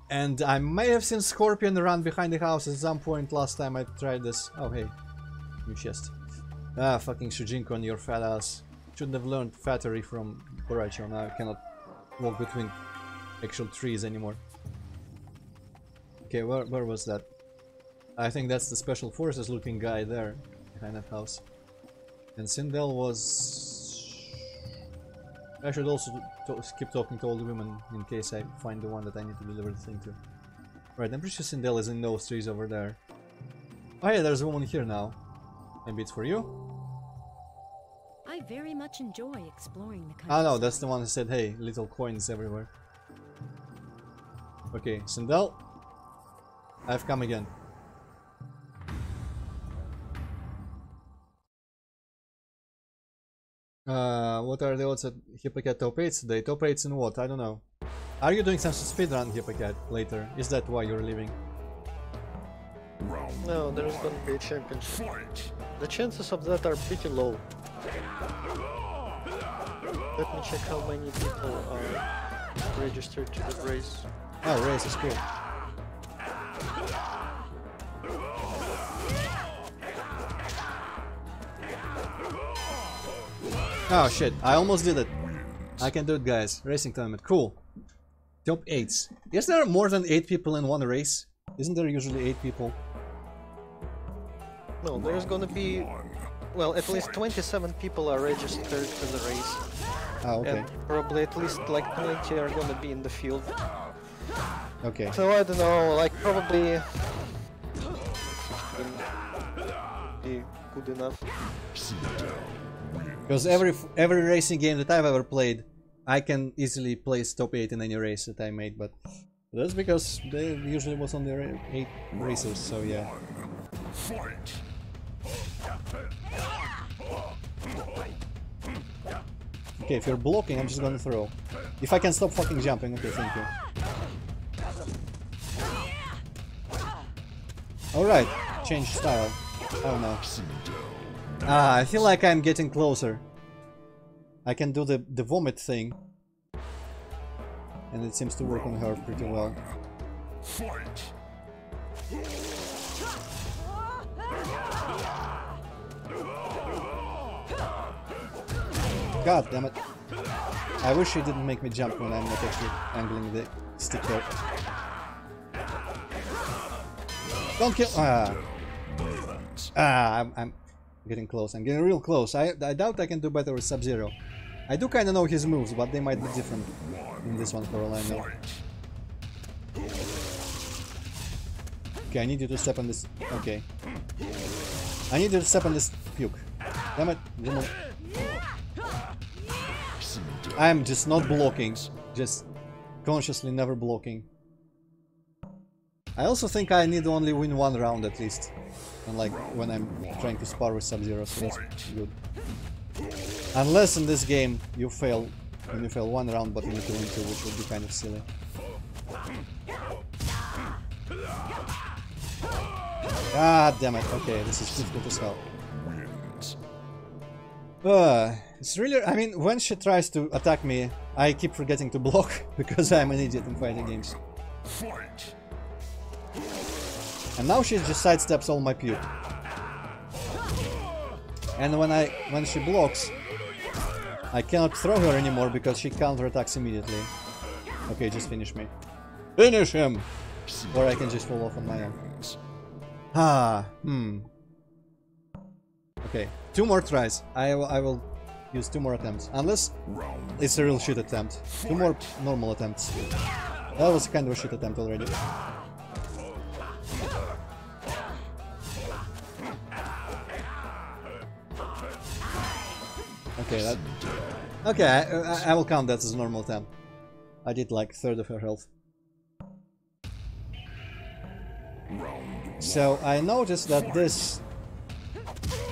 and I may have seen Scorpion run behind the house at some point last time I tried this. Oh hey, new chest. Ah, fucking Shujinko and your fat ass. Shouldn't have learned fattery from Boraicho. Now I cannot walk between actual trees anymore. Okay, where was that? I think that's the Special Forces looking guy there, behind that house. And Sindel was... I should also keep talking to all the women in case I find the one that I need to deliver the thing to. Right, I'm pretty sure Sindel is in those trees over there. Oh yeah, there's a woman here now. Maybe it's for you? I very much enjoy exploring the country. Ah no, that's the one who said, hey, little coins everywhere. Okay, Sindel. I've come again. What are the odds that Hippocat top 8s today? Top 8s in what? I don't know. Are you doing some speedrun, Hippocat, later? Is that why you're leaving? No, there's gonna be a championship. The chances of that are pretty low. Let me check how many people are registered to the race. Oh, race is cool. Oh shit, I almost did it. I can do it, guys. Racing tournament, cool. Top 8s. Is there more than 8 people in one race? Isn't there usually 8 people? No, there's gonna be... Well, at least 27 people are registered to the race. Oh, okay. And probably at least like 20 are gonna be in the field. Okay. So I don't know, like probably... be good enough. Because every racing game that I've ever played, I can easily place top 8 in any race that I made, but that's because there usually was only 8 races, so yeah. Okay, if you're blocking, I'm just gonna throw. If I can stop fucking jumping, okay, thank you. Alright, change style. Oh no. Ah, I feel like I'm getting closer. I can do the vomit thing. And it seems to work on her pretty well. God damn it. I wish he didn't make me jump when I'm not actually angling the stick there. Don't kill. I'm getting close. I'm getting real close. I doubt I can do better with Sub-Zero. I do kind of know his moves, but they might be different in this one for all I know. Okay, I need you to step on this. Okay. I need you to step on this puke. Damn it. I'm just not blocking. Just consciously never blocking. I also think I need to only win one round at least. Unlike when I'm trying to spar with Sub-Zero, so that's good. Unless in this game you fail, when you fail one round but you need to win two, which would be kind of silly. God damn it, okay, this is difficult as hell. It's really, I mean, when she tries to attack me, I keep forgetting to block, because I'm an idiot in fighting games. And now she just sidesteps all my puke. And when she blocks, I cannot throw her anymore because she counterattacks immediately. Okay, just finish me. Finish him! Or I can just fall off on my own. Okay, 2 more tries. I will use 2 more attempts. Unless it's a real shit attempt. 2 more normal attempts. That was kind of a shit attempt already. Okay, that... Okay, I will count that as a normal attempt. I did like 1/3 of her health. So I noticed that this...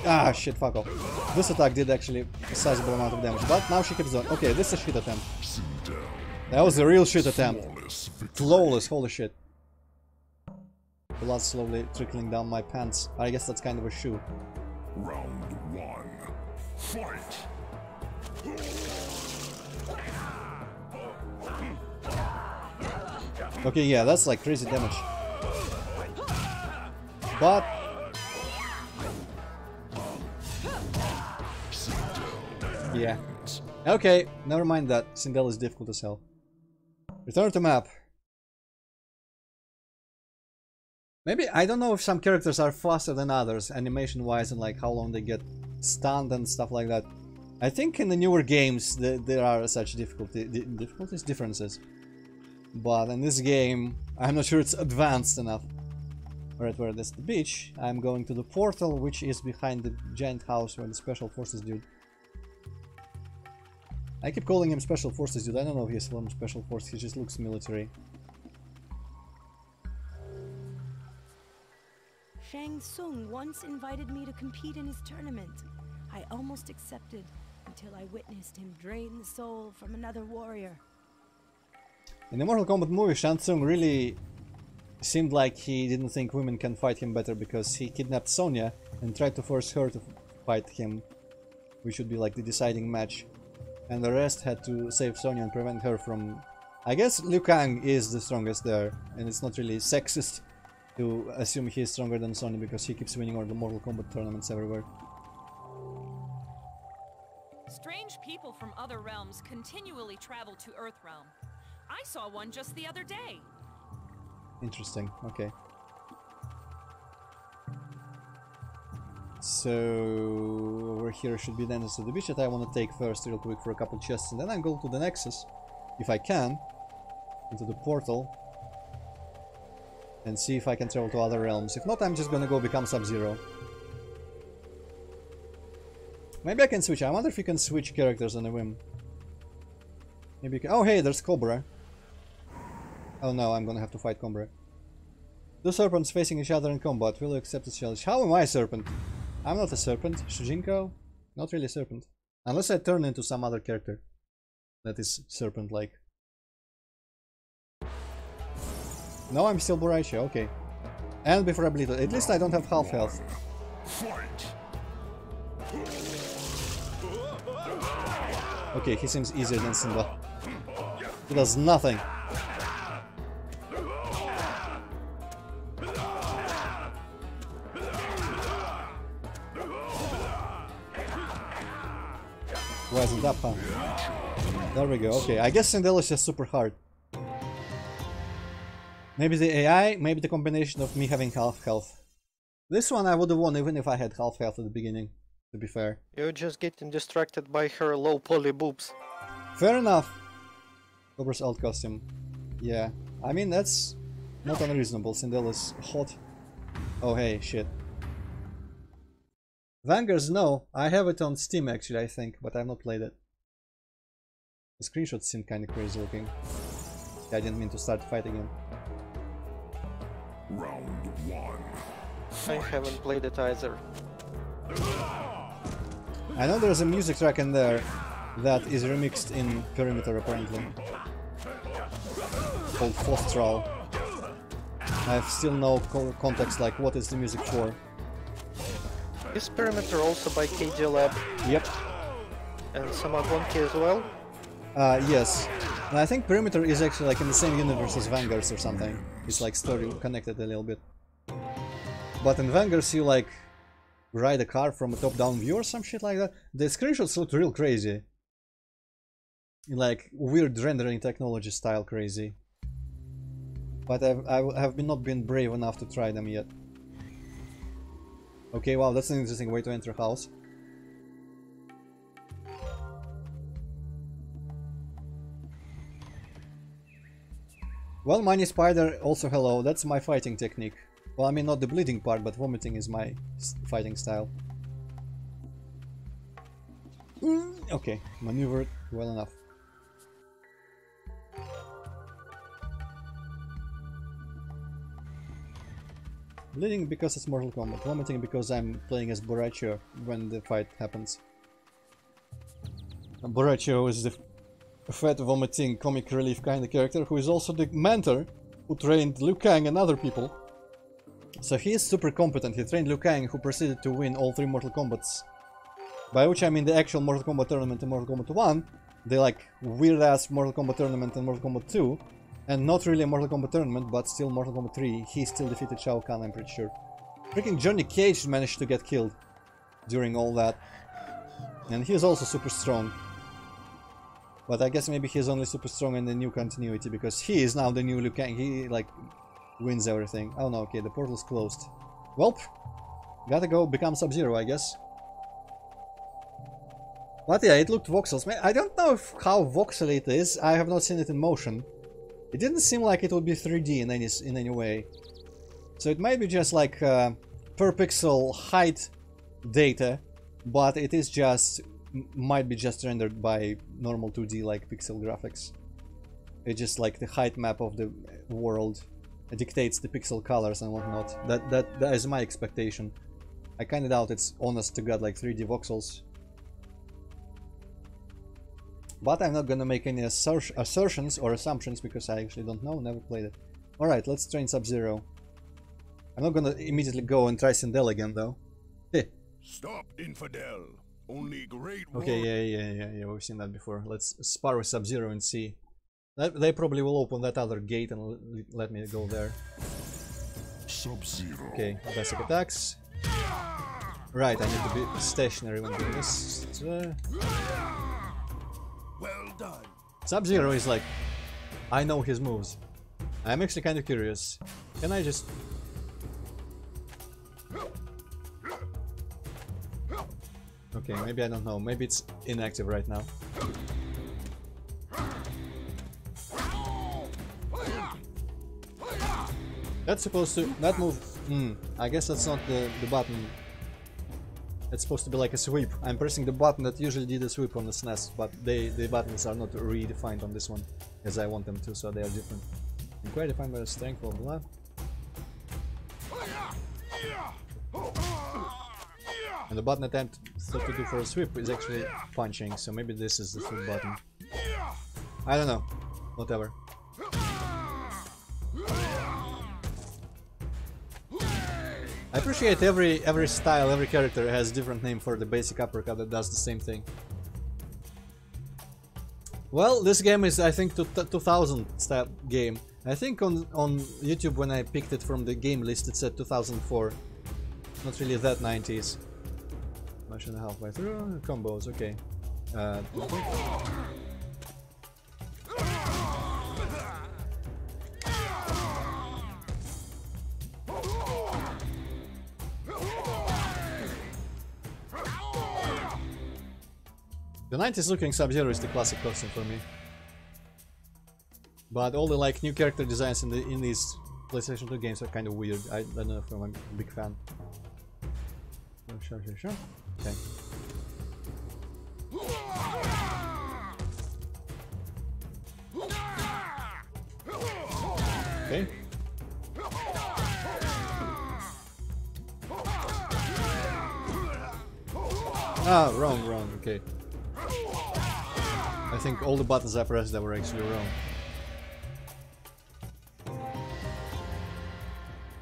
Ah, shit, fuck off. This attack did actually a sizable amount of damage, but now she keeps going. Okay, this is a shit attempt. That was a real shit attempt. Flawless, holy shit. Blood slowly trickling down my pants. I guess that's kind of a shoe. Round 1. Fight! Okay, yeah, that's like crazy damage. But... yeah. Okay, never mind that. Sindel is difficult as hell. Return to map. Maybe, I don't know if some characters are faster than others, animation-wise, and like how long they get stunned and stuff like that. I think in the newer games there are such differences. But in this game, I'm not sure it's advanced enough. Alright, where that's the beach. I'm going to the portal, which is behind the giant house where the Special Forces dude. I keep calling him Special Forces dude. I don't know if he's from Special Force, he just looks military. Shang Tsung once invited me to compete in his tournament. I almost accepted until I witnessed him drain the soul from another warrior. In the Mortal Kombat movie, Shang Tsung really seemed like he didn't think women can fight him better because he kidnapped Sonya and tried to force her to fight him which would be like the deciding match. And the rest had to save Sonya and prevent her from... I guess Liu Kang is the strongest there, and it's not really sexist to assume he's stronger than Sonya because he keeps winning all the Mortal Kombat tournaments everywhere. Strange people from other realms continually travel to Earthrealm. I saw one just the other day. Interesting, okay. So over here should be the entrance to the beach that I want to take first real quick for a couple chests, and then I go to the Nexus, if I can, into the portal, and see if I can travel to other realms. If not, I'm just gonna go become Sub-Zero. Maybe I can switch. I wonder if you can switch characters on a whim. Maybe you can... Oh hey, there's Cobra. Oh no, I'm gonna have to fight Cobra. Two serpents facing each other in combat. Will you accept this challenge? How am I a serpent? I'm not a serpent. Shujinko? Not really a serpent. Unless I turn into some other character that is serpent-like. No, I'm still Boraicho, okay. And before I bleed, at least I don't have half health. Okay, he seems easier than Simba. He does nothing. Rising up, huh? There we go, okay. I guess Sindel is just super hard. Maybe the AI, maybe the combination of me having half health. This one I would have won even if I had half health at the beginning, to be fair. You're just getting distracted by her low poly boobs. Fair enough. Cobra's alt costume. Yeah, I mean that's not unreasonable. Sindel is hot. Oh hey, shit. Vanguards, no. I have it on Steam actually, I think, but I've not played it. The screenshots seem kinda crazy looking. I didn't mean to start fighting him. Round one. I haven't played it either. I know there's a music track in there that is remixed in Perimeter apparently. Called Fostral. I have still no context like what is the music for. Is Perimeter also by KD Lab? Yep. And Samagonki as well? Yes. And I think Perimeter is actually like in the same universe as Vanguards or something. It's like story connected a little bit. But in Vanguards you like ride a car from a top-down view or some shit like that. The screenshots look real crazy. Like weird rendering technology style crazy. But I have not been brave enough to try them yet. Okay, wow, that's an interesting way to enter a house. Well, Money Spider, also hello, that's my fighting technique. Well, I mean not the bleeding part, but vomiting is my fighting style. Okay, maneuvered well enough. Bleeding because it's Mortal Kombat, vomiting because I'm playing as Boraicho when the fight happens. Boraicho is the fat, vomiting, comic relief kind of character who is also the mentor who trained Liu Kang and other people. So he is super competent. He trained Liu Kang, who proceeded to win all 3 Mortal Kombats. By which I mean the actual Mortal Kombat tournament and Mortal Kombat 1, the like weird-ass Mortal Kombat tournament and Mortal Kombat 2, and not really a Mortal Kombat tournament, but still Mortal Kombat 3, he still defeated Shao Kahn, I'm pretty sure. Freaking Johnny Cage managed to get killed during all that. And he is also super strong. But I guess maybe he's only super strong in the new continuity, because he is now the new Liu Kang. He, like, wins everything. Oh no, okay, the portal's closed. Welp, gotta go become Sub-Zero, I guess. But yeah, it looked voxels. I don't know how voxely it is. I have not seen it in motion. It didn't seem like it would be 3D in any way. So it might be just like per pixel height data, but it is just might be just rendered by normal 2D like pixel graphics. It's just like the height map of the world. It dictates the pixel colors and whatnot. That is my expectation. I kinda doubt it's honest to god like 3D voxels. But I'm not gonna make any assertions or assumptions because I actually don't know, never played it. Alright, let's train Sub-Zero. I'm not gonna immediately go and try Sindel again though. Stop, infidel! Only great Okay, yeah, we've seen that before. Let's spar with Sub-Zero and see. They probably will open that other gate and let me go there. Sub-Zero. Okay, basic attacks. Right, I need to be stationary when doing this. Well done. Sub-Zero is like... I know his moves. I'm actually kind of curious. Can I just... Okay, maybe I don't know. Maybe it's inactive right now. That's supposed to... That move... I guess that's not the button. It's supposed to be like a sweep. I'm pressing the button that usually did a sweep on the SNES, but the buttons are not redefined on this one as I want them to, so they are different. And quite defined by the strength of blood. And the button attempt to do for a sweep is actually punching, so maybe this is the sweep button. I don't know. Whatever. I appreciate every style, every character has a different name for the basic uppercut that does the same thing. Well, this game is, I think, 2000 style game. I think on YouTube when I picked it from the game list it said 2004. Not really that 90s. Much and a half way through. Combos, okay. The 90s looking Sub-Zero is the classic costume for me. But all the like new character designs in these PlayStation 2 games are kind of weird. I don't know if I'm a big fan. Oh, sure. Okay. Okay. Ah, wrong, okay. I think all the buttons I pressed that were actually wrong.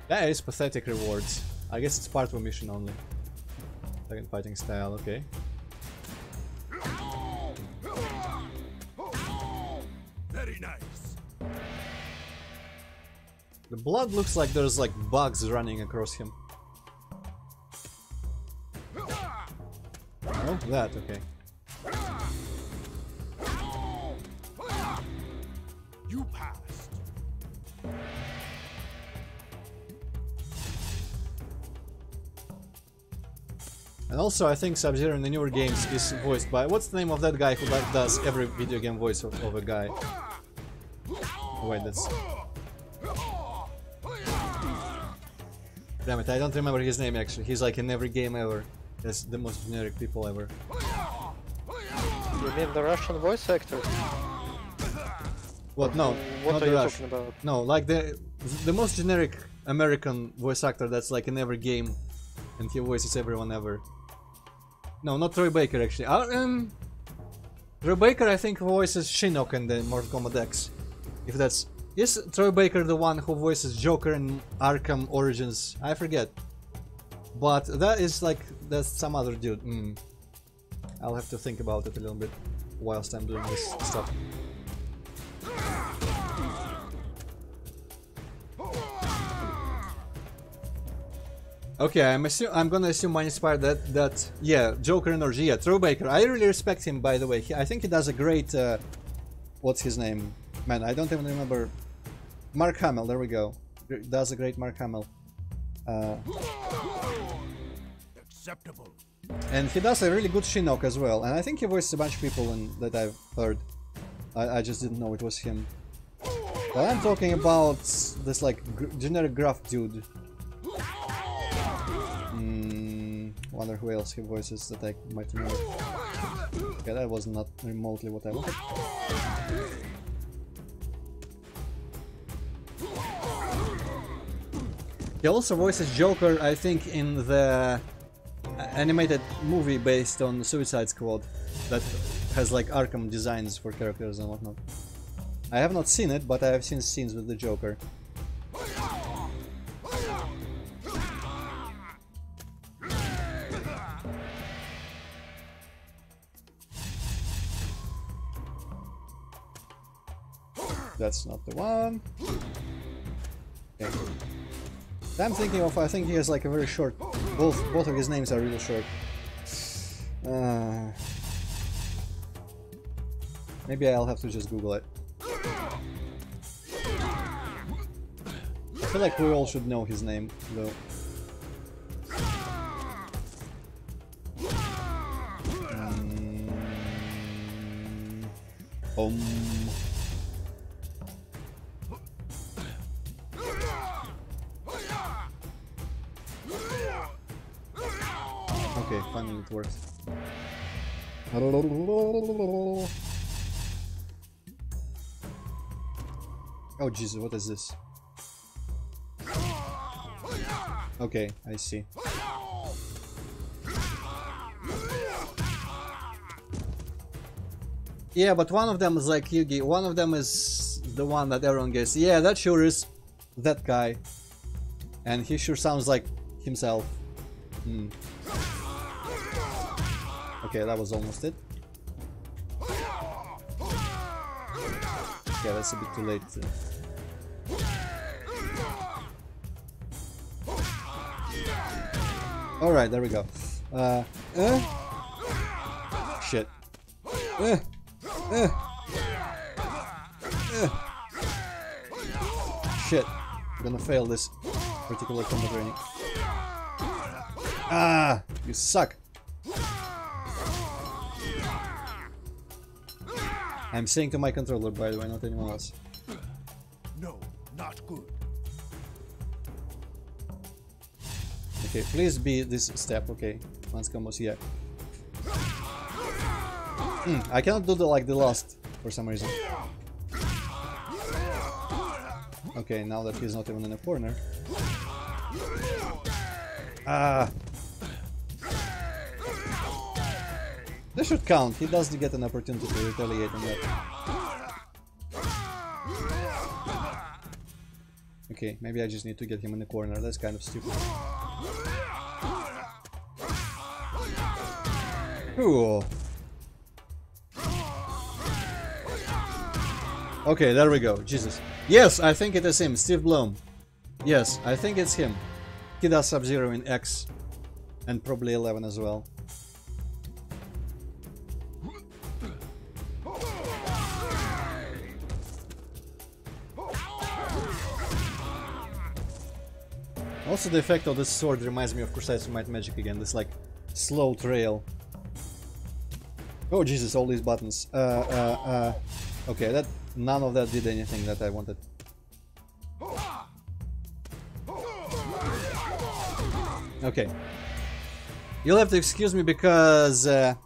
That is pathetic rewards. I guess it's part of a mission only. Second fighting style, okay. Very nice. The blood looks like there's like bugs running across him. Oh, that, okay. You passed. And also, I think Sub-Zero in the newer games is voiced by... What's the name of that guy who does every video game voice of a guy? Oh, wait, that's... Damn it, I don't remember his name actually. He's like in every game ever. That's the most generic people ever. You mean the Russian voice actor? What? No, what not are you Rush. talking about? No, like the most generic American voice actor that's like in every game, and he voices everyone ever. No, not Troy Baker actually. Troy Baker I think voices Shinnok in the Mortal Kombat X. If that's... Is Troy Baker the one who voices Joker in Arkham Origins? I forget. But that is like... that's some other dude. I'll have to think about it a little bit whilst I'm doing this stuff. Okay, I'm gonna assume I inspired that yeah, Joker and Orgy, yeah, Troy Baker. I really respect him, by the way. I think he does a great what's his name? Man, I don't even remember. Mark Hamill, there we go. Does a great Mark Hamill. Acceptable. And he does a really good Shinnok as well. And I think he voiced a bunch of people that I've heard. I just didn't know it was him. But I'm talking about this like generic gruff dude. Wonder who else he voices that I might know. Okay, that was not remotely what I wanted. He also voices Joker, I think, in the animated movie based on Suicide Squad that has like Arkham designs for characters and whatnot. I have not seen it, but I have seen scenes with the Joker. that's not the one. Okay. I'm thinking of, I think he has like a very short, both of his names are really short. Maybe I'll have to just Google it. I feel like we all should know his name, though. Okay, finally it works. Oh Jesus, what is this? Okay, I see. Yeah, but one of them is like Yugi, one of them is the one that everyone gets. Yeah, that sure is that guy. And he sure sounds like himself. Hmm. Okay, that was almost it. Yeah, that's a bit too late. Alright, there we go. Shit. Shit. I'm gonna fail this particular combat training. Ah! You suck! I'm saying to my controller, by the way, not anyone else. No, not good. Okay, please be this step. Okay, once combos here. I cannot do the last for some reason. Okay, now that he's not even in a corner. Ah. This should count. He does get an opportunity to retaliate on that. Okay, maybe I just need to get him in the corner. That's kind of stupid. Cool. Okay, there we go. Jesus. Yes, I think it is him. Steve Blum. Yes, I think it's him. He does Sub-Zero in X. And probably 11 as well. Also, the effect of this sword reminds me of Crusades of Might and Magic again. This like slow trail. Oh Jesus! All these buttons. Okay, that none of that did anything that I wanted. Okay. You'll have to excuse me because, as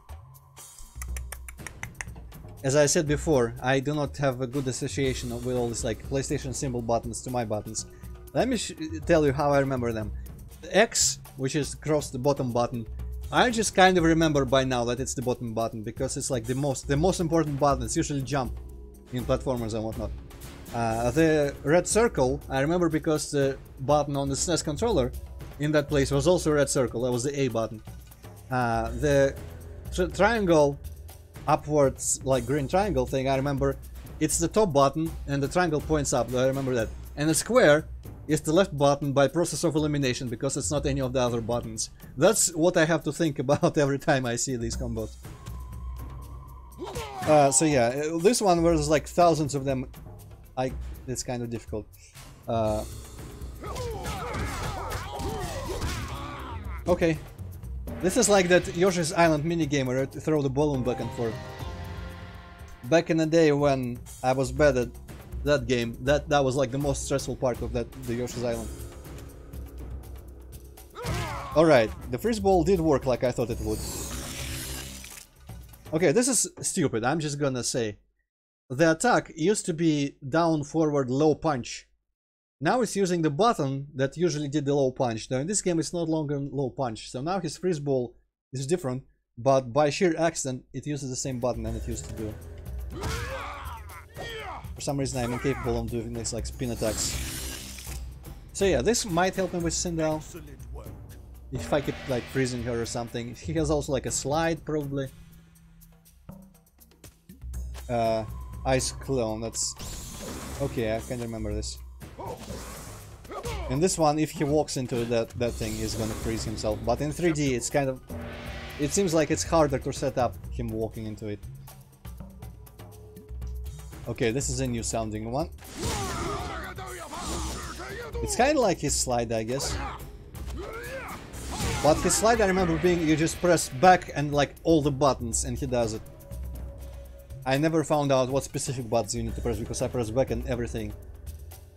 I said before, I do not have a good association with all these like PlayStation symbol buttons to my buttons. Let me tell you how I remember them. The X, which is across the bottom button, I just kind of remember by now that it's the bottom button because it's like the most important button. It's usually jump in platformers and whatnot. The red circle I remember because the button on the SNES controller in that place was also a red circle. That was the A button. The triangle upwards, like green triangle thing, I remember it's the top button and the triangle points up. I remember that. And the square is the left button by process of elimination because it's not any of the other buttons. That's what I have to think about every time I see these combos. So yeah, this one where there's like thousands of them, it's kind of difficult. Okay, this is like that Yoshi's Island minigame where you throw the balloon back and forth. Back in the day when I was bad at that game, that was like the most stressful part of the Yoshi's Island. Alright, the freeze ball did work like I thought it would. Okay, this is stupid, I'm just gonna say. The attack used to be down, forward, low punch. Now it's using the button that usually did the low punch. Now in this game it's no longer low punch, so now his freeze ball is different, but by sheer accident it uses the same button than it used to do. For some reason I'm incapable of doing this like spin attacks. So yeah, this might help him with Sindel. If I keep like freezing her or something. He has also like a slide probably. Ice Clone, that's Okay, I can remember this. In this one, if he walks into that thing, he's gonna freeze himself. But in 3D, it's kind of... It seems like it's harder to set up him walking into it. Okay, this is a new sounding one. It's kind of like his slide, I guess. But his slide, I remember being, you just press back and like all the buttons and he does it. I never found out what specific buttons you need to press because I press back and everything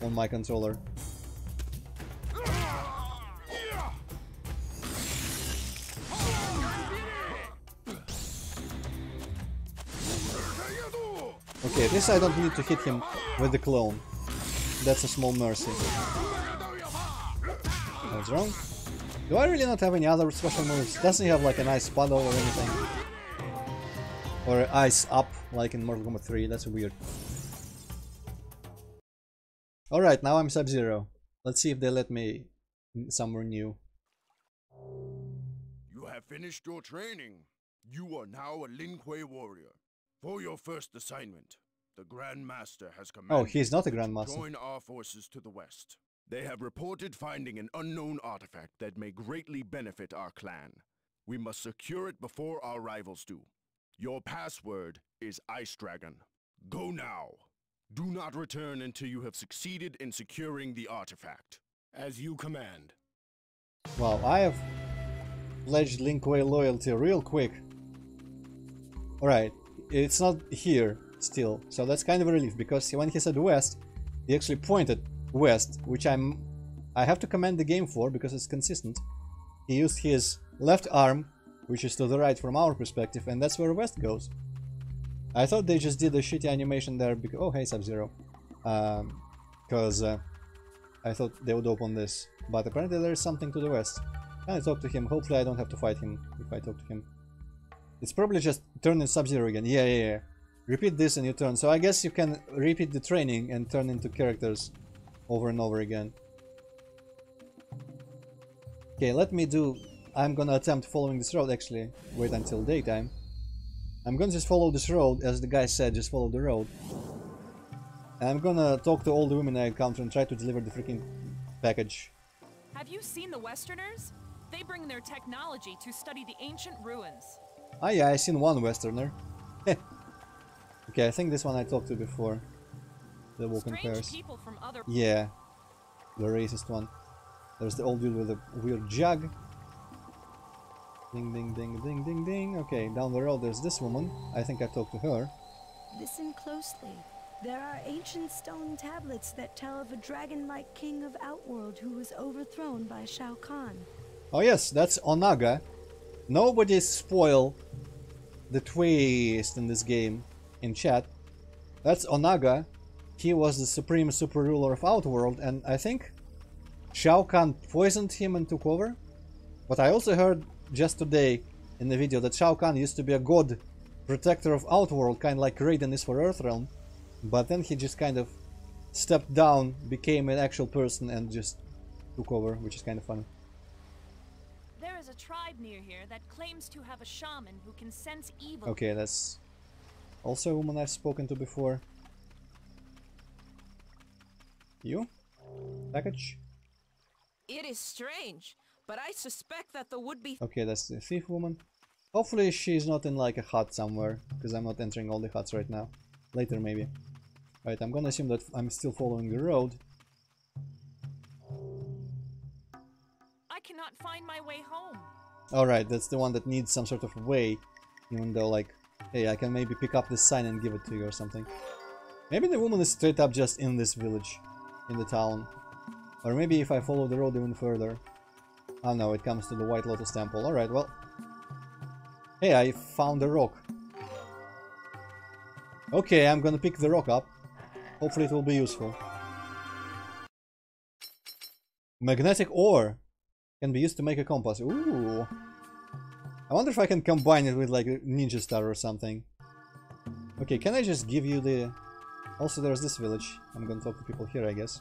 on my controller. Okay, this I don't need to hit him with the clone. That's a small mercy. What's wrong? Do I really not have any other special moves? Doesn't he have like an ice puddle or anything? Or ice up, like in Mortal Kombat 3, that's weird. Alright, now I'm Sub-Zero. Let's see if they let me somewhere new. You have finished your training. You are now a Lin Kuei warrior. For your first assignment, the Grand Master has commanded Oh, he's not a Grand you to Master. join our forces to the west. They have reported finding an unknown artifact that may greatly benefit our clan. We must secure it before our rivals do. Your password is Ice Dragon. Go now. Do not return until you have succeeded in securing the artifact. As you command. Wow, I have pledged Lin Kuei loyalty real quick. Alright, it's not here still, so that's kind of a relief, because when he said west, he actually pointed west, which I have to commend the game for, because it's consistent. He used his left arm, which is to the right from our perspective, and that's where west goes. I thought they just did a shitty animation there because... Oh, hey, Sub-Zero. Because I thought they would open this, but apparently there's something to the west. Can I talk to him? Hopefully I don't have to fight him if I talk to him. It's probably just turn in Sub-Zero again. Yeah. Repeat this and you turn. So I guess you can repeat the training and turn into characters over and over again. Okay, let me do... I'm gonna attempt following this road, actually. Wait until daytime. I'm gonna just follow this road, as the guy said, just follow the road. And I'm gonna talk to all the women I encounter and try to deliver the freaking package. Have you seen the Westerners? They bring their technology to study the ancient ruins. Ah yeah, I seen one Westerner. Okay, I think this one I talked to before. The Walking Pairs. Yeah, the racist one. There's the old dude with a weird jug. Ding ding ding ding ding ding. Okay, down the road there's this woman. I think I talked to her. Listen closely. There are ancient stone tablets that tell of a dragon-like king of Outworld who was overthrown by Shao Kahn. Oh yes, that's Onaga. Nobody spoil the twist in this game in chat. That's Onaga. He was the supreme super ruler of Outworld, and I think Shao Kahn poisoned him and took over. But I also heard just today in the video that Shao Kahn used to be a god protector of Outworld, kind of like Raiden is for Earthrealm. But then he just kind of stepped down, became an actual person, and just took over, which is kind of funny. There is a tribe near here that claims to have a shaman who can sense evil. Okay, that's also a woman I've spoken to before. You? Package? It is strange, but I suspect that the would-be... Okay, that's the thief woman. Hopefully she's not in like a hut somewhere, because I'm not entering all the huts right now. Later maybe. Right, I'm gonna assume that I'm still following the road. I cannot find my way home. Alright, that's the one that needs some sort of way. Even though, like, hey, I can maybe pick up this sign and give it to you or something. Maybe the woman is straight up just in this village. In the town. Or maybe if I follow the road even further. Oh no, it comes to the White Lotus Temple. Alright, well. Hey, I found a rock. Okay, I'm gonna pick the rock up. Hopefully it will be useful. Magnetic ore can be used to make a compass. Ooh. I wonder if I can combine it with like a ninja star or something. Okay, can I just give you the... Also there's this village. I'm gonna talk to people here, I guess.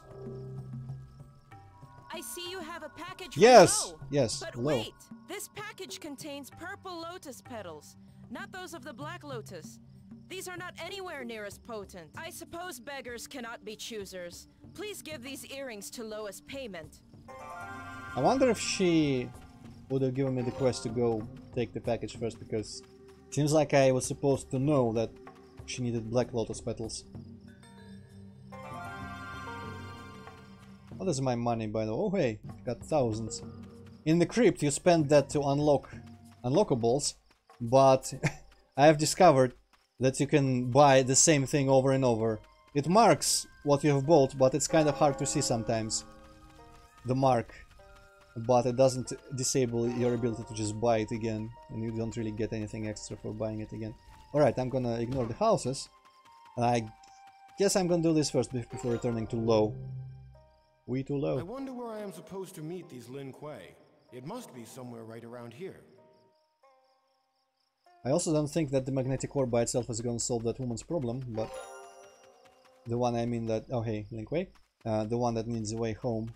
I see you have a package. Yes! Low. Yes, But low. wait, this package contains purple lotus petals, not those of the black lotus. These are not anywhere near as potent. I suppose beggars cannot be choosers. Please give these earrings to Lois payment. I wonder if she would have given me the quest to go take the package first, because it seems like I was supposed to know that she needed Black Lotus petals. What is my money, by the way? Oh hey, I've got thousands. In the Crypt you spend that to unlock unlockables, but I have discovered that you can buy the same thing over and over. It marks what you have bought, but it's kind of hard to see sometimes, the mark. But it doesn't disable your ability to just buy it again, and you don't really get anything extra for buying it again. Alright, I'm gonna ignore the houses. I guess I'm gonna do this first before returning to low. We too low. I wonder where I am supposed to meet these Lin Kuei. It must be somewhere right around here. I also don't think that the magnetic ore by itself is gonna solve that woman's problem, but the one I mean that... oh hey, Lin Kuei. The one that needs a way home.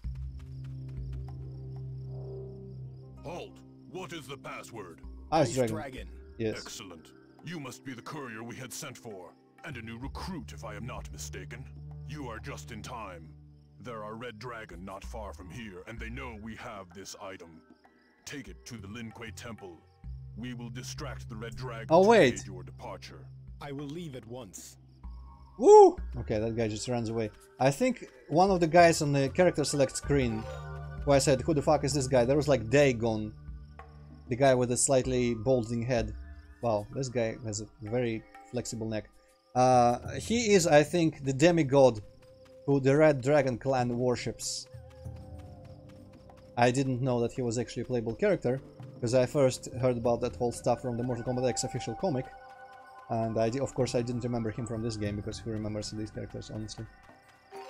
Halt! What is the password? Ice Dragon. Yes. Excellent. You must be the courier we had sent for, and a new recruit if I am not mistaken. You are just in time. There are Red Dragon not far from here, and they know we have this item. Take it to the Lin Kuei Temple. We will distract the Red Dragon to aid your departure. I will leave at once. Woo! Okay, that guy just runs away. I think one of the guys on the character select screen, who I said, who the fuck is this guy? There was like Dagon, the guy with a slightly bulging head. Wow, this guy has a very flexible neck. He is, I think, the demigod who the Red Dragon clan worships. I didn't know that he was actually a playable character, because I first heard about that whole stuff from the Mortal Kombat X official comic. And of course I didn't remember him from this game, because who remembers these characters, honestly.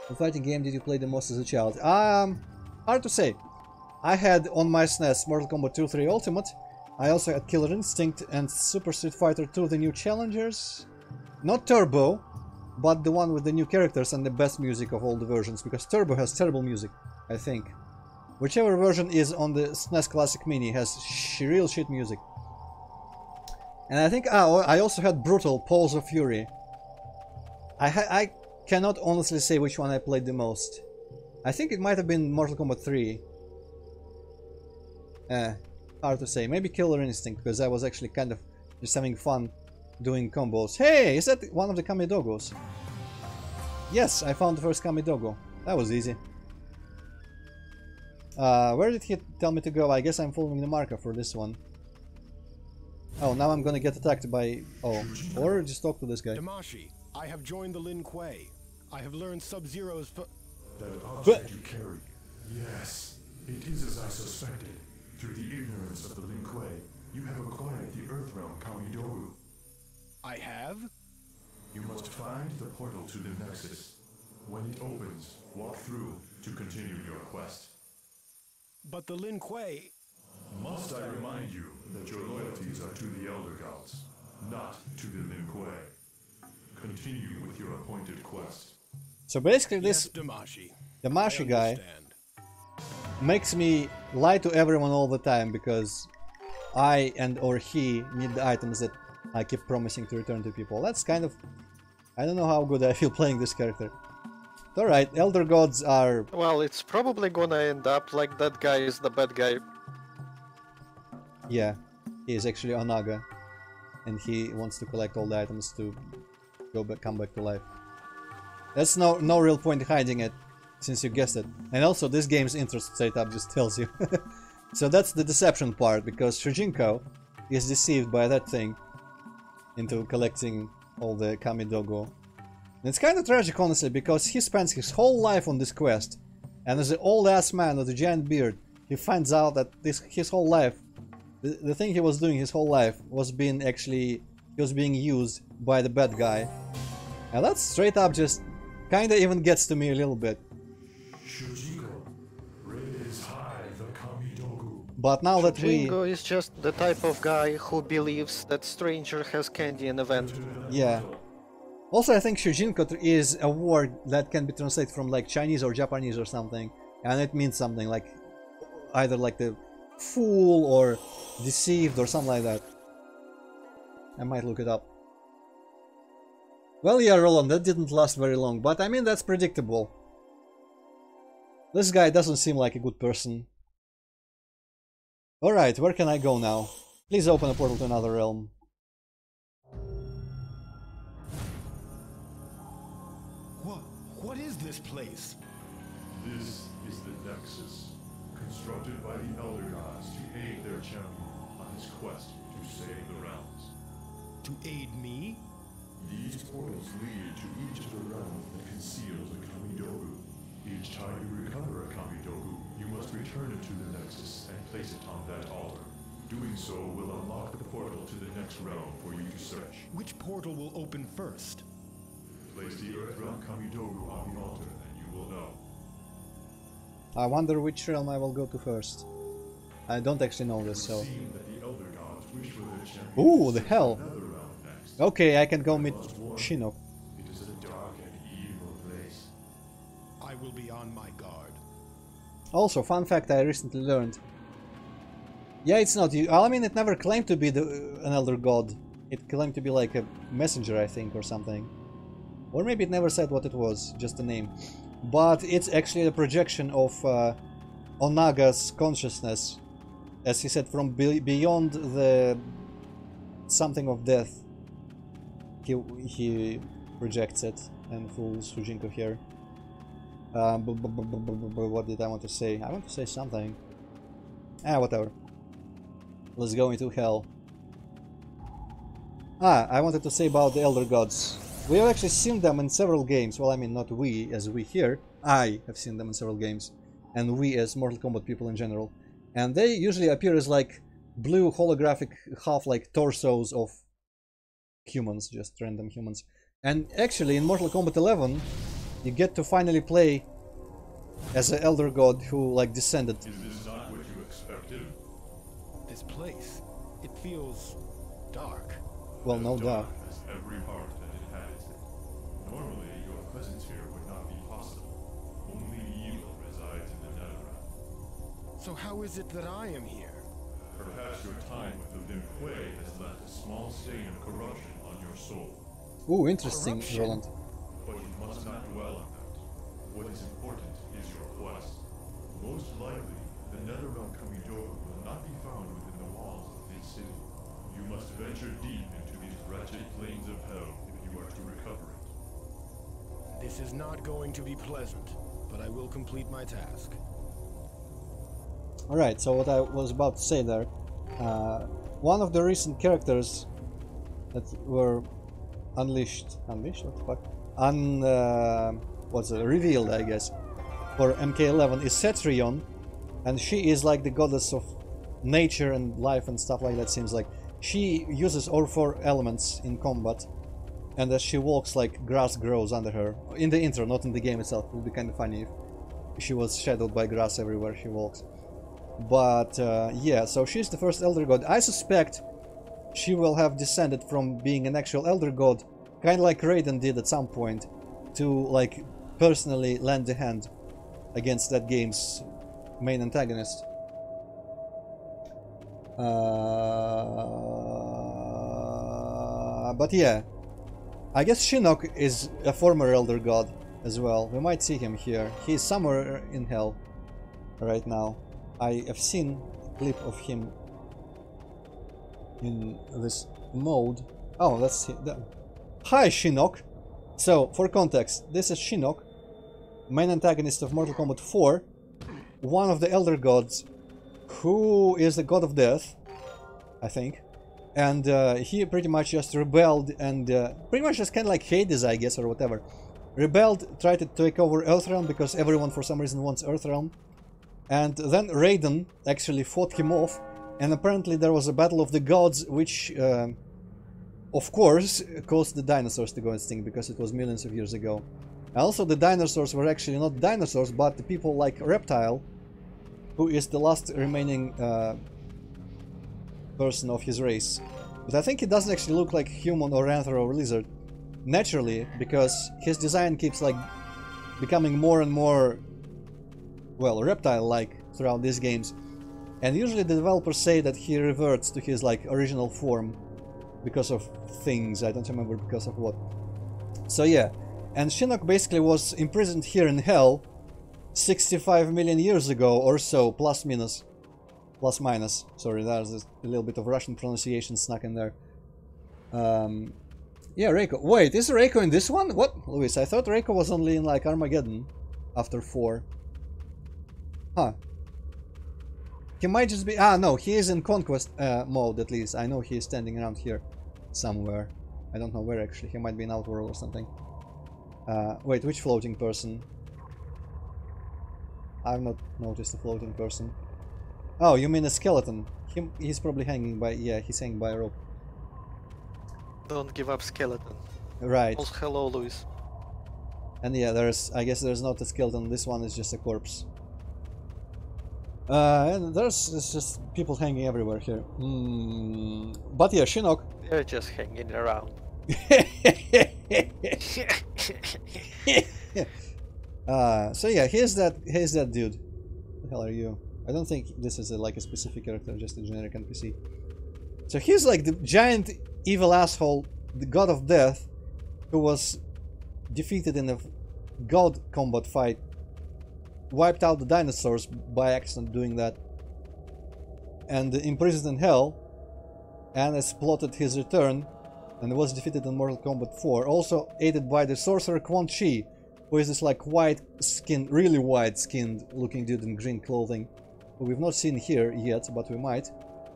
What fighting game did you play the most as a child? Hard to say. I had on my SNES Mortal Kombat 2 3 Ultimate. I also had Killer Instinct and Super Street Fighter 2 The New Challengers. Not Turbo, but the one with the new characters and the best music of all the versions, because Turbo has terrible music, I think. Whichever version is on the SNES Classic Mini has real shit music. And I think I also had Brutal Paws of Fury. I cannot honestly say which one I played the most. I think it might have been Mortal Kombat 3. Hard to say. Maybe Killer Instinct, because I was actually kind of just having fun doing combos. Hey, is that one of the Kamidogos? Yes, I found the first Kamidogo. That was easy. Where did he tell me to go? I guess I'm following the marker for this one. Oh, now I'm gonna get attacked by... oh, or just talk to this guy. Damashi, I have joined the Lin Kuei. I have learned Sub-Zero's... That object you carry. Yes, it is as I suspected. Through the ignorance of the Lin Kuei, you have acquired the Earthrealm Kamidogu. I have? You must find the portal to the Nexus. When it opens, walk through to continue your quest. But the Lin Kuei... Must I remind you that your loyalties are to the Elder Gods, not to the Lin Kuei. Continue with your appointed quest. So basically this Damashi guy makes me lie to everyone all the time, because I or he need the items that I keep promising to return to people. That's kind of... I don't know how good I feel playing this character. Alright, Elder Gods are... well, it's probably gonna end up like that guy is the bad guy. Yeah, he is actually Onaga, and he wants to collect all the items to come back to life. There's no real point hiding it, since you guessed it. And also, this game's intro setup just tells you. So that's the deception part, because Shujinko is deceived by that thing into collecting all the Kamidogo. And it's kind of tragic, honestly, because he spends his whole life on this quest, and as an old-ass man with a giant beard, he finds out that his whole life, the thing he was doing his whole life, was being used by the bad guy. And that straight up just kinda even gets to me a little bit. But now that Shujinko is just the type of guy who believes that stranger has candy in a vent. Yeah. Also, I think Shujinko is a word that can be translated from like Chinese or Japanese or something, and it means something like either like the fool or deceived or something like that. I might look it up. Well, yeah, Roland, that didn't last very long, but I mean, that's predictable. This guy doesn't seem like a good person. Alright, where can I go now? Please open a portal to another realm. What is this place? This is the Nexus, constructed by the Elder Gods to aid their champion on his quest to save the realms. To aid me? These portals lead to each of the realms that conceals a Kamidogu. Each time you recover a Kamidogu, you must return it to the Nexus and place it on that altar. Doing so will unlock the portal to the next realm for you to search. Which portal will open first? Place the Earthrealm Kamidogu on the altar and you will know. I wonder which realm I will go to first. I don't actually know this, so... Ooh, the hell! Okay, I can go meet Shinnok. It is a dark and evil place. I will be on my guard. Also, fun fact I recently learned. Yeah, it's not you. I mean, it never claimed to be an elder god. It claimed to be like a messenger, I think, or something. Or maybe it never said what it was, just a name. But it's actually a projection of Onaga's consciousness. As he said, from beyond the something of death. He projects it and fools Fujinko here. What did I want to say? I want to say something. Whatever. Let's go into hell. I wanted to say about the Elder Gods. We have actually seen them in several games. Well, I mean, not we as we here. I have seen them in several games. And we as Mortal Kombat people in general. And they usually appear as like blue holographic half like torsos of humans, just random humans. And actually in Mortal Kombat 11 you get to finally play as an Elder God who like descended. Is this not what you expected? This place, it feels dark. Well, no doubt. As every heart that inhabits it. Normally your presence here would not be possible. Only evil resides in the Netherrealm. So how is it that I am here? Perhaps your time with the Lin Kuei has left a small stain of corruption on your soul. Ooh, interesting, Corruption? Roland. But you must not dwell on that. What is important is your quest. Most likely, the Netherrealm Kamidogu will not be found within the walls of this city. You must venture deep into these wretched plains of hell if you are to recover it. This is not going to be pleasant, but I will complete my task. Alright, so what I was about to say there, one of the recent characters that were unleashed, what the fuck? What's it, revealed, I guess, for MK11 is Cetrion, and she is like the goddess of nature and life and stuff like that, seems like. She uses all four elements in combat, and as she walks, like grass grows under her. In the intro, not in the game itself. It would be kind of funny if she was shadowed by grass everywhere she walks. But yeah, so she's the first Elder God. I suspect she will have descended from being an actual Elder God, kind of like Raiden did at some point, to like personally lend a hand against that game's main antagonist. But yeah, I guess Shinnok is a former Elder God as well. We might see him here. He's somewhere in hell right now. I have seen a clip of him in this mode. Oh, let's see. Hi, Shinnok! So, for context, this is Shinnok, main antagonist of Mortal Kombat 4, one of the Elder Gods, who is the God of Death, I think. And he pretty much just rebelled and pretty much just kind of like Hades, I guess, or whatever. Rebelled, tried to take over Earthrealm because everyone for some reason wants Earthrealm. And then Raiden actually fought him off, and apparently there was a battle of the gods, which, of course, caused the dinosaurs to go extinct, because it was millions of years ago. Also, the dinosaurs were actually not dinosaurs, but the people like Reptile, who is the last remaining person of his race. But I think he doesn't actually look like human or anthro or lizard, naturally, because his design keeps like becoming more and more, well, reptile-like throughout these games. And usually the developers say that he reverts to his like original form because of things. I don't remember because of what. So yeah, and Shinnok basically was imprisoned here in Hell 65 million years ago or so, plus minus. Plus minus. Sorry, there's a little bit of Russian pronunciation snuck in there. Yeah, Reiko. Wait, is Reiko in this one? What? Luis, I thought Reiko was only in like Armageddon after 4. Huh. He might just be... Ah, no, he is in Conquest mode at least. I know he is standing around here somewhere. I don't know where actually. He might be in Outworld or something. Wait, which floating person? I've not noticed a floating person. Oh, you mean a skeleton? He's probably hanging by... Yeah, he's hanging by a rope. Don't give up, skeleton. Right. Oh, hello, Luis. And yeah, there's... I guess there's not a skeleton. This one is just a corpse. And it's just people hanging everywhere here. But yeah, Shinnok. They're just hanging around. So yeah, here's that dude. What the hell are you? I don't think this is like a specific character, just a generic NPC. So he's like the giant evil asshole, the god of death, who was defeated in a god combat fight, wiped out the dinosaurs by accident doing that, and imprisoned in hell, and has plotted his return, and was defeated in Mortal Kombat 4, also aided by the sorcerer Quan Chi, who is this like white skinned, really white skinned looking dude in green clothing, who we've not seen here yet, but we might.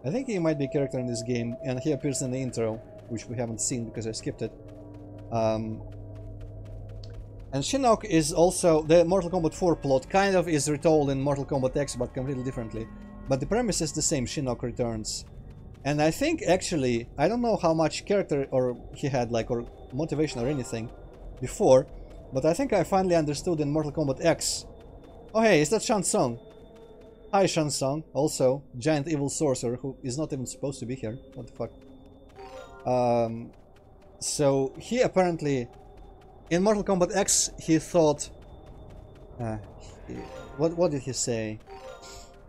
I think he might be a character in this game, and he appears in the intro, which we haven't seen because I skipped it. And Shinnok is also... The Mortal Kombat 4 plot kind of is retold in Mortal Kombat X, but completely differently. But the premise is the same, Shinnok returns. And I think, actually, I don't know how much character or he had, like, or motivation or anything before, but I think I finally understood in Mortal Kombat X. Oh hey, is that Shang Tsung? Hi Shang Tsung, also giant evil sorcerer who is not even supposed to be here. What the fuck? So he apparently... In Mortal Kombat X, he thought... what did he say?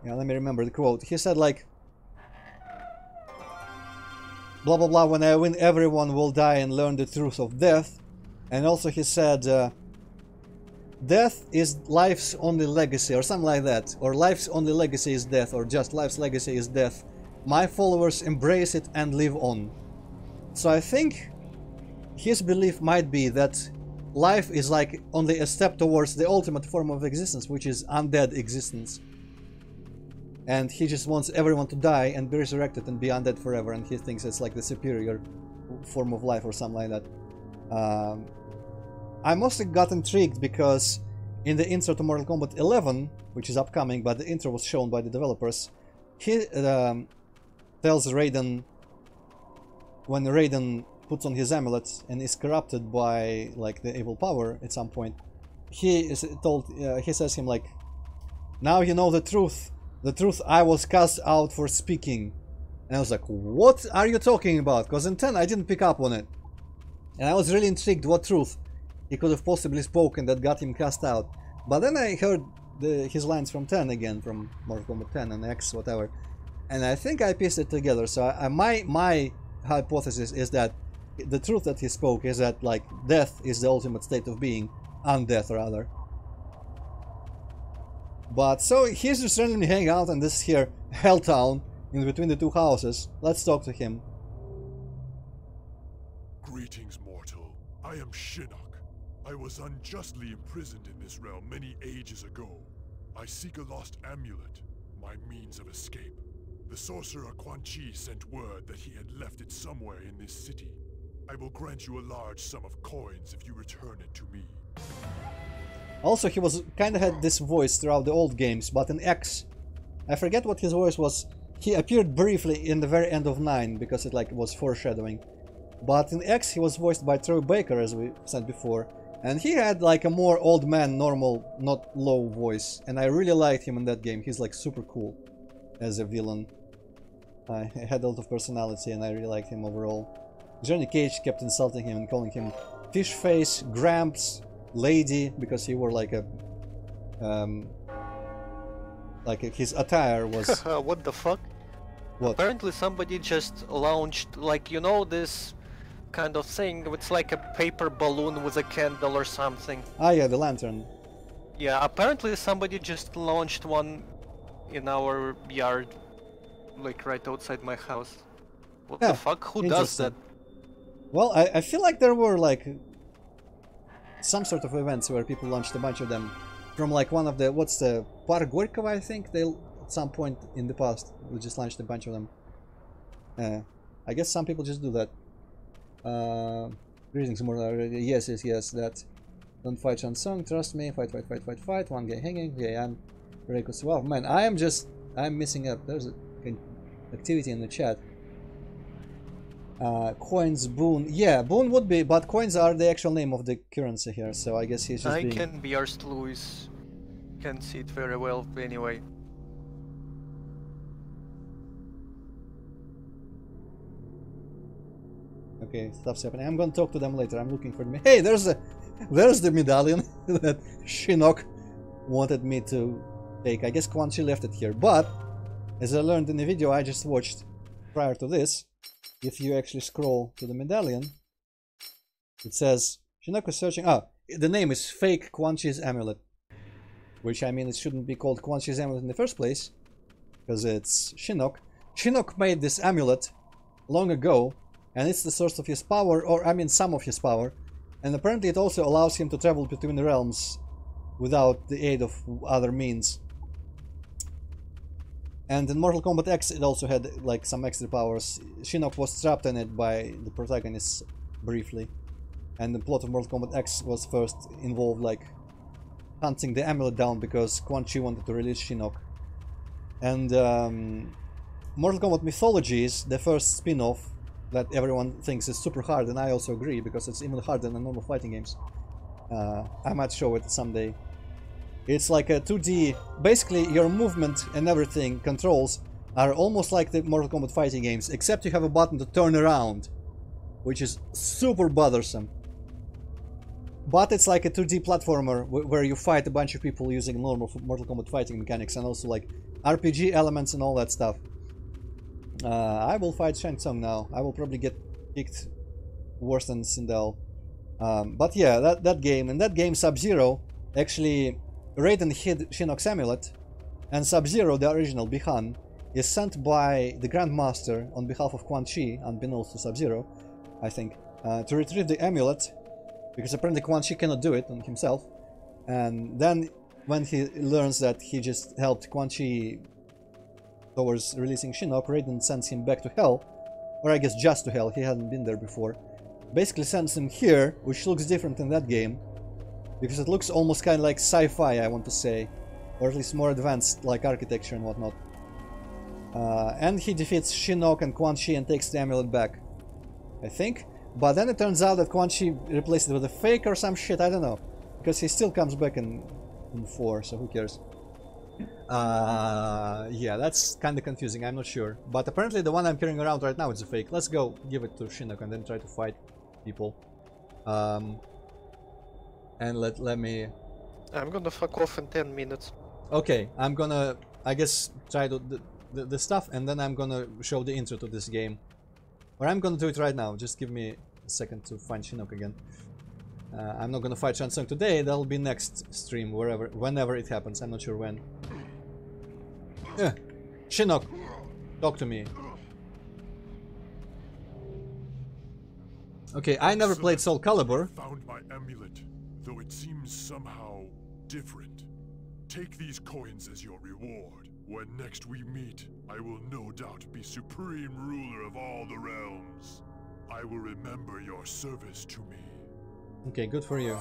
Yeah, let me remember the quote. He said like... Blah blah blah, when I win everyone will die and learn the truth of death. And also he said... death is life's only legacy, or something like that. Or life's only legacy is death, or just life's legacy is death. My followers embrace it and live on. So I think his belief might be that life is like only a step towards the ultimate form of existence, which is undead existence. And he just wants everyone to die and be resurrected and be undead forever, and he thinks it's like the superior form of life or something like that. I mostly got intrigued because in the intro to Mortal Kombat 11, which is upcoming, but the intro was shown by the developers, he tells Raiden, when Raiden puts on his amulet and is corrupted by like the evil power at some point, he is told, he says him like, now you know the truth I was cast out for speaking. And I was like, what are you talking about? Because in 10 I didn't pick up on it, and I was really intrigued what truth he could have possibly spoken that got him cast out. But then I heard his lines from 10 again, from Mortal Kombat 10 and X, whatever, and I think I pieced it together. So my hypothesis is that the truth that he spoke is that like death is the ultimate state of being, undeath rather. But so he's just randomly hanging out in this here hell town in between the two houses. Let's talk to him. Greetings, mortal. I am Shinnok. I was unjustly imprisoned in this realm many ages ago. I seek a lost amulet, my means of escape. The sorcerer Quan Chi sent word that he had left it somewhere in this city. I will grant you a large sum of coins if you return it to me. Also, he was kinda had this voice throughout the old games, but in X, I forget what his voice was. He appeared briefly in the very end of 9 because it like was foreshadowing. But in X he was voiced by Troy Baker, as we said before, and he had like a more old man, normal, not low voice, and I really liked him in that game. He's like super cool as a villain. He had a lot of personality and I really liked him overall. Johnny Cage kept insulting him and calling him fish face, Gramps, lady, because he wore like a his attire was... What the fuck? What? Apparently somebody just launched, like, you know, this kind of thing. It's like a paper balloon with a candle or something. Ah, yeah, the lantern. Yeah, apparently somebody just launched one in our yard, like right outside my house. What the fuck? Who does that? Well, I feel like there were like some sort of events where people launched a bunch of them from like one of the, what's the, Park Gorkova, I think, they at some point in the past we just launched a bunch of them. I guess some people just do that. Greetings, more. Yes, that. Don't fight Shansung, trust me. Fight. One guy hanging. Yeah, I'm Reikos. Wow, man, I'm missing up. There's a activity in the chat. Coins, boon. Yeah, boon would be, but coins are the actual name of the currency here, so I guess he's just I can be Arst Louis. Can see it very well anyway. Okay, stuff's happening. I'm gonna talk to them later. I'm looking for them. Hey, there's the medallion that Shinnok wanted me to take. I guess Quan Chi left it here, but as I learned in the video I just watched prior to this, if you actually scroll to the medallion, it says Shinnok is searching. The name is Fake Quan Chi's Amulet, which, I mean, it shouldn't be called Quan Chi's Amulet in the first place because it's Shinnok. Shinnok made this amulet long ago, and it's the source of his power, or I mean some of his power, and apparently it also allows him to travel between the realms without the aid of other means. And in Mortal Kombat X it also had like some extra powers. Shinnok was trapped in it by the protagonists briefly, and the plot of Mortal Kombat X was first involved like hunting the amulet down because Quan Chi wanted to release Shinnok. And Mortal Kombat Mythologies, the first spin-off that everyone thinks is super hard, and I also agree because it's even harder than normal fighting games. I might show it someday. It's like a 2D, basically your movement and everything, controls, are almost like the Mortal Kombat fighting games, except you have a button to turn around, which is super bothersome. But it's like a 2D platformer where you fight a bunch of people using normal Mortal Kombat fighting mechanics and also like RPG elements and all that stuff. I will fight Shang Tsung now. I will probably get kicked worse than Sindel. But yeah, that game, in that game Sub-Zero, actually Raiden hid Shinnok's amulet, and Sub-Zero, the original Bihan, is sent by the Grandmaster on behalf of Quan Chi, unbeknownst to Sub-Zero, I think, to retrieve the amulet, because apparently Quan Chi cannot do it on himself. And then when he learns that he just helped Quan Chi towards releasing Shinnok, Raiden sends him back to Hell, or I guess just to Hell, he hadn't been there before. Basically sends him here, which looks different in that game, because it looks almost kind of like sci-fi, I want to say, or at least more advanced, like architecture and whatnot. And he defeats Shinnok and Quan Chi and takes the amulet back, I think. But then it turns out that Quan Chi replaced it with a fake or some shit, I don't know, because he still comes back in 4, so who cares. Yeah, that's kind of confusing, I'm not sure. But apparently the one I'm carrying around right now is a fake. Let's go give it to Shinnok and then try to fight people. And let me... I'm gonna fuck off in 10 minutes. Okay, I'm gonna, I guess, try the stuff, and then I'm gonna show the intro to this game. Or I'm gonna do it right now, just give me a second to find Shinnok again. I'm not gonna fight Shang Tsung today, that'll be next stream, whenever it happens, I'm not sure when. Shinnok, talk to me. Okay, I never played Soul Calibur. Found my amulet, though it seems somehow different. Take these coins as your reward. When next we meet, I will no doubt be supreme ruler of all the realms. I will remember your service to me. Okay, good for you.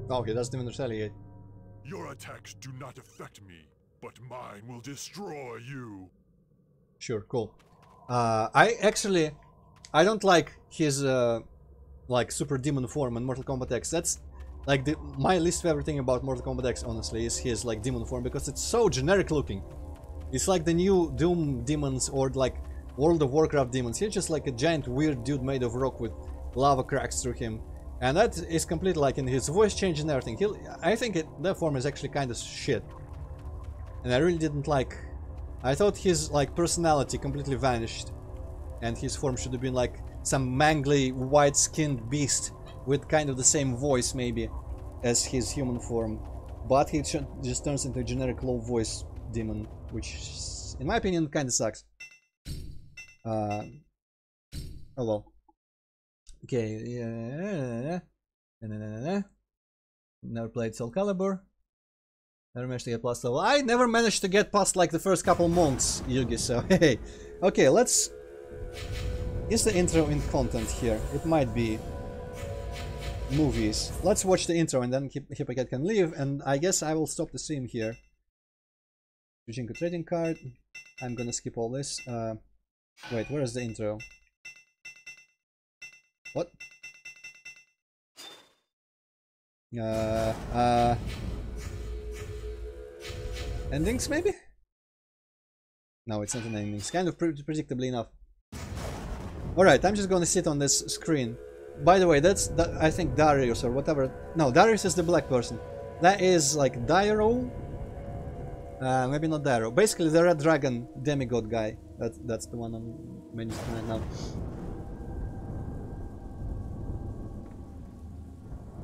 Oh, he doesn't even retaliate. Your attacks do not affect me, but mine will destroy you. Sure, cool. I don't like his like super demon form in Mortal Kombat X. That's like my least favorite thing about Mortal Kombat X, honestly, is his like demon form, because it's so generic looking. It's like the new Doom demons or like World of Warcraft demons. He's just like a giant weird dude made of rock with lava cracks through him, and that is completely like in his voice change and everything. I think that form is actually kind of shit, and I really didn't like. I thought his like personality completely vanished and his form should have been like some mangly, white-skinned beast with kind of the same voice, maybe, as his human form. But he just turns into a generic low-voice demon, which, in my opinion, kind of sucks. Oh well. Okay, yeah. Never played Soul Calibur. Never managed to get past level. I never managed to get past like the first couple monks, Yugi, so hey. Okay, let's... Is the intro in content here? It might be. Movies. Let's watch the intro and then Hippocat can leave, and I guess I will stop the stream here. Jinko trading card. I'm gonna skip all this. Wait, where is the intro? What? Endings maybe? No, it's not an ending. It's kind of predictably enough. Alright, I'm just gonna sit on this screen. By the way, that's I think Darius or whatever. No, Darius is the black person. That is like Dairo. Maybe not Dairo. Basically, the red dragon demigod guy. That's the one on menu screen right now.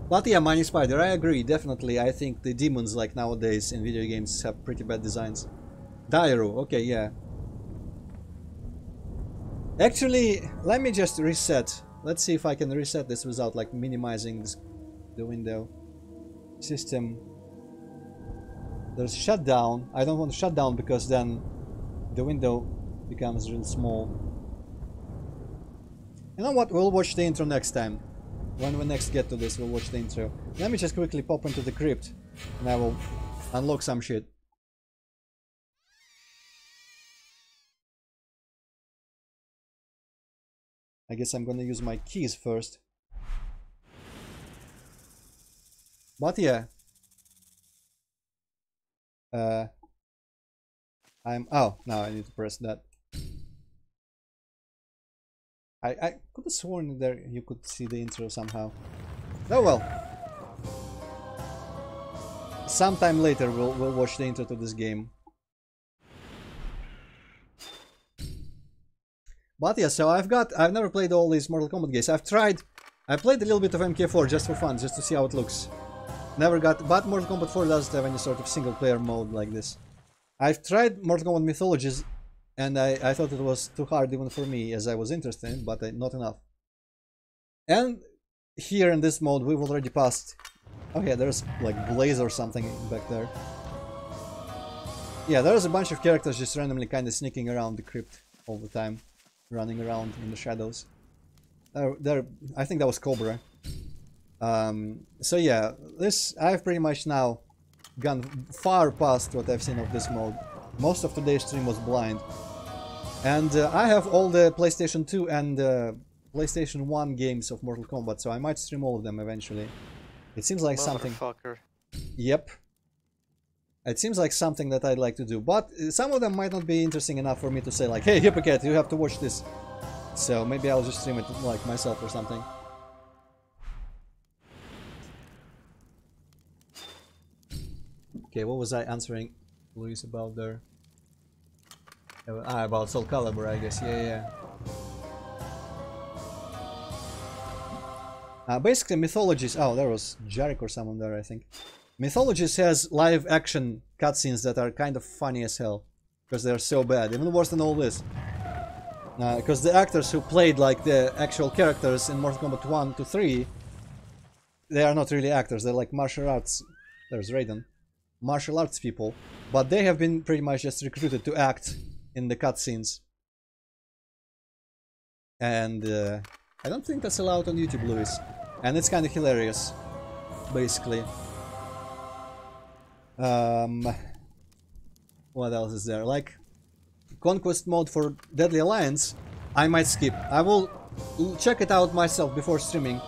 But yeah, Money Spider, I agree, definitely. I think the demons like nowadays in video games have pretty bad designs. Dairo, okay, yeah. Actually, let me just reset. Let's see if I can reset this without like minimizing the window. System. There's shutdown. I don't want to shut down because then the window becomes real small. You know what? We'll watch the intro next time. When we next get to this, we'll watch the intro. Let me just quickly pop into the crypt and I will unlock some shit. I guess I'm gonna use my keys first. But yeah. Oh, now I need to press that. I could have sworn there you could see the intro somehow. Oh well. Sometime later we'll watch the intro to this game. But yeah, so I've never played all these Mortal Kombat games. I played a little bit of MK4 just for fun, just to see how it looks. Never got, but Mortal Kombat 4 doesn't have any sort of single player mode like this. I've tried Mortal Kombat Mythologies, and I thought it was too hard even for me, as I was interested in, but not enough. And here in this mode we've already passed. Okay, there's like Blaze or something back there. Yeah, there's a bunch of characters just randomly kind of sneaking around the crypt all the time. Running around in the shadows. I think that was Cobra. So yeah, I've pretty much now gone far past what I've seen of this mode. Most of today's stream was blind. And I have all the PlayStation 2 and PlayStation 1 games of Mortal Kombat, so I might stream all of them eventually. It seems like something... Yep. It seems like something that I'd like to do, but some of them might not be interesting enough for me to say like, hey Hippocat, you have to watch this. So maybe I'll just stream it like myself or something. Okay, what was I answering Luis about there? About Soul Calibur, I guess. Yeah. Basically, Mythologies. Oh, there was Jarek or someone there, I think. Mythologies has live action cutscenes that are kind of funny as hell. Because they're so bad, even worse than all this. Because the actors who played like the actual characters in Mortal Kombat 1 to 3, they are not really actors, they're like martial arts. There's Raiden. Martial arts people. But they have been pretty much just recruited to act in the cutscenes. And I don't think that's allowed on YouTube, Luis. And it's kind of hilarious, basically. What else is there? Like Conquest mode for Deadly Alliance, I might skip. I will check it out myself before streaming,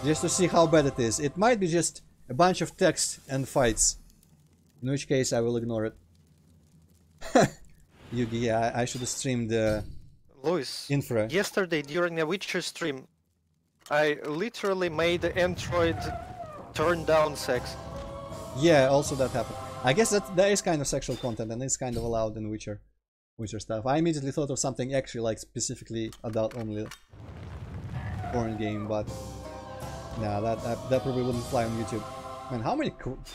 just to see how bad it is. It might be just a bunch of text and fights, in which case I will ignore it. Yugi, yeah, I should have streamed Luis, Infra. Yesterday during a Witcher stream, I literally made the Antroid turn down sex. Yeah, also that happened. I guess that is kind of sexual content and it's kind of allowed in Witcher. Witcher stuff. I immediately thought of something actually like specifically adult-only porn game, but nah, that probably wouldn't fly on YouTube. Man, how many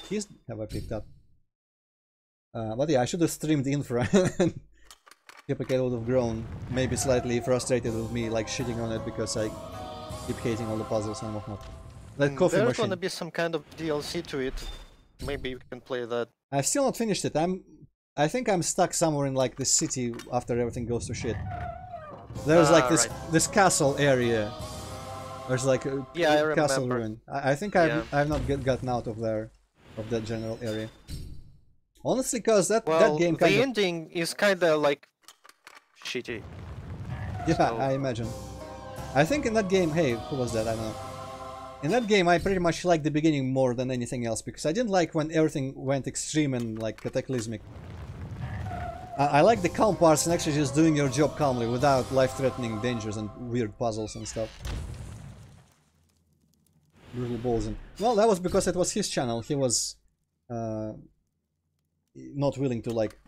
keys have I picked up? But yeah, I should have streamed Infra and Hypocrite would have grown, maybe slightly frustrated with me, like shitting on it because I keep hating all the puzzles and whatnot. That coffee There's machine. gonna be some kind of DLC to it. Maybe we can play that. I've still not finished it. I think I'm stuck somewhere in like the city after everything goes to shit. There's like this castle area. There's like a castle ruin. I think I've not gotten out of there, of that general area. Honestly, cause that game the ending is kinda like shitty. Yeah, so... I imagine. I think in that game, hey, who was that? I don't know. In that game, I pretty much liked the beginning more than anything else because I didn't like when everything went extreme and like cataclysmic. I like the calm parts and actually just doing your job calmly without life-threatening dangers and weird puzzles and stuff. Brutal balls and well, that was because it was his channel. He was not willing to like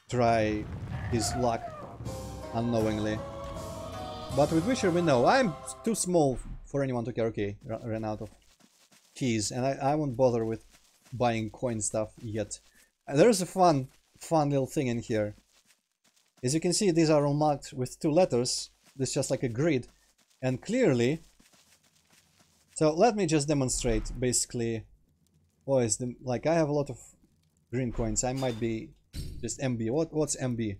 try his luck unknowingly. But with Witcher we know I'm too small for anyone to care. Okay, ran out of keys and I won't bother with buying coin stuff yet. There's a fun little thing in here. As you can see, these are all marked with 2 letters. This is just like a grid and clearly. So let me just demonstrate basically. Boys, like I have a lot of green coins. I might be just MB. What's MB?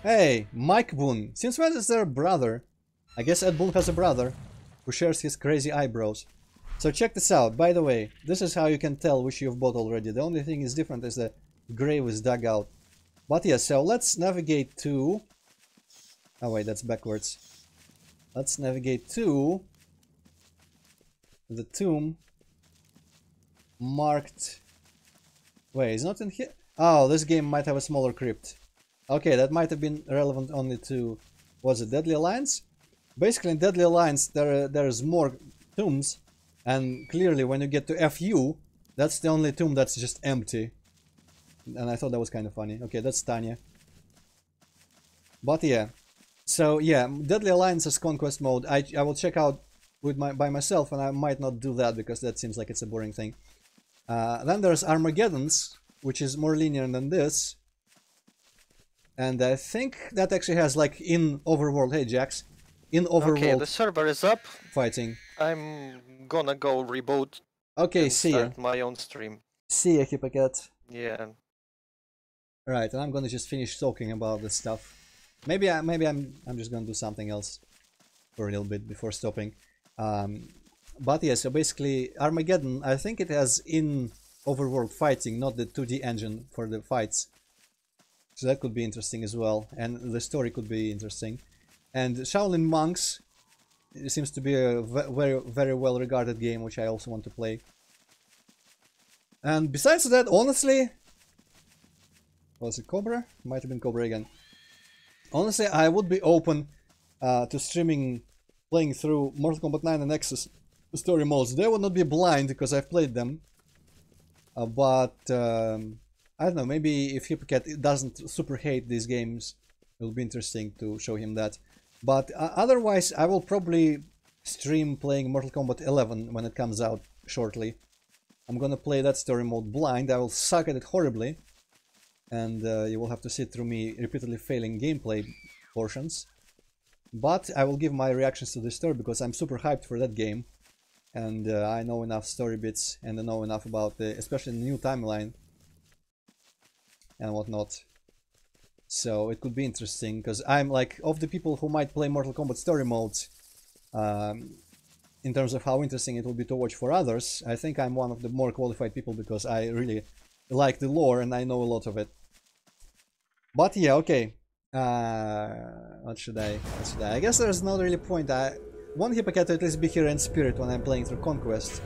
Hey, Mike Boone. Since when is there a brother? I guess Ed Boon has a brother who shares his crazy eyebrows. So check this out. By the way, this is how you can tell which you've bought already. The only thing is different is the grave is dug out. But yeah, so let's navigate to... Oh wait, that's backwards. Let's navigate to the tomb marked... Wait, it's not in here? Oh, this game might have a smaller crypt. Okay, that might have been relevant only to... Was it Deadly Alliance? Basically in Deadly Alliance there's more tombs, and clearly when you get to FU, that's the only tomb that's just empty. And I thought that was kind of funny. Okay, that's Tanya. But yeah. So yeah, Deadly Alliance is Conquest mode. I will check out with by myself, and I might not do that because that seems like it's a boring thing. Then there's Armageddon's, which is more linear than this. And I think that actually has like in overworld. Hey Jax. In overworld. Okay, the server is up. Fighting. I'm gonna go reboot. Okay, see ya. Start my own stream. See ya, Hippocat. Yeah. Right, and I'm gonna just finish talking about this stuff. Maybe I'm just gonna do something else for a little bit before stopping. But yeah, so basically Armageddon, I think it has in overworld fighting, not the 2D engine for the fights. So that could be interesting as well, and the story could be interesting. And Shaolin Monks, it seems to be a very well regarded game, which I also want to play. And besides that, honestly, was it Cobra? Might have been Cobra again. Honestly, I would be open to streaming, playing through Mortal Kombat 9 and Nexus story modes. They would not be blind because I've played them, but I don't know. Maybe if Hippocat doesn't super hate these games, it will be interesting to show him that. But otherwise, I will probably stream playing Mortal Kombat 11 when it comes out shortly. I'm gonna play that story mode blind. I will suck at it horribly, and you will have to sit through me repeatedly failing gameplay portions. But I will give my reactions to the story because I'm super hyped for that game, and I know enough story bits and I know enough about especially the new timeline and whatnot. So it could be interesting because I'm like of the people who might play Mortal Kombat story modes. In terms of how interesting it will be to watch for others, I think I'm one of the more qualified people because I really like the lore and I know a lot of it. But yeah, okay. What should I? I guess there's not really point. I want Hippocat to at least be here in spirit when I'm playing through Conquest.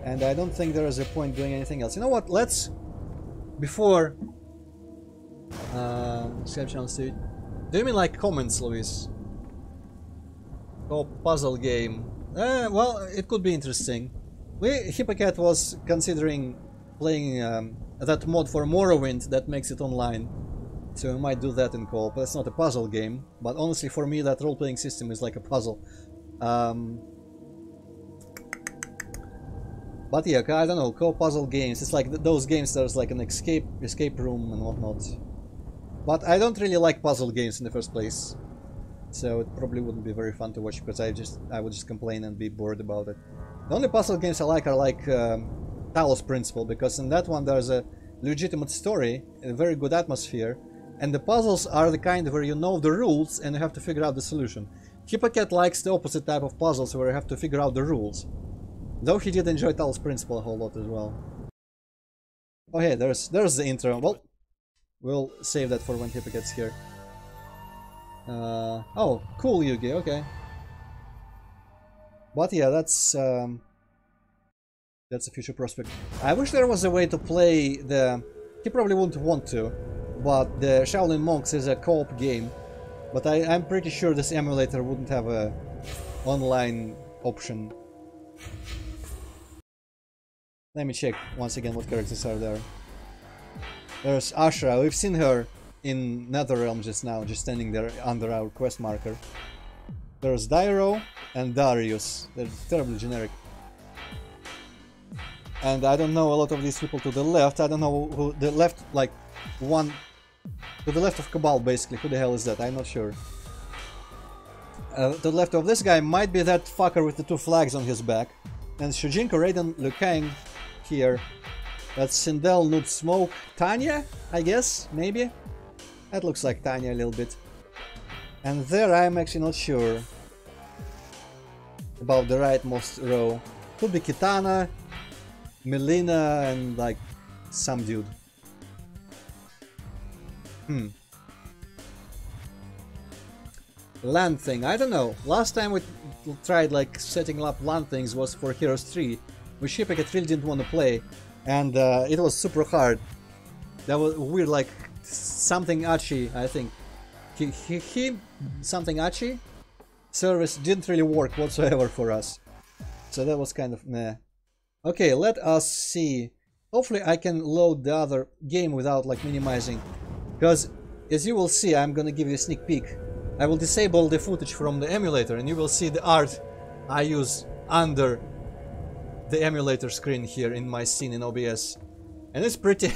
And I don't think there is a point doing anything else. You know what? Let's... Before... Skype channel suit. Do you mean like comments, Luis? Puzzle game. Well, it could be interesting. Hippocat was considering playing that mod for Morrowind that makes it online. So we might do that in co-op. That's not a puzzle game, but honestly for me that role-playing system is like a puzzle. But yeah, I don't know, co-op puzzle games, it's like those games there's like an escape room and whatnot. But I don't really like puzzle games in the first place. So it probably wouldn't be very fun to watch because I would just complain and be bored about it. The only puzzle games I like are like Talos Principle, because in that one there's a legitimate story, a very good atmosphere, and the puzzles are the kind where you know the rules and you have to figure out the solution. Hippocat likes the opposite type of puzzles where you have to figure out the rules. Though he did enjoy Talos Principle a whole lot as well. Oh hey, there's the intro. Well, we'll save that for when Hippocat's here. Oh, cool, Yugi, okay. But yeah, that's a future prospect. I wish there was a way to play the... He probably wouldn't want to, but the Shaolin Monks is a co-op game. But I'm pretty sure this emulator wouldn't have a online option. Let me check once again what characters are there. There's Ashra, we've seen her in Netherrealm just now, just standing there under our quest marker. There's Dairo and Darius. They're terribly generic. And I don't know a lot of these people to the left. I don't know who the left, like one to the left of Cabal, basically. Who the hell is that? I'm not sure. To the left of this guy might be that fucker with the two flags on his back. And Shujinko, Raiden, Liu Kang here. That's Sindel, Noob Smoke, Tanya, I guess, maybe. That looks like Tanya a little bit. And there I'm actually not sure about the rightmost row. Could be Kitana, Melina, and like some dude. Land thing, I don't know. Last time we tried like setting up land things was for Heroes 3, which Hippocat really didn't want to play, and it was super hard. That was weird, like something Achi, I think. He something Achi service didn't really work whatsoever for us. So that was kind of meh. Okay, let us see. Hopefully I can load the other game without like minimizing. Because as you will see, I'm gonna give you a sneak peek. I will disable the footage from the emulator and you will see the art I use under the emulator screen here in my scene in OBS. And it's pretty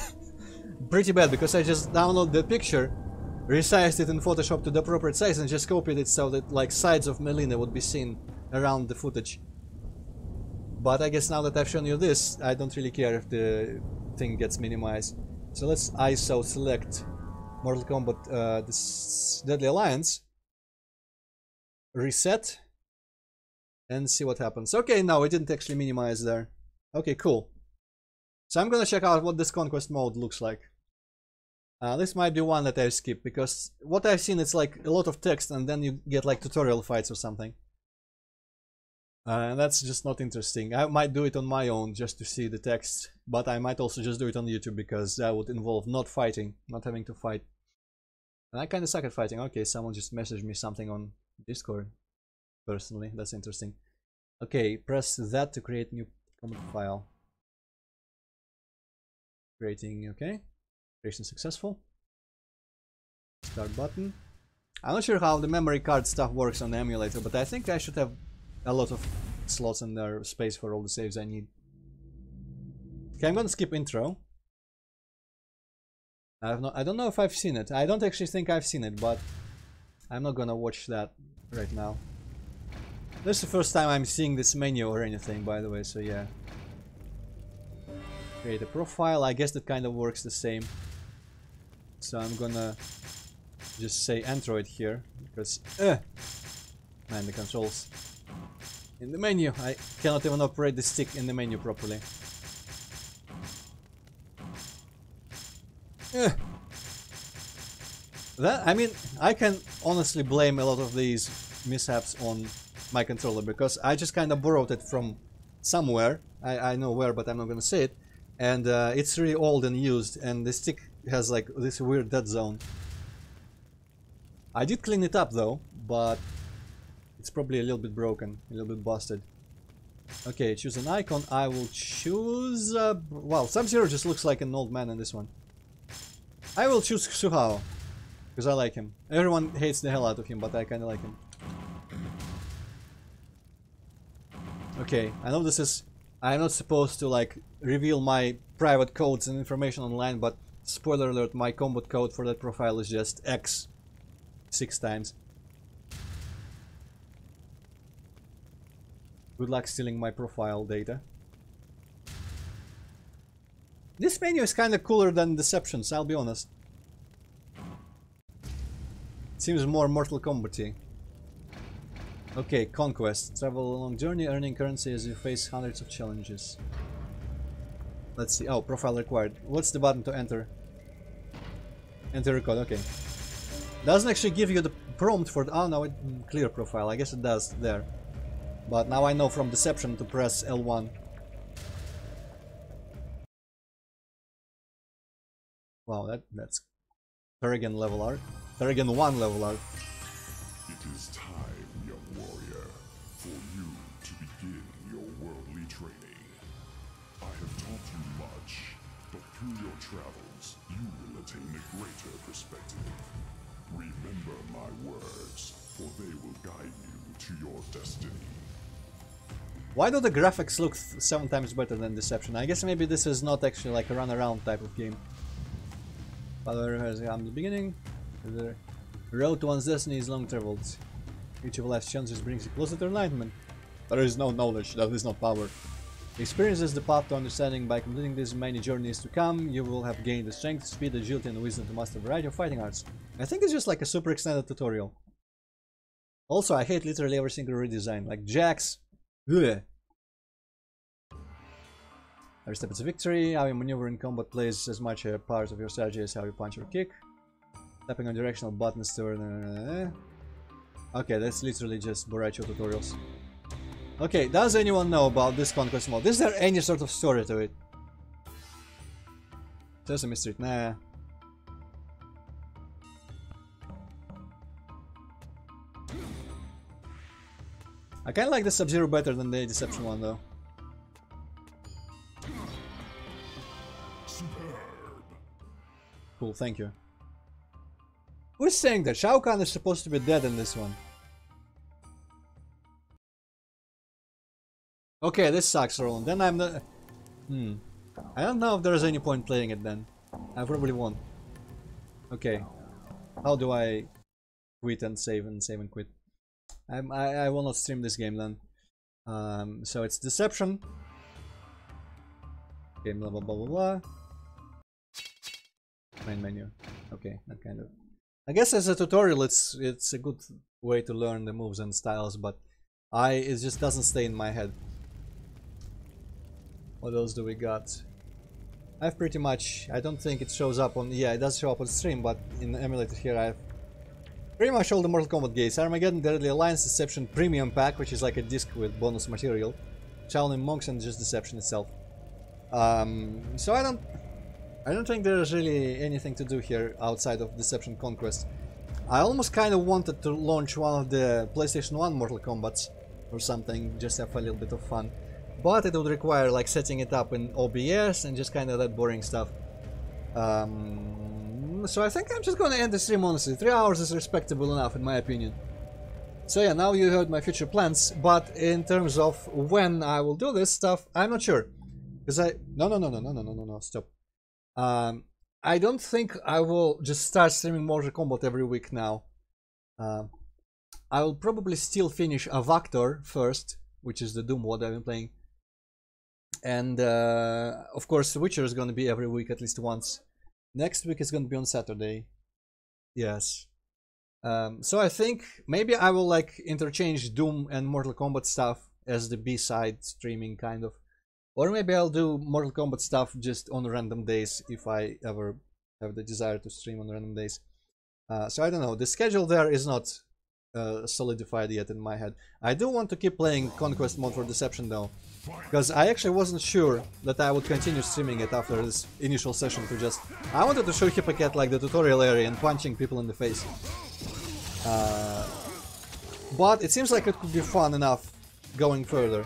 pretty bad because I just downloaded the picture, resized it in Photoshop to the appropriate size and just copied it so that like sides of Melina would be seen around the footage. But I guess now that I've shown you this, I don't really care if the thing gets minimized. So let's ISO select Mortal Kombat this Deadly Alliance, reset, and see what happens. Okay, no, it didn't actually minimize there. Okay, cool. So I'm gonna check out what this Conquest mode looks like. This might be one that I skip, because what I've seen it's like a lot of text and then you get like tutorial fights or something. And that's just not interesting. I might do it on my own just to see the text, but I might also just do it on YouTube because that would involve not fighting, not having to fight. And I kinda suck at fighting. Okay, someone just messaged me something on Discord. Personally, that's interesting. Okay, press that to create new comment file. Creating, okay. Creation successful. Start button. I'm not sure how the memory card stuff works on the emulator, but I think I should have a lot of slots in there, space for all the saves I need. Okay, I'm gonna skip intro. I don't know if I've seen it. I don't actually think I've seen it, but I'm not gonna watch that right now. This is the first time I'm seeing this menu or anything, by the way, so yeah. Create a profile. I guess that kind of works the same. So I'm gonna just say Antroid here, because man, the controls in the menu, I cannot even operate the stick in the menu properly. That, I mean, I can honestly blame a lot of these mishaps on my controller, because I just kind of borrowed it from somewhere. I know where, but I'm not gonna say it. And it's really old and used, and the stick has like this weird dead zone. I did clean it up though, but It's probably a little bit broken, a little bit busted. Okay, choose an icon. I will choose... well, Sub-Zero just looks like an old man in this one. I will choose Suhao, because I like him. Everyone hates the hell out of him, but I kinda like him. Okay, I know this is... I'm not supposed to, like, reveal my private codes and information online, but spoiler alert, my combat code for that profile is just X 6 times. Good luck stealing my profile data. This menu is kinda cooler than Deceptions, I'll be honest. It seems more Mortal Kombat-y. Okay, Conquest. Travel a long journey, earning currency as you face hundreds of challenges. Let's see. Oh, profile required. What's the button to enter? Enter a code, okay. Doesn't actually give you the prompt for... oh no, it clear profile. I guess it does there. But now I know from Deception to press L1. Wow, that's Terrigan level art. Terrigan 1 level art. It is time, young warrior, for you to begin your worldly training. I have taught you much, but through your travels, you will attain a greater perspective. Remember my words, for they will guide you to your destiny. Why do the graphics look 7 times better than Deception? I guess maybe this is not actually like a run-around type of game. But has come the beginning. The road to one's destiny is long traveled. Each of life's challenges brings you closer to enlightenment. There is no knowledge, that is not power. Experience is the path to understanding. By completing these many journeys to come, you will have gained the strength, speed, agility, and wisdom to master a variety of fighting arts. I think it's just like a super extended tutorial. Also, I hate literally every single redesign, like Jax. Ugh. Every step is a victory. How you maneuver in combat plays as much a part of your strategy as how you punch or kick. Tapping on directional buttons to... okay, that's literally just Boraicho tutorials. Okay, does anyone know about this Conquest mode? Is there any sort of story to it? Sesame Street, nah. I kinda like the Sub-Zero better than the Deception one though. Cool, thank you. Who's saying that? Shao Kahn is supposed to be dead in this one. Okay, this sucks, Roland. Then I'm not... I don't know if there's any point playing it then. I probably won't. Okay. How do I quit and save and quit? I will not stream this game then. So it's Deception. Okay, blah blah blah blah blah. Main menu. Okay, that kind of... I guess as a tutorial it's a good way to learn the moves and styles, but it just doesn't stay in my head. What else do we got? I've pretty much... I don't think it shows up on... yeah, it does show up on stream, but in the emulator here I've pretty much all the Mortal Kombat games. Armageddon, Deadly Alliance, Deception Premium Pack, which is like a disc with bonus material. Shaolin Monks and just Deception itself. So I don't think there's really anything to do here outside of Deception Conquest. I almost kind of wanted to launch one of the PlayStation 1 Mortal Kombats or something, just have a little bit of fun. But it would require like setting it up in OBS and just kind of that boring stuff. So I think I'm just gonna end the stream honestly. 3 hours is respectable enough in my opinion. So yeah, now you heard my future plans, but in terms of when I will do this stuff, I'm not sure. Because no, stop. I don't think I will just start streaming Mortal Kombat every week now. I will probably still finish Avactor first, which is the Doom mod I've been playing. And of course Witcher is going to be every week at least once. Next week is going to be on Saturday. Yes. So I think maybe I will like interchange Doom and Mortal Kombat stuff as the B-side streaming kind of. Or maybe I'll do Mortal Kombat stuff just on random days if I ever have the desire to stream on random days. So I don't know, the schedule there is not solidified yet in my head. I do want to keep playing Conquest mode for Deception though, because I actually wasn't sure that I would continue streaming it after this initial session to just... I wanted to show Hippocat like the tutorial area and punching people in the face. but it seems like it could be fun enough going further.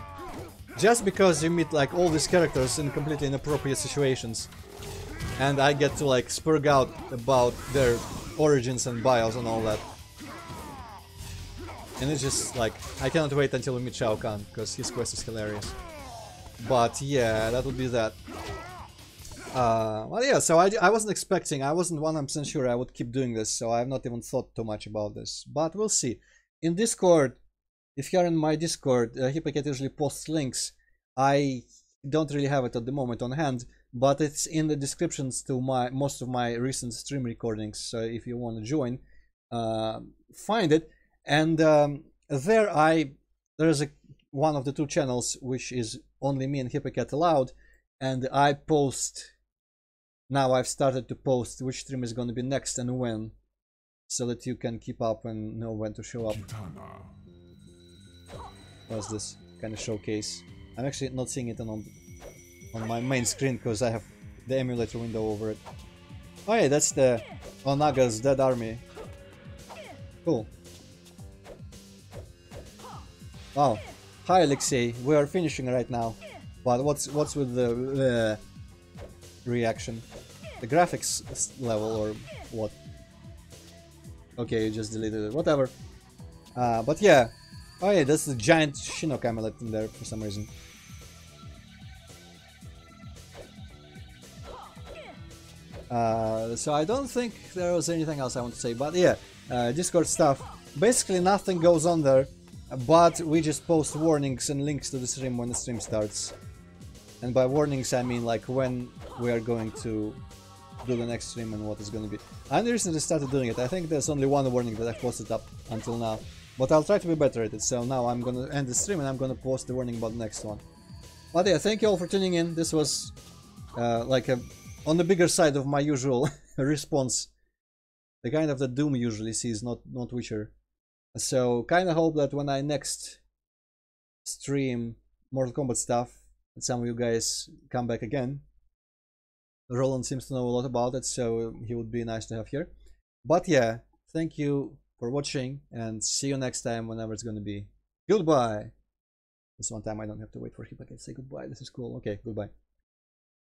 Just because you meet like all these characters in completely inappropriate situations. And I get to like spurg out about their origins and bios and all that. And it's just like, I cannot wait until we meet Shao Kahn, because his quest is hilarious. But yeah, that would be that. Well yeah, so I wasn't expecting, I wasn't 100% sure I would keep doing this, so I have not even thought too much about this. But we'll see. In Discord, if you're in my Discord, Hypocat usually posts links. I don't really have it at the moment on hand, but it's in the descriptions to most of my recent stream recordings, so if you want to join, find it. And there's one of the two channels which is only me and Hypocat allowed, and I post, now I've started to post which stream is going to be next and when, so that you can keep up and know when to show up. What's this kind of showcase? I'm actually not seeing it on my main screen because I have the emulator window over it. Oh yeah, that's the Onaga's Dead Army. Cool. Wow. Hi Alexei, we are finishing right now. But what's with the reaction? The graphics level or what? Okay, you just deleted it. Whatever. But yeah. Oh yeah, that's the giant Shinnok amulet in there for some reason. So I don't think there was anything else I want to say, but yeah, Discord stuff. Basically nothing goes on there, but we just post warnings and links to the stream when the stream starts. And by warnings I mean like when we are going to do the next stream and what is going to be. I recently started doing it. I think there's only one warning that I've posted up until now. But I'll try to be better at it, so now I'm gonna end the stream and I'm gonna post the warning about the next one. But yeah, thank you all for tuning in. This was like on the bigger side of my usual response. The kind of the Doom usually sees, not Witcher. So kinda hope that when I next stream Mortal Kombat stuff, that some of you guys come back again. Roland seems to know a lot about it, so he would be nice to have here. But yeah, thank you for watching, and see you next time whenever it's gonna be. Goodbye! This one time I don't have to wait for Hypocat to say goodbye. This is cool. Okay, goodbye.